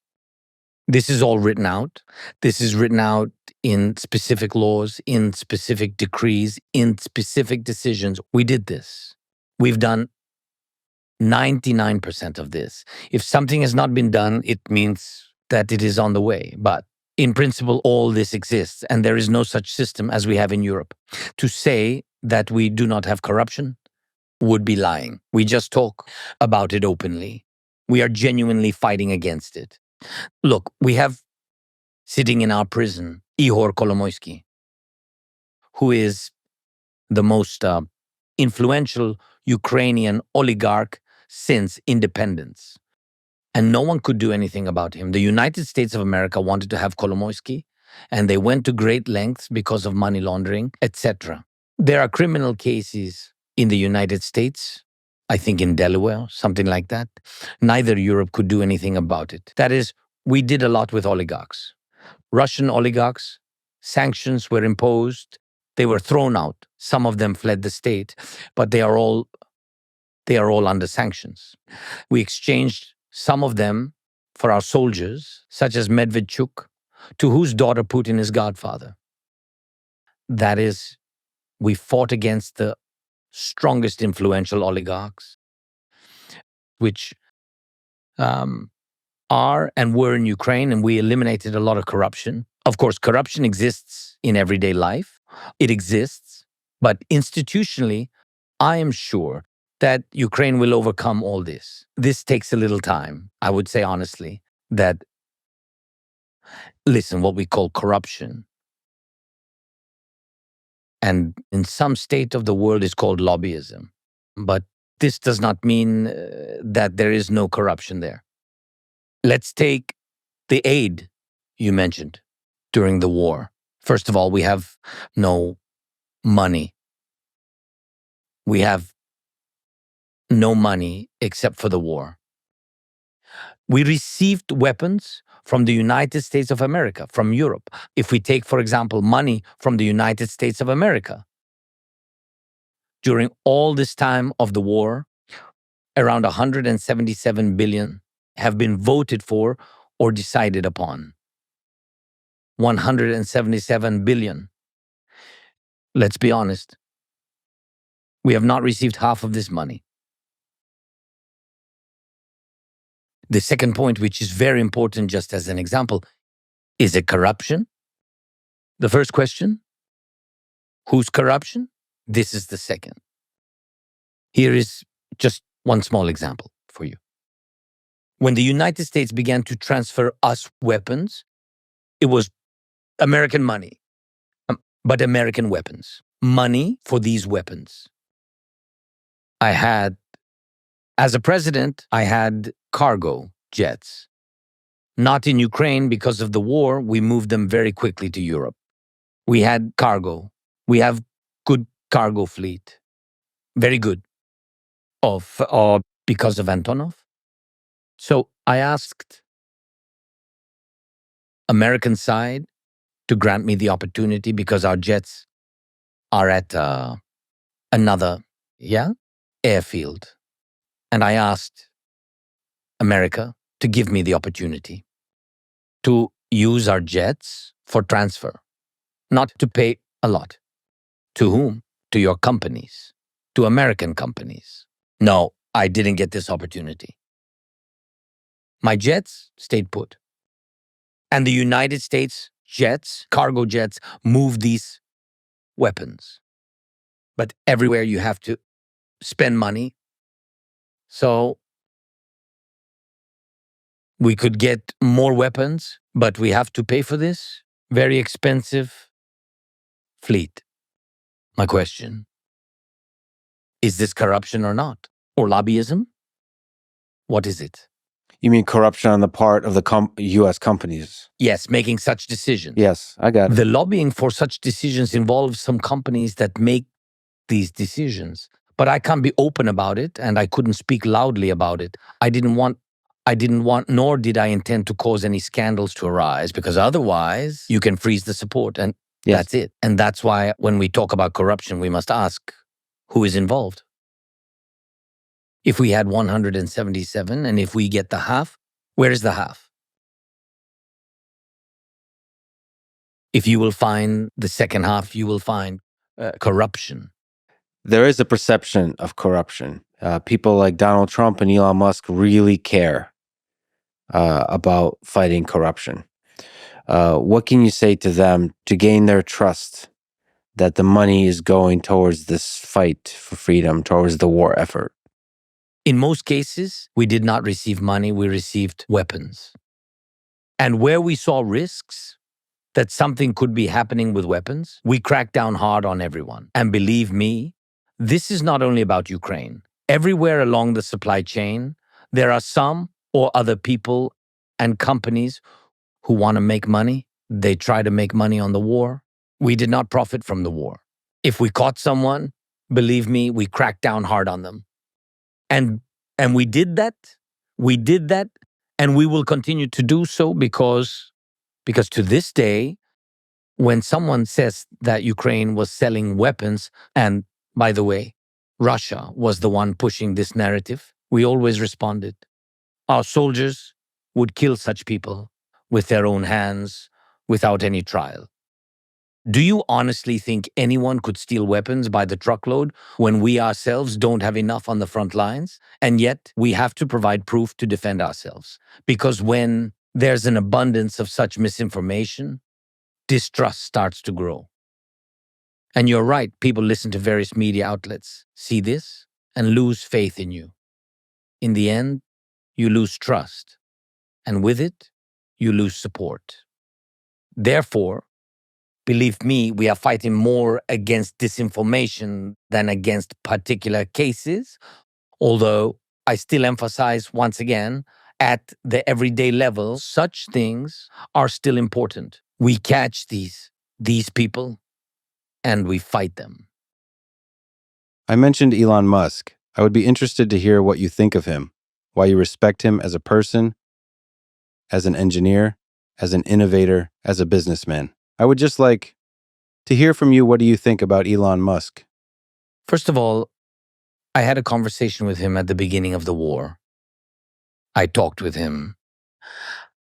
This is all written out. This is written out in specific laws, in specific decrees, in specific decisions. We did this. We've done 99% of this. If something has not been done, it means that it is on the way. But in principle, all this exists, and there is no such system as we have in Europe. To say that we do not have corruption would be lying. We just talk about it openly. We are genuinely fighting against it. Look, we have sitting in our prison Ihor Kolomoisky, who is the most influential Ukrainian oligarch since independence. And no one could do anything about him. The United States of America wanted to have Kolomoisky, and they went to great lengths because of money laundering, etc. There are criminal cases in the United States, I think in Delaware, something like that. Neither Europe could do anything about it. That is, we did a lot with oligarchs. Russian oligarchs, sanctions were imposed. They were thrown out. Some of them fled the state, but they are all under sanctions. We exchanged some of them for our soldiers, such as Medvedchuk, to whose daughter Putin is godfather. That is, we fought against the strongest influential oligarchs, which are and were in Ukraine, and we eliminated a lot of corruption. Of course, corruption exists in everyday life. It exists, but institutionally, I am sure that Ukraine will overcome all this. This takes a little time. I would say honestly that, listen, what we call corruption, and in some state of the world is called lobbyism. But this does not mean that there is no corruption there. Let's take the aid you mentioned during the war. First of all, we have no money. We have no money except for the war. We received weapons from the United States of America, from Europe. If we take, for example, money from the United States of America, during all this time of the war, around 177 billion have been voted for or decided upon. 177 billion. Let's be honest. We have not received half of this money. The second point, which is very important just as an example, is it corruption? The first question, whose corruption? This is the second. Here is just one small example for you. When the United States began to transfer us weapons, it was American money, but American weapons. Money for these weapons. As a president, I had cargo jets. Not in Ukraine because of the war, we moved them very quickly to Europe. We had cargo. We have good cargo fleet. Very good. Because of Antonov. So I asked American side to grant me the opportunity because our jets are at another airfield. And I asked America to give me the opportunity to use our jets for transfer, not to pay a lot. To whom? To your companies, to American companies. No, I didn't get this opportunity. My jets stayed put. And the United States jets, cargo jets, move these weapons. But everywhere you have to spend money. So we could get more weapons, but we have to pay for this very expensive fleet. My question, is this corruption or not? Or lobbyism? What is it? You mean corruption on the part of the U.S. companies? Yes, making such decisions. Yes, I got it. The lobbying for such decisions involves some companies that make these decisions. But I can't be open about it, and I couldn't speak loudly about it. I didn't want, nor did I intend to cause any scandals to arise, because otherwise you can freeze the support, and that's it. And that's why when we talk about corruption, we must ask who is involved. If we had 177, and if we get the half, where is the half? If you will find the second half, you will find corruption. There is a perception of corruption. People like Donald Trump and Elon Musk really care about fighting corruption. What can you say to them to gain their trust that the money is going towards this fight for freedom, towards the war effort? In most cases, we did not receive money, we received weapons. And where we saw risks that something could be happening with weapons, we cracked down hard on everyone. And believe me, this is not only about Ukraine. Everywhere along the supply chain, there are some or other people and companies who want to make money. They try to make money on the war. We did not profit from the war. If we caught someone, believe me, we cracked down hard on them. And we did that. We did that. And we will continue to do so because to this day, when someone says that Ukraine was selling weapons, and by the way, Russia was the one pushing this narrative, we always responded. Our soldiers would kill such people with their own hands without any trial. Do you honestly think anyone could steal weapons by the truckload when we ourselves don't have enough on the front lines? And yet we have to provide proof to defend ourselves. Because when there's an abundance of such misinformation, distrust starts to grow. And you're right, people listen to various media outlets, see this, and lose faith in you. In the end, you lose trust. And with it, you lose support. Therefore, believe me, we are fighting more against disinformation than against particular cases, although I still emphasize once again, at the everyday level, such things are still important. We catch these people and we fight them. I mentioned Elon Musk. I would be interested to hear what you think of him, why you respect him as a person, as an engineer, as an innovator, as a businessman. I would just like to hear from you. What do you think about Elon Musk? First of all, I had a conversation with him at the beginning of the war. I talked with him.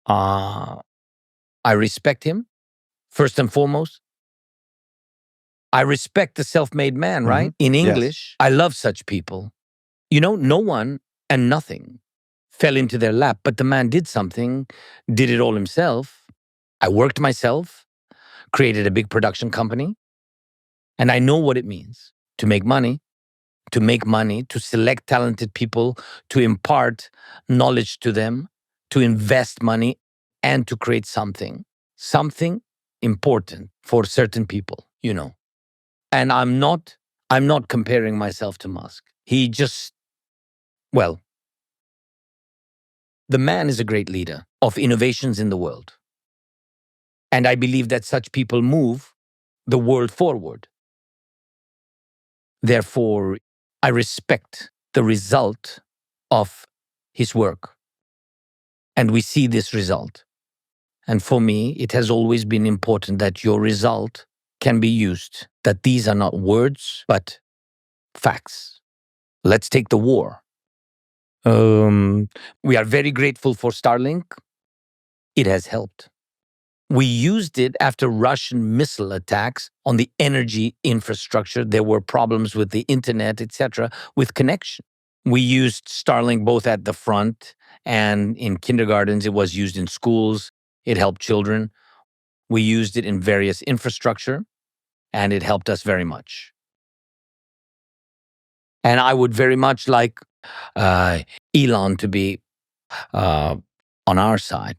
I respect him, first and foremost. I respect the self-made man, right? In English, I love such people. You know, no one and nothing fell into their lap, but the man did something, did it all himself. I worked myself, created a big production company, and I know what it means to make money, to select talented people, to impart knowledge to them, to invest money, and to create something important for certain people, you know. And I'm not comparing myself to Musk. The man is a great leader of innovations in the world. And I believe that such people move the world forward. Therefore, I respect the result of his work. And we see this result. And for me, it has always been important that your result can be used, that these are not words, but facts. Let's take the war. We are very grateful for Starlink. It has helped. We used it after Russian missile attacks on the energy infrastructure. There were problems with the internet, etc., with connection. We used Starlink both at the front and in kindergartens. It was used in schools. It helped children. We used it in various infrastructure, and it helped us very much. And I would very much like Elon to be on our side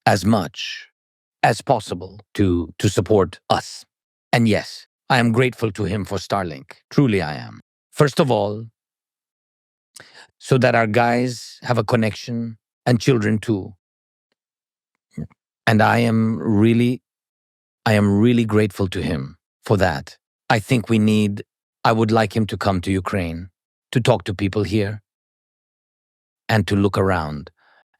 as much as possible to support us. And yes, I am grateful to him for Starlink. Truly I am. First of all, so that our guys have a connection and children too. And I am really grateful to him for that. I would like him to come to Ukraine, to talk to people here, and to look around,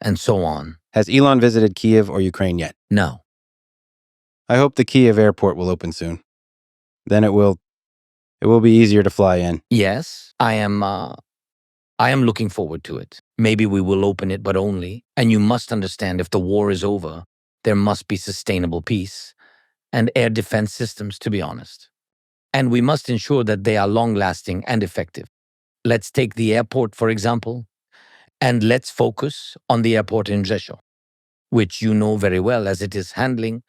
and so on. Has Elon visited Kiev or Ukraine yet? No. I hope the Kiev airport will open soon. Then it will be easier to fly in. Yes, I am looking forward to it. Maybe we will open it, but only. And you must understand, if the war is over, there must be sustainable peace. and air defense systems, to be honest. And we must ensure that they are long-lasting and effective. Let's take the airport, for example, and let's focus on the airport in Rzeszów, which you know very well as it is handling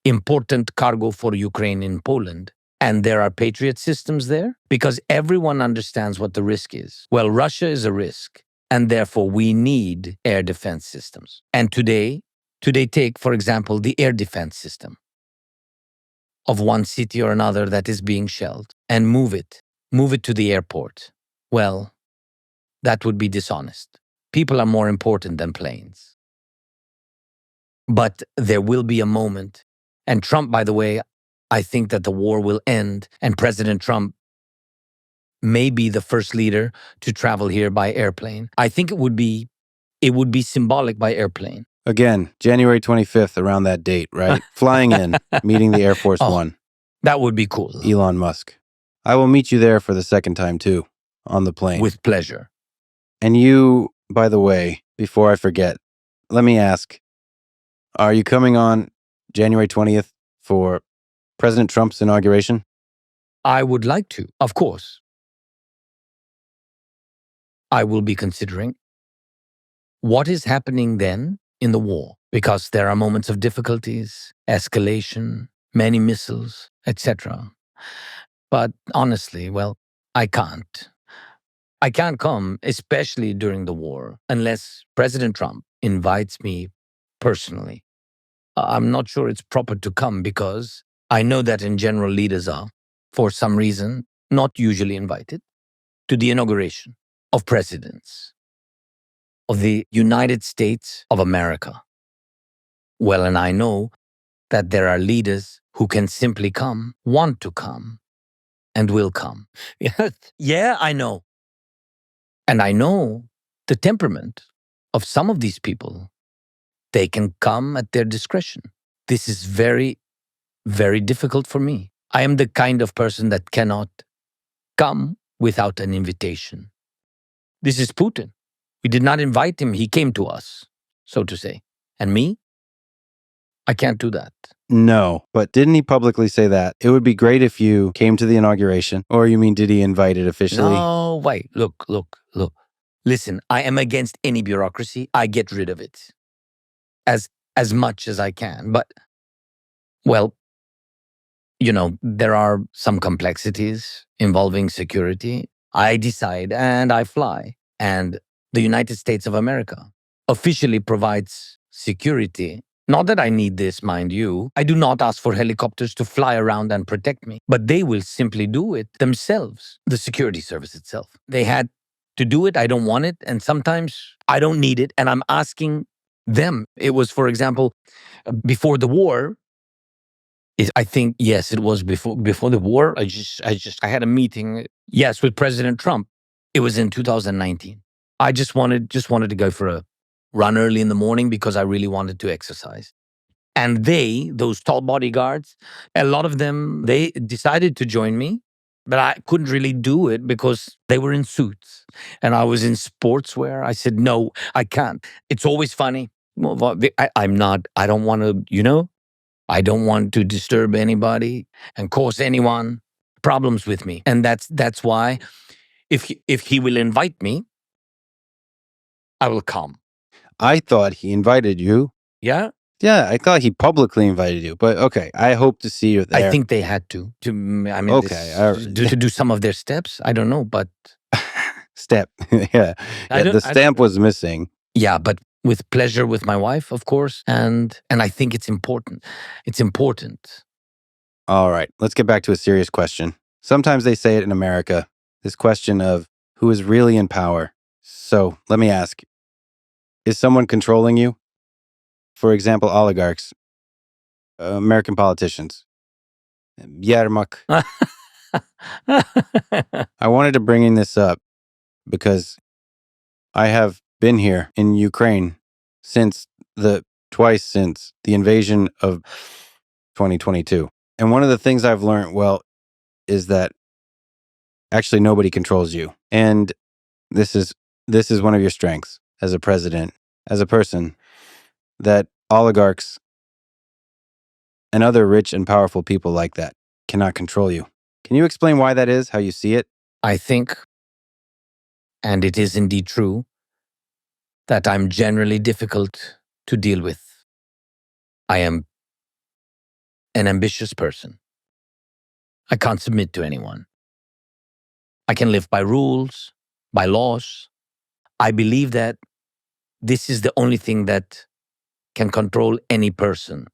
important cargo for Ukraine in Poland. And there are Patriot systems there because everyone understands what the risk is. Well, Russia is a risk, and therefore we need air defense systems. And today take, for example, the air defense system of one city or another that is being shelled and move it to the airport. Well, that would be dishonest. People are more important than planes. But there will be a moment, and Trump, by the way, I think that the war will end, and President Trump may be the first leader to travel here by airplane. I think it would be symbolic by airplane. Again, January 25th, around that date, right? Flying in, meeting the Air Force One. That would be cool. Elon Musk. I will meet you there for the second time too, on the plane. With pleasure. And you, by the way, before I forget, let me ask, are you coming on January 20th for President Trump's inauguration? I would like to, of course. I will be considering what is happening then in the war, because there are moments of difficulties, escalation, many missiles, etc. But honestly, well, I can't. I can't come, especially during the war, unless President Trump invites me personally. I'm not sure it's proper to come because I know that in general leaders are, for some reason, not usually invited to the inauguration of presidents of the United States of America. Well, and I know that there are leaders who can simply come, want to come, and will come. Yeah, I know. And I know the temperament of some of these people. They can come at their discretion. This is very, very difficult for me. I am the kind of person that cannot come without an invitation. This is Putin. We did not invite him. He came to us, so to say. And me? I can't do that. No, but didn't he publicly say that? It would be great if you came to the inauguration. Or you mean, did he invite it officially? No, wait, look. Listen, I am against any bureaucracy. I get rid of it as much as I can. But, well, there are some complexities involving security. I decide and I fly. And the United States of America officially provides security. Not that I need this, mind you. I do not ask for helicopters to fly around and protect me, but they will simply do it themselves, the security service itself. They had to do it. I don't want it. And sometimes I don't need it. And I'm asking them. It was, for example, before the war. I think, yes, it was before the war. I had a meeting, yes, with President Trump. It was in 2019. I just wanted to go for a run early in the morning because I really wanted to exercise. And those tall bodyguards, a lot of them, they decided to join me, but I couldn't really do it because they were in suits and I was in sportswear. I said, no, I can't. It's always funny. I don't want to, I don't want to disturb anybody and cause anyone problems with me. And that's why if he will invite me, I will come. I thought he invited you. Yeah? Yeah, I thought he publicly invited you. But okay, I hope to see you there. I think they had to Okay, to do some of their steps. I don't know, but Step. Yeah. The stamp was missing. yeah, but with pleasure with my wife, of course, and I think it's important. It's important. All right, let's get back to a serious question. Sometimes they say it in America, this question of who is really in power. So let me ask, is someone controlling you? For example, oligarchs, American politicians, Yermak. I wanted to bring in this up because I have been here in Ukraine twice since the invasion of 2022. And one of the things I've learned, is that actually nobody controls you. And this is one of your strengths as a president, as a person, that oligarchs and other rich and powerful people like that cannot control you. Can you explain why that is, how you see it? I think, and it is indeed true, that I'm generally difficult to deal with. I am an ambitious person. I can't submit to anyone. I can live by rules, by laws. I believe that this is the only thing that can control any person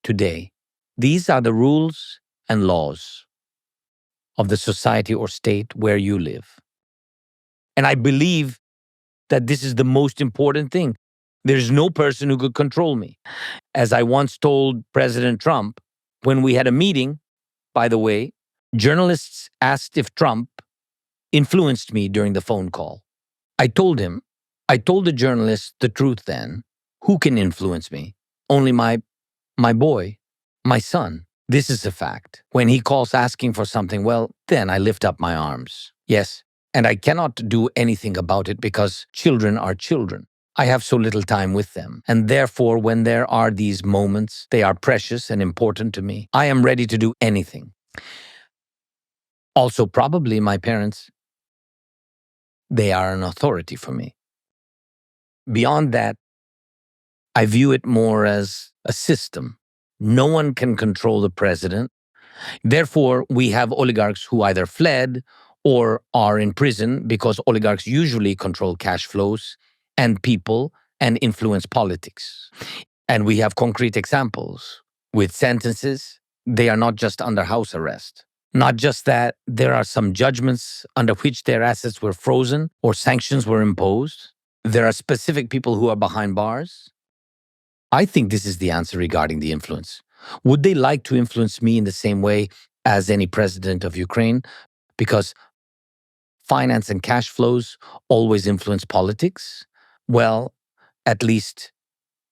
today. These are the rules and laws of the society or state where you live. And I believe that this is the most important thing. There's no person who could control me. As I once told President Trump, when we had a meeting, by the way, journalists asked if Trump influenced me during the phone call. I told the journalist the truth then. Who can influence me? Only my boy, my son. This is a fact. When he calls asking for something, well, then I lift up my arms. Yes, and I cannot do anything about it because children are children. I have so little time with them. And therefore, when there are these moments, they are precious and important to me. I am ready to do anything. Also, probably my parents, they are an authority for me. Beyond that, I view it more as a system. No one can control the president. Therefore, we have oligarchs who either fled or are in prison because oligarchs usually control cash flows and people and influence politics. And we have concrete examples with sentences. They are not just under house arrest. Not just that, there are some judgments under which their assets were frozen or sanctions were imposed. There are specific people who are behind bars. I think this is the answer regarding the influence. Would they like to influence me in the same way as any president of Ukraine? Because finance and cash flows always influence politics? Well, at least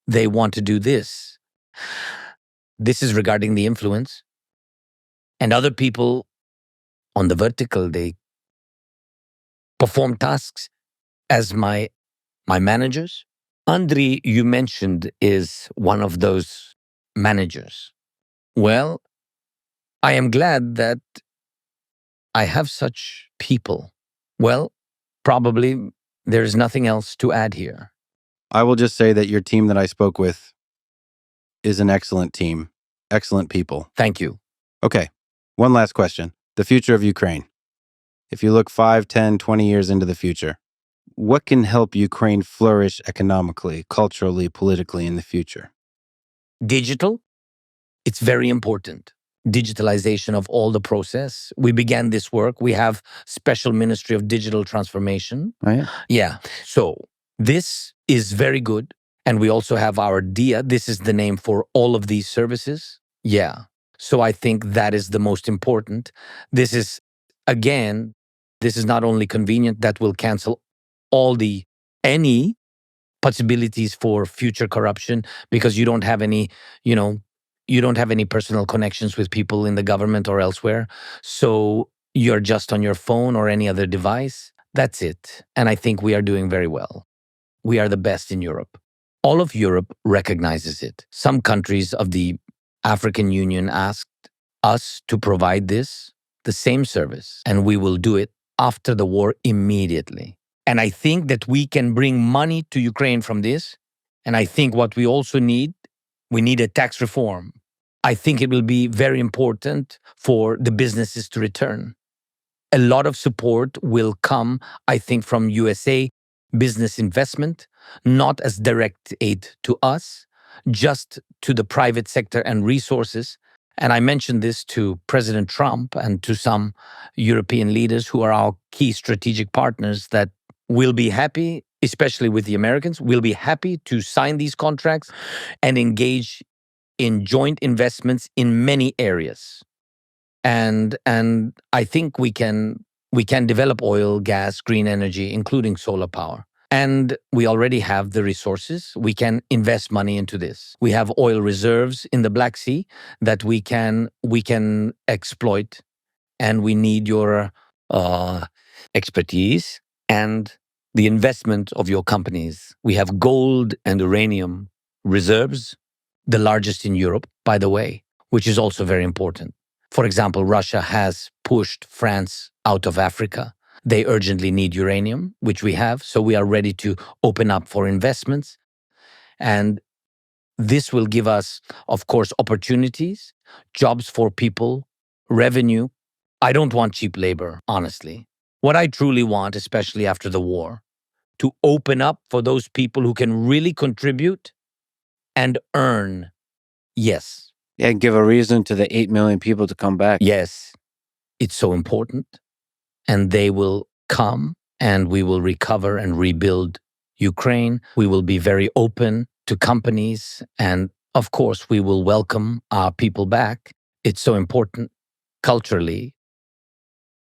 they want to do this. This is regarding the influence. And other people on the vertical, they perform tasks as my managers. Andriy, you mentioned, is one of those managers. Well, I am glad that I have such people. Well, probably there is nothing else to add here. I will just say that your team that I spoke with is an excellent team, excellent people. Thank you. Okay, one last question. The future of Ukraine. If you look 5, 10, 20 years into the future, what can help Ukraine flourish economically, culturally, politically in the future? Digital, it's very important. Digitalization of all the process. We began this work. We have special Ministry of Digital Transformation. Oh, yeah. Yeah. So this is very good. And we also have our DIA. This is the name for all of these services. Yeah. So I think that is the most important. This is, again, this is not only convenient, that will cancel any possibilities for future corruption because you don't have any, you don't have any personal connections with people in the government or elsewhere. So you're just on your phone or any other device. That's it. And I think we are doing very well. We are the best in Europe. All of Europe recognizes it. Some countries of the African Union asked us to provide the same service, and we will do it after the war immediately. And I think that we can bring money to Ukraine from this. And I think what we also need, we need a tax reform. I think it will be very important for the businesses to return. A lot of support will come, I think, from USA business investment, not as direct aid to us, just to the private sector and resources. And I mentioned this to President Trump and to some European leaders who are our key strategic partners, that we'll be happy, especially with the Americans, we'll be happy to sign these contracts and engage in joint investments in many areas. And I think we can develop oil, gas, green energy, including solar power. And we already have the resources. We can invest money into this. We have oil reserves in the Black Sea that we can exploit, and we need your expertise and the investment of your companies. We have gold and uranium reserves the largest in Europe, by the way, which is also very important. For example, Russia has pushed France out of Africa. They urgently need uranium, which we have, so we are ready to open up for investments. And this will give us, of course, opportunities, jobs for people, revenue. I don't want cheap labor, honestly. What I truly want, especially after the war, to open up for those people who can really contribute and earn. Yes. Yeah, and give a reason to the 8 million people to come back. Yes. It's so important. And they will come and we will recover and rebuild Ukraine. We will be very open to companies. And of course, we will welcome our people back. It's so important culturally.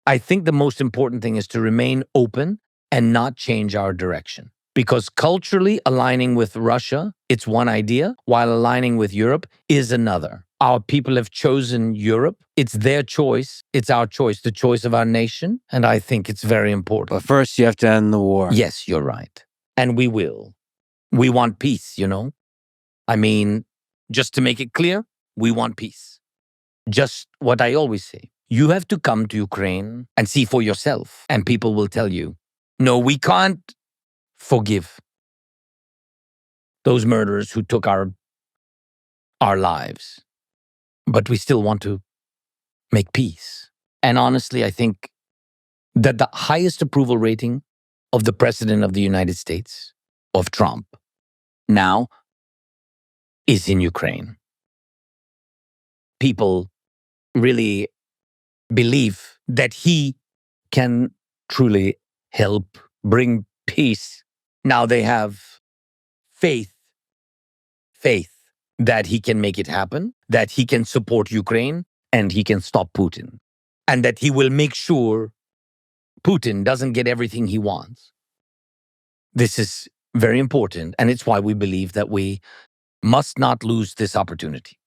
I think the most important thing is to remain open and not change our direction. Because culturally, aligning with Russia, it's one idea, while aligning with Europe is another. Our people have chosen Europe. It's their choice. It's our choice, the choice of our nation. And I think it's very important. But first, you have to end the war. Yes, you're right. And we will. We want peace, I mean, just to make it clear, we want peace. Just what I always say. You have to come to Ukraine and see for yourself. And people will tell you, no, we can't forgive those murderers who took our lives. But we still want to make peace. And honestly, I think that the highest approval rating of the President of the United States, of Trump, now is in Ukraine. People really believe that he can truly help bring peace. Now they have faith that he can make it happen, that he can support Ukraine, and he can stop Putin, and that he will make sure Putin doesn't get everything he wants. This is very important, and it's why we believe that we must not lose this opportunity.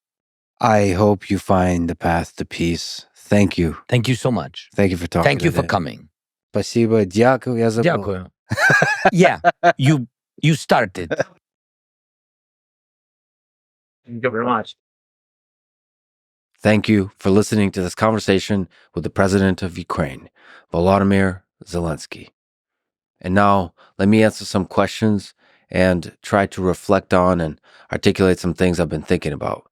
I hope you find the path to peace. Thank you. Thank you so much. Thank you for talking Thank you for today. coming. Спасибо. Дякую. Я забыл. Дякую. Yeah, you started. Thank you very much. Thank you for listening to this conversation with the President of Ukraine, Volodymyr Zelensky. And now, let me answer some questions and try to reflect on and articulate some things I've been thinking about.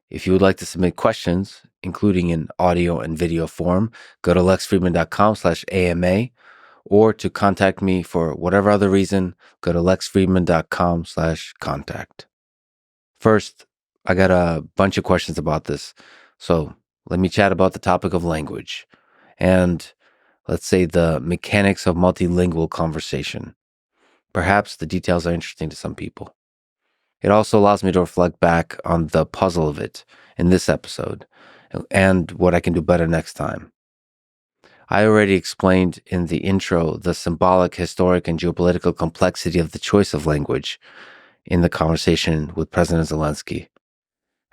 If you would like to submit questions, including in audio and video form, go to lexfriedman.com/AMA, or to contact me for whatever other reason, go to lexfriedman.com/contact. First, I got a bunch of questions about this. So let me chat about the topic of language and, let's say, the mechanics of multilingual conversation. Perhaps the details are interesting to some people. It also allows me to reflect back on the puzzle of it in this episode and what I can do better next time. I already explained in the intro the symbolic, historic, and geopolitical complexity of the choice of language in the conversation with President Zelensky.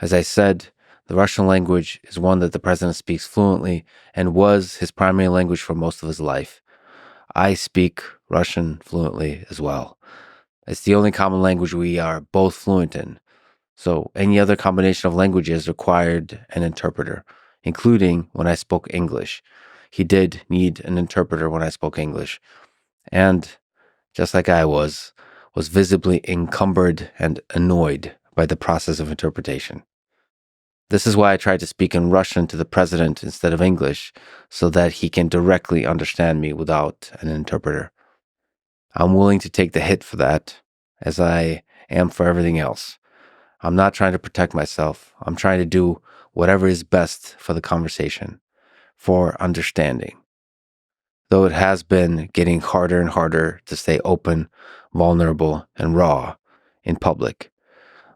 As I said, the Russian language is one that the president speaks fluently and was his primary language for most of his life. I speak Russian fluently as well. It's the only common language we are both fluent in. So any other combination of languages required an interpreter, including when I spoke English. He did need an interpreter when I spoke English. And just like I was visibly encumbered and annoyed by the process of interpretation. This is why I tried to speak in Russian to the president instead of English, so that he can directly understand me without an interpreter. I'm willing to take the hit for that, as I am for everything else. I'm not trying to protect myself. I'm trying to do whatever is best for the conversation, for understanding. Though it has been getting harder and harder to stay open, vulnerable, and raw in public,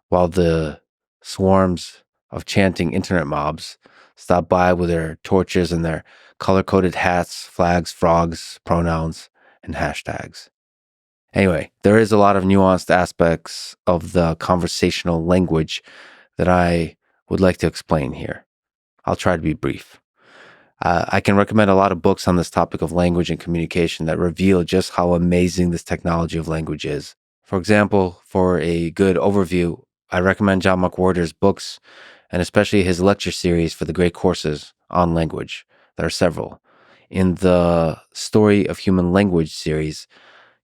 while the swarms of chanting internet mobs stop by with their torches and their color-coded hats, flags, frogs, pronouns, and hashtags. Anyway, there is a lot of nuanced aspects of the conversational language that I would like to explain here. I'll try to be brief. I can recommend a lot of books on this topic of language and communication that reveal just how amazing this technology of language is. For example, for a good overview, I recommend John McWhorter's books and especially his lecture series for the great courses on language. There are several. In the Story of Human Language series,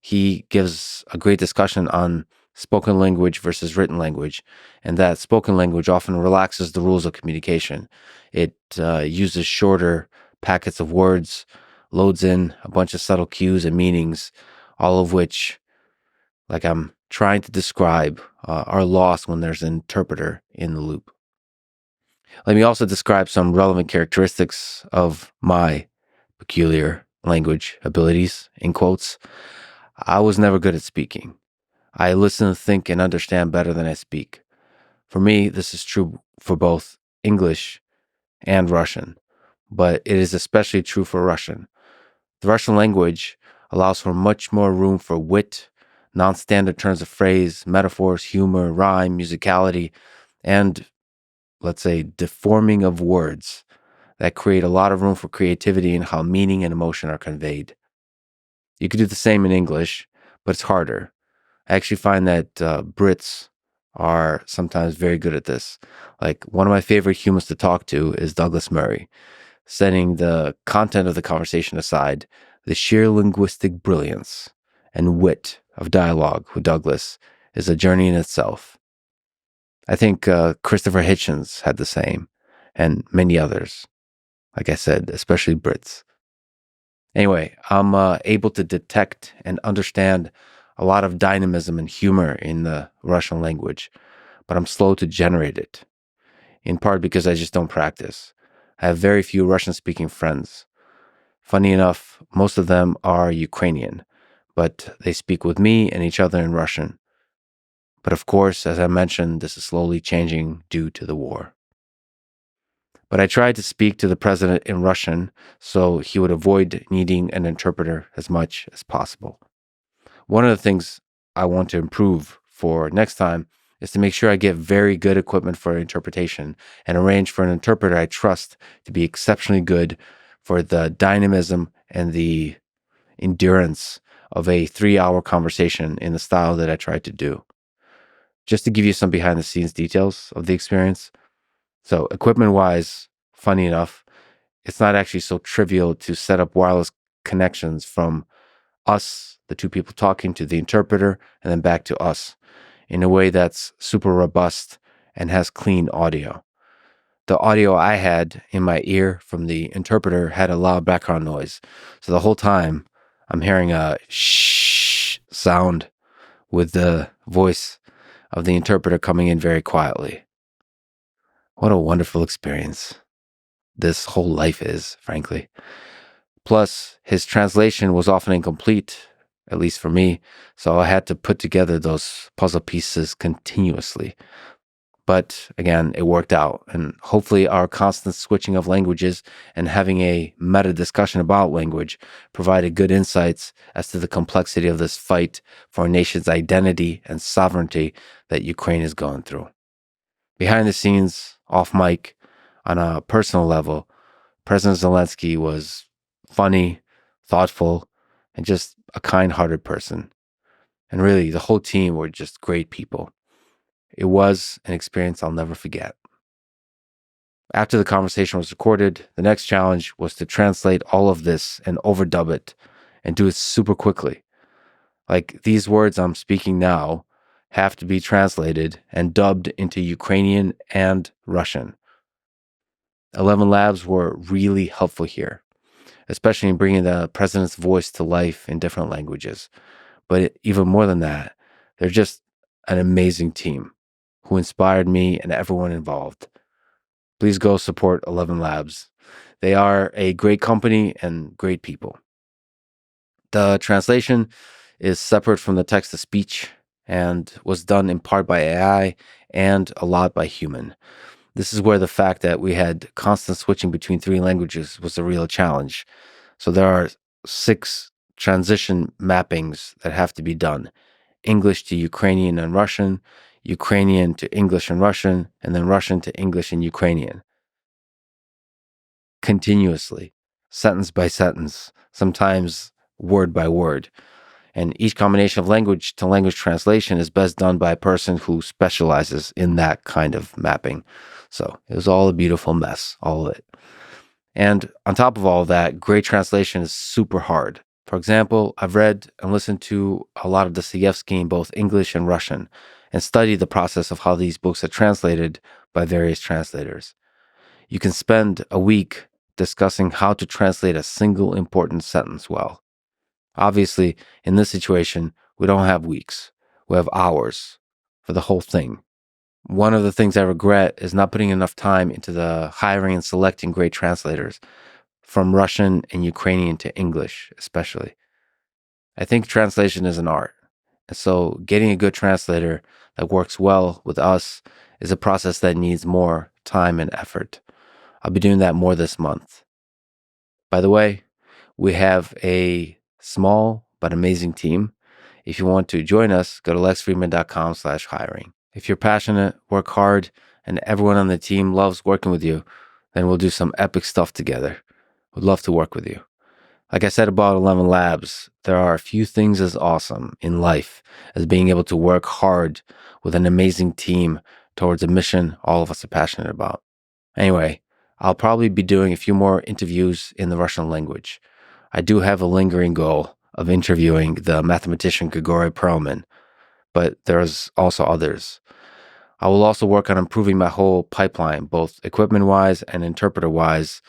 he gives a great discussion on spoken language versus written language, and that spoken language often relaxes the rules of communication. It uses shorter packets of words, loads in a bunch of subtle cues and meanings, all of which, like I'm trying to describe, are lost when there's an interpreter in the loop. Let me also describe some relevant characteristics of my peculiar language abilities, in quotes. I was never good at speaking. I listen, think, and understand better than I speak. For me, this is true for both English and Russian, but it is especially true for Russian. The Russian language allows for much more room for wit, non-standard turns of phrase, metaphors, humor, rhyme, musicality, and, let's say, deforming of words that create a lot of room for creativity in how meaning and emotion are conveyed. You could do the same in English, but it's harder. I actually find that Brits are sometimes very good at this. Like, one of my favorite humans to talk to is Douglas Murray. Setting the content of the conversation aside, the sheer linguistic brilliance and wit of dialogue with Douglas is a journey in itself. I think Christopher Hitchens had the same, and many others. Like I said, especially Brits. Anyway, I'm able to detect and understand a lot of dynamism and humor in the Russian language, but I'm slow to generate it, in part because I just don't practice. I have very few Russian-speaking friends. Funny enough, most of them are Ukrainian, but they speak with me and each other in Russian. But of course, as I mentioned, this is slowly changing due to the war. But I tried to speak to the president in Russian so he would avoid needing an interpreter as much as possible. One of the things I want to improve for next time is to make sure I get very good equipment for interpretation and arrange for an interpreter I trust to be exceptionally good for the dynamism and the endurance of a 3-hour conversation in the style that I tried to do. Just to give you some behind the scenes details of the experience. So equipment wise, funny enough, it's not actually so trivial to set up wireless connections from us, the two people talking, to the interpreter, and then back to us in a way that's super robust and has clean audio. The audio I had in my ear from the interpreter had a loud background noise. So the whole time I'm hearing a shh sound with the voice of the interpreter coming in very quietly. What a wonderful experience this whole life is, frankly. Plus, his translation was often incomplete, at least for me, so I had to put together those puzzle pieces continuously. But again, it worked out, and hopefully our constant switching of languages and having a meta discussion about language provided good insights as to the complexity of this fight for a nation's identity and sovereignty that Ukraine is going through. Behind the scenes, off mic, on a personal level, President Zelensky was funny, thoughtful, and just a kind-hearted person. And really, the whole team were just great people. It was an experience I'll never forget. After the conversation was recorded, the next challenge was to translate all of this and overdub it and do it super quickly. Like, these words I'm speaking now have to be translated and dubbed into Ukrainian and Russian. 11 Labs were really helpful here, especially in bringing the president's voice to life in different languages. But even more than that, they're just an amazing team who inspired me and everyone involved. Please go support 11 Labs. They are a great company and great people. The translation is separate from the text-to-speech and was done in part by AI and a lot by human. This is where the fact that we had constant switching between 3 languages was a real challenge. So there are 6 transition mappings that have to be done. English to Ukrainian and Russian, Ukrainian to English and Russian, and then Russian to English and Ukrainian. Continuously, sentence by sentence, sometimes word by word. And each combination of language to language translation is best done by a person who specializes in that kind of mapping. So it was all a beautiful mess, all of it. And on top of all of that, great translation is super hard. For example, I've read and listened to a lot of Dostoevsky in both English and Russian and studied the process of how these books are translated by various translators. You can spend a week discussing how to translate a single important sentence well. Obviously, in this situation, we don't have weeks. We have hours for the whole thing. One of the things I regret is not putting enough time into the hiring and selecting great translators from Russian and Ukrainian to English, especially. I think translation is an art. And so getting a good translator that works well with us is a process that needs more time and effort. I'll be doing that more this month. By the way, we have a small but amazing team. If you want to join us, go to lexfriedman.com/hiring. If you're passionate, work hard, and everyone on the team loves working with you, then we'll do some epic stuff together. Would love to work with you. Like I said about 11 Labs, there are a few things as awesome in life as being able to work hard with an amazing team towards a mission all of us are passionate about. Anyway, I'll probably be doing a few more interviews in the Russian language. I do have a lingering goal of interviewing the mathematician Grigory Perelman, but there's also others. I will also work on improving my whole pipeline, both equipment-wise and interpreter-wise,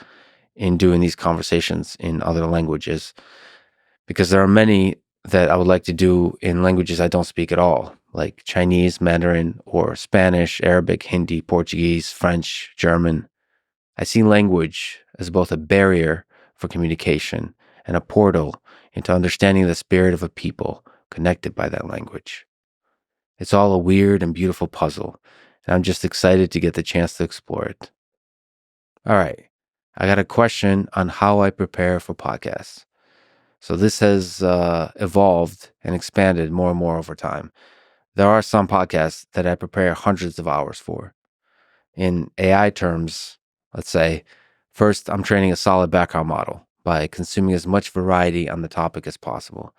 in doing these conversations in other languages, because there are many that I would like to do in languages I don't speak at all, like Chinese, Mandarin, or Spanish, Arabic, Hindi, Portuguese, French, German. I see language as both a barrier for communication and a portal into understanding the spirit of a people connected by that language. It's all a weird and beautiful puzzle, and I'm just excited to get the chance to explore it. All right, I got a question on how I prepare for podcasts. So this has evolved and expanded more and more over time. There are some podcasts that I prepare hundreds of hours for. In AI terms, let's say, first, I'm training a solid background model by consuming as much variety on the topic as possible.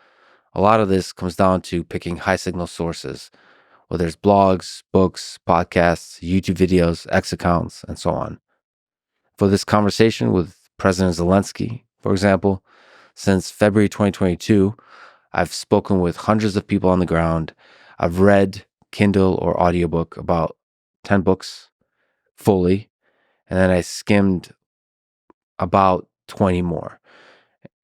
A lot of this comes down to picking high signal sources, whether it's blogs, books, podcasts, YouTube videos, X accounts, and so on. For this conversation with President Zelensky, for example, since February 2022, I've spoken with hundreds of people on the ground. I've read Kindle or audiobook about 10 books fully, and then I skimmed about 20 more.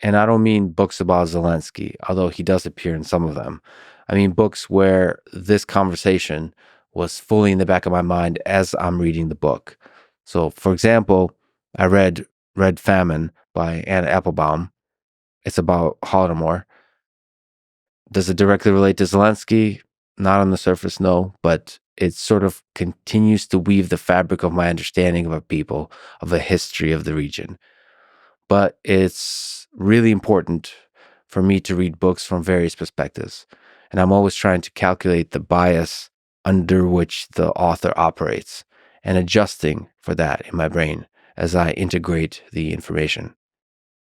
And I don't mean books about Zelensky, although he does appear in some of them. I mean books where this conversation was fully in the back of my mind as I'm reading the book. So, for example, I read Red Famine by Anna Applebaum. It's about Holodomor. Does it directly relate to Zelensky? Not on the surface, no, but it sort of continues to weave the fabric of my understanding of a people, of a history of the region. But it's really important for me to read books from various perspectives. And I'm always trying to calculate the bias under which the author operates and adjusting for that in my brain as I integrate the information.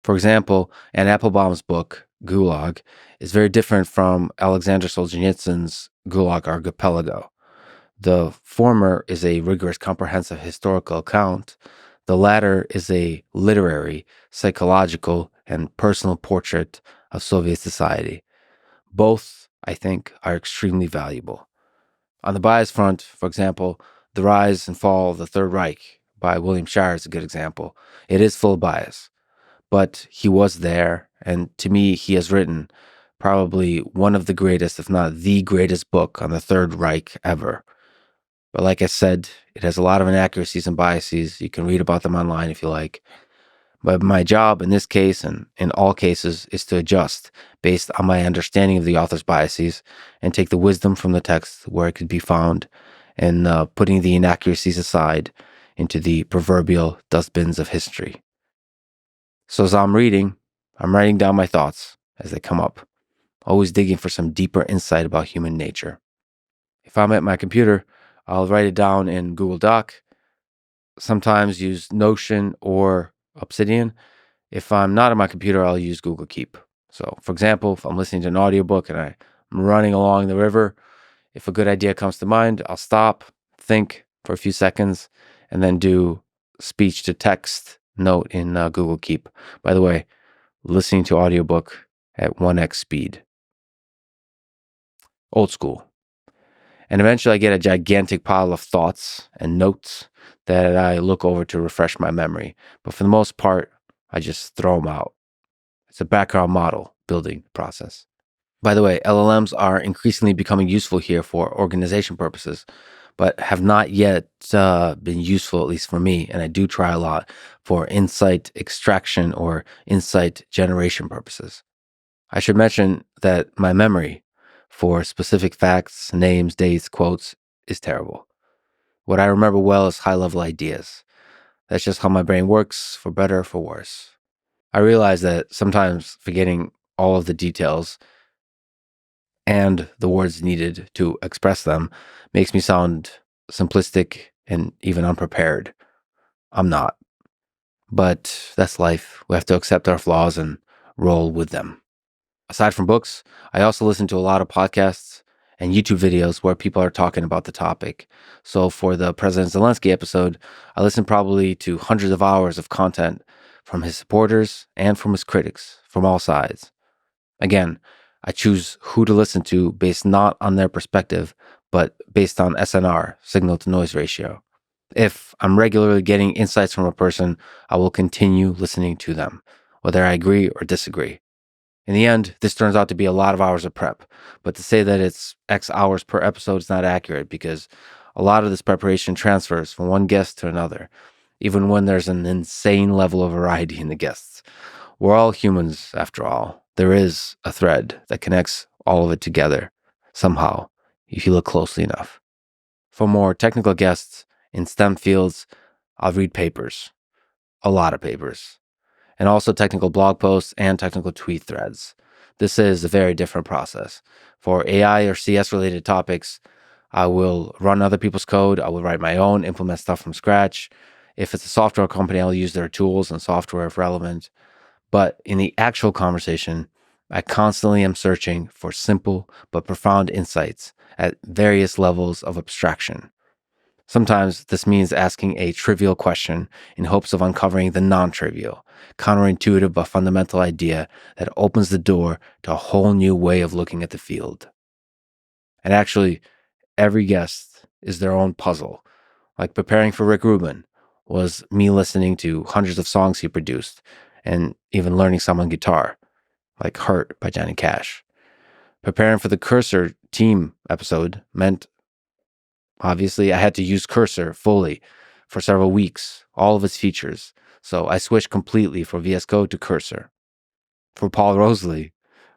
For example, Anne Applebaum's book, Gulag, is very different from Alexander Solzhenitsyn's Gulag Archipelago. The former is a rigorous, comprehensive historical account. The latter is a literary, psychological, and personal portrait of Soviet society. Both, I think, are extremely valuable. On the bias front, for example, The Rise and Fall of the Third Reich by William Shirer is a good example. It is full of bias, but he was there, and to me, he has written probably one of the greatest, if not the greatest book on the Third Reich ever. But like I said, it has a lot of inaccuracies and biases. You can read about them online if you like. But my job in this case and in all cases is to adjust based on my understanding of the author's biases and take the wisdom from the text where it could be found and putting the inaccuracies aside into the proverbial dustbins of history. So as I'm writing down my thoughts as they come up, always digging for some deeper insight about human nature. If I'm at my computer, I'll write it down in Google Doc, sometimes use Notion or Obsidian. If I'm not on my computer, I'll use Google Keep. So, for example, if I'm listening to an audiobook and I'm running along the river, if a good idea comes to mind, I'll stop, think for a few seconds, and then do speech to text note in Google Keep. By the way, listening to audiobook at 1x speed. Old school. And eventually I get a gigantic pile of thoughts and notes that I look over to refresh my memory. But for the most part, I just throw them out. It's a background model building process. By the way, LLMs are increasingly becoming useful here for organization purposes, but have not yet been useful, at least for me. And I do try a lot for insight extraction or insight generation purposes. I should mention that my memory for specific facts, names, dates, quotes is terrible. What I remember well is high-level ideas. That's just how my brain works, for better or for worse. I realize that sometimes forgetting all of the details and the words needed to express them makes me sound simplistic and even unprepared. I'm not. But that's life. We have to accept our flaws and roll with them. Aside from books, I also listen to a lot of podcasts and YouTube videos where people are talking about the topic. So for the President Zelensky episode, I listened probably to hundreds of hours of content from his supporters and from his critics from all sides. Again, I choose who to listen to based not on their perspective, but based on SNR, signal to noise ratio. If I'm regularly getting insights from a person, I will continue listening to them, whether I agree or disagree. In the end, this turns out to be a lot of hours of prep, but to say that it's X hours per episode is not accurate because a lot of this preparation transfers from one guest to another, even when there's an insane level of variety in the guests. We're all humans, after all. There is a thread that connects all of it together, somehow, if you look closely enough. For more technical guests in STEM fields, I'll read papers, a lot of papers, and also technical blog posts and technical tweet threads. This is a very different process. For AI or CS related topics, I will run other people's code. I will write my own, implement stuff from scratch. If it's a software company, I'll use their tools and software if relevant. But in the actual conversation, I constantly am searching for simple but profound insights at various levels of abstraction. Sometimes this means asking a trivial question in hopes of uncovering the non-trivial, counterintuitive but fundamental idea that opens the door to a whole new way of looking at the field. And actually, every guest is their own puzzle. Like preparing for Rick Rubin was me listening to hundreds of songs he produced and even learning some on guitar, like Hurt by Johnny Cash. Preparing for the Cursor team episode meant obviously, I had to use Cursor fully for several weeks, all of its features. So I switched completely from VS Code to Cursor. For Paul Rosalie,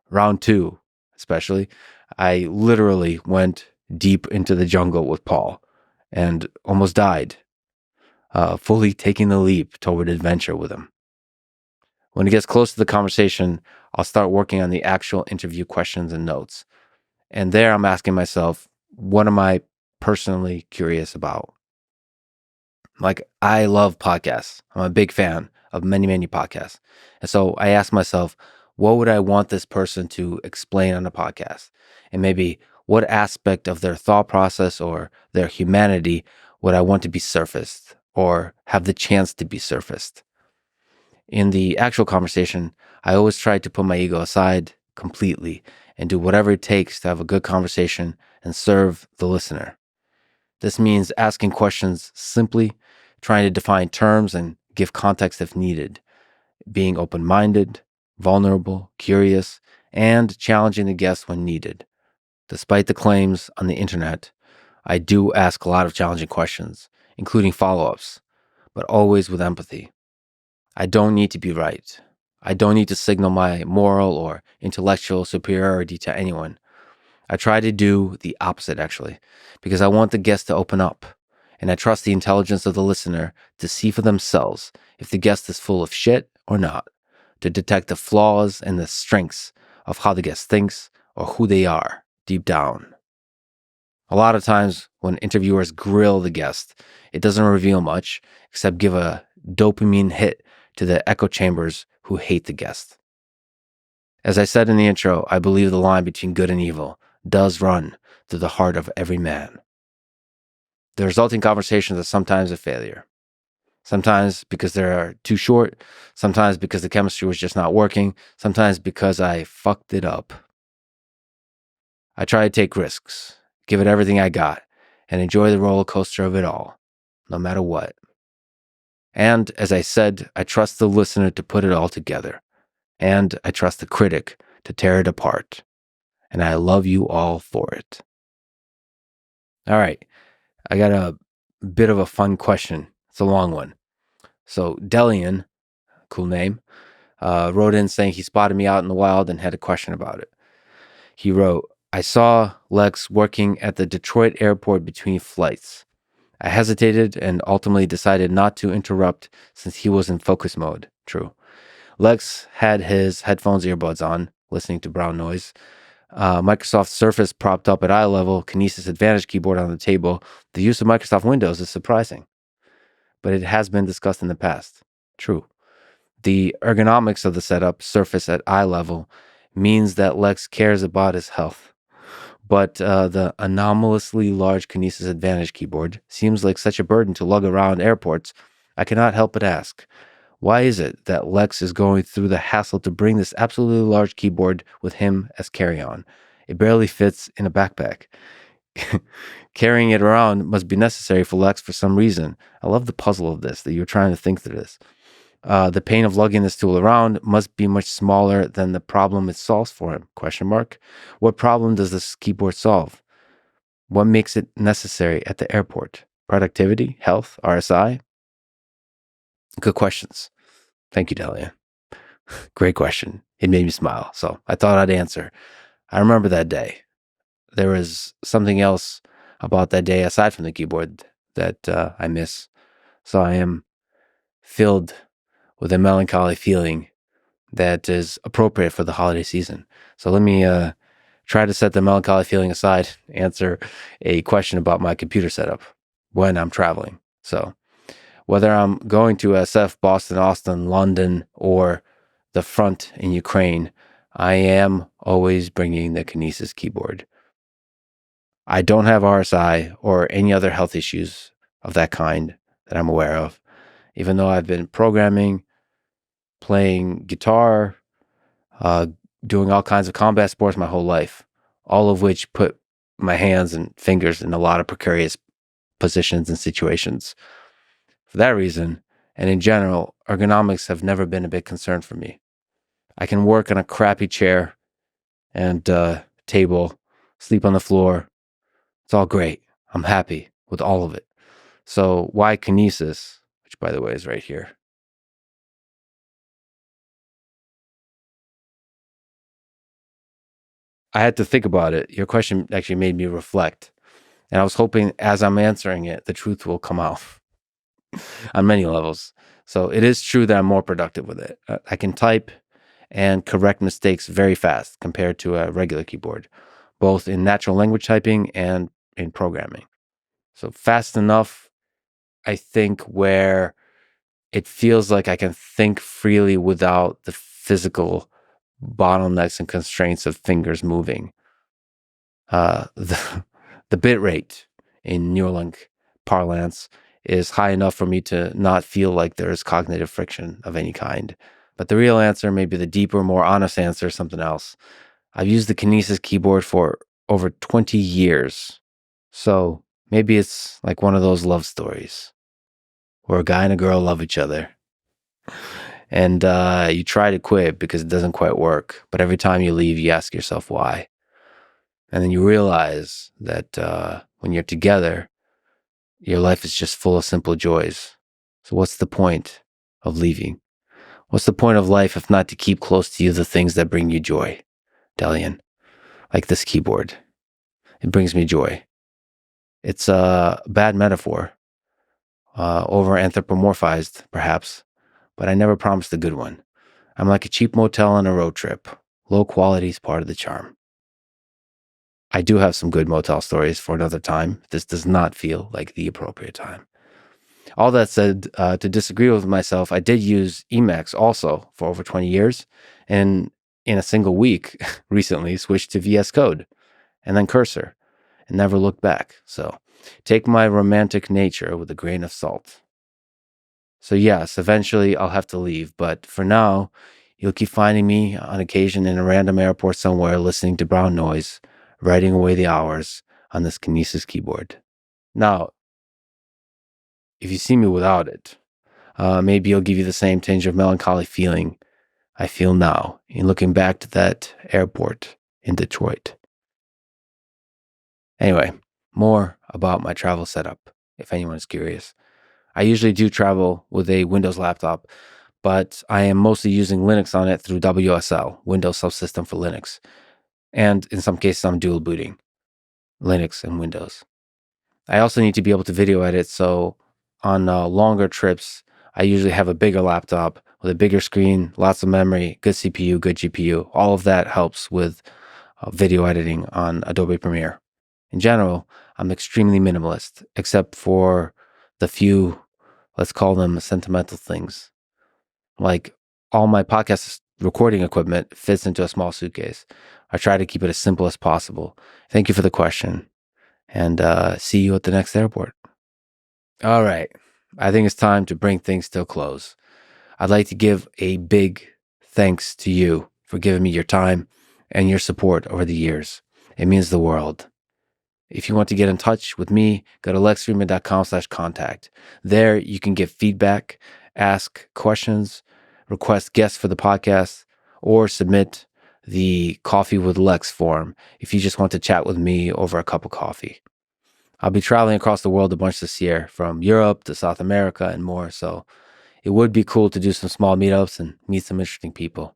round 2 especially, I literally went deep into the jungle with Paul and almost died, fully taking the leap toward adventure with him. When it gets close to the conversation, I'll start working on the actual interview questions and notes. And there I'm asking myself, what am I personally curious about? Like, I love podcasts. I'm a big fan of many, many podcasts. And so I ask myself, what would I want this person to explain on a podcast? And maybe what aspect of their thought process or their humanity would I want to be surfaced or have the chance to be surfaced? In the actual conversation, I always try to put my ego aside completely and do whatever it takes to have a good conversation and serve the listener. This means asking questions simply, trying to define terms and give context if needed, being open-minded, vulnerable, curious, and challenging the guest when needed. Despite the claims on the internet, I do ask a lot of challenging questions, including follow-ups, but always with empathy. I don't need to be right. I don't need to signal my moral or intellectual superiority to anyone. I try to do the opposite, actually, because I want the guest to open up, and I trust the intelligence of the listener to see for themselves if the guest is full of shit or not, to detect the flaws and the strengths of how the guest thinks or who they are deep down. A lot of times when interviewers grill the guest, it doesn't reveal much except give a dopamine hit to the echo chambers who hate the guest. As I said in the intro, I believe the line between good and evil does run through the heart of every man. The resulting conversations are sometimes a failure. Sometimes because they're too short, sometimes because the chemistry was just not working, sometimes because I fucked it up. I try to take risks, give it everything I got, and enjoy the roller coaster of it all, no matter what. And as I said, I trust the listener to put it all together. And I trust the critic to tear it apart. And I love you all for it. All right, I got a bit of a fun question. It's a long one. So Delian, cool name, wrote in saying he spotted me out in the wild and had a question about it. He wrote, I saw Lex working at the Detroit airport between flights. I hesitated and ultimately decided not to interrupt since he was in focus mode. True. Lex had his headphones earbuds on, listening to brown noise. Microsoft Surface propped up at eye level, Kinesis Advantage keyboard on the table. The use of Microsoft Windows is surprising, but it has been discussed in the past. True. The ergonomics of the setup, Surface at eye level, means that Lex cares about his health. But the anomalously large Kinesis Advantage keyboard seems like such a burden to lug around airports. I cannot help but ask, why is it that Lex is going through the hassle to bring this absolutely large keyboard with him as carry-on? It barely fits in a backpack. Carrying it around must be necessary for Lex for some reason. I love the puzzle of this, that you're trying to think through this. The pain of lugging this tool around must be much smaller than the problem it solves for him, ? What problem does this keyboard solve? What makes it necessary at the airport? Productivity, health, RSI? Good questions. Thank you, Delia. Great question. It made me smile, so I thought I'd answer. I remember that day. There was something else about that day aside from the keyboard that I miss. So I am filled with a melancholy feeling that is appropriate for the holiday season. So let me try to set the melancholy feeling aside, answer a question about my computer setup when I'm traveling. So whether I'm going to SF, Boston, Austin, London, or the front in Ukraine, I am always bringing the Kinesis keyboard. I don't have RSI or any other health issues of that kind that I'm aware of, even though I've been programming, playing guitar, doing all kinds of combat sports my whole life, all of which put my hands and fingers in a lot of precarious positions and situations. For that reason, and in general, ergonomics have never been a big concern for me. I can work on a crappy chair and table, sleep on the floor. It's all great. I'm happy with all of it. So why Kinesis, which by the way is right here? I had to think about it. Your question actually made me reflect. And I was hoping as I'm answering it, the truth will come out on many levels. So it is true that I'm more productive with it. I can type and correct mistakes very fast compared to a regular keyboard, both in natural language typing and in programming. So fast enough, I think, where it feels like I can think freely without the physical bottlenecks and constraints of fingers moving. The bit rate in Neuralink parlance is high enough for me to not feel like there's cognitive friction of any kind. But the real answer, maybe the deeper, more honest answer, is something else. I've used the Kinesis keyboard for over 20 years. So maybe it's like one of those love stories where a guy and a girl love each other. And you try to quit because it doesn't quite work. But every time you leave, you ask yourself why. And then you realize that when you're together, your life is just full of simple joys. So what's the point of leaving? What's the point of life if not to keep close to you the things that bring you joy, Delian? Like this keyboard. It brings me joy. It's a bad metaphor, over anthropomorphized, perhaps, but I never promised a good one. I'm like a cheap motel on a road trip. Low quality is part of the charm. I do have some good motel stories for another time. This does not feel like the appropriate time. All that said, to disagree with myself, I did use Emacs also for over 20 years. And in a single week recently switched to VS Code and then Cursor and never looked back. So take my romantic nature with a grain of salt. So yes, eventually I'll have to leave, but for now, you'll keep finding me on occasion in a random airport somewhere listening to brown noise, writing away the hours on this Kinesis keyboard. Now, if you see me without it, maybe it'll give you the same tinge of melancholy feeling I feel now in looking back to that airport in Detroit. Anyway, more about my travel setup, if anyone's curious. I usually do travel with a Windows laptop, but I am mostly using Linux on it through WSL, Windows Subsystem for Linux. And in some cases, I'm dual booting Linux and Windows. I also need to be able to video edit, so on longer trips, I usually have a bigger laptop with a bigger screen, lots of memory, good CPU, good GPU. All of that helps with video editing on Adobe Premiere. In general, I'm extremely minimalist, except for the few, let's call them sentimental things. Like all my podcast recording equipment fits into a small suitcase. I try to keep it as simple as possible. Thank you for the question, and see you at the next airport. All right, I think it's time to bring things to a close. I'd like to give a big thanks to you for giving me your time and your support over the years. It means the world. If you want to get in touch with me, go to lexfreeman.com/contact. There you can give feedback, ask questions, request guests for the podcast, or submit the Coffee with Lex form if you just want to chat with me over a cup of coffee. I'll be traveling across the world a bunch this year, from Europe to South America and more, so it would be cool to do some small meetups and meet some interesting people.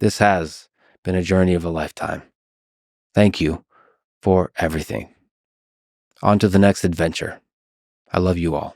This has been a journey of a lifetime. Thank you for everything. On to the next adventure. I love you all.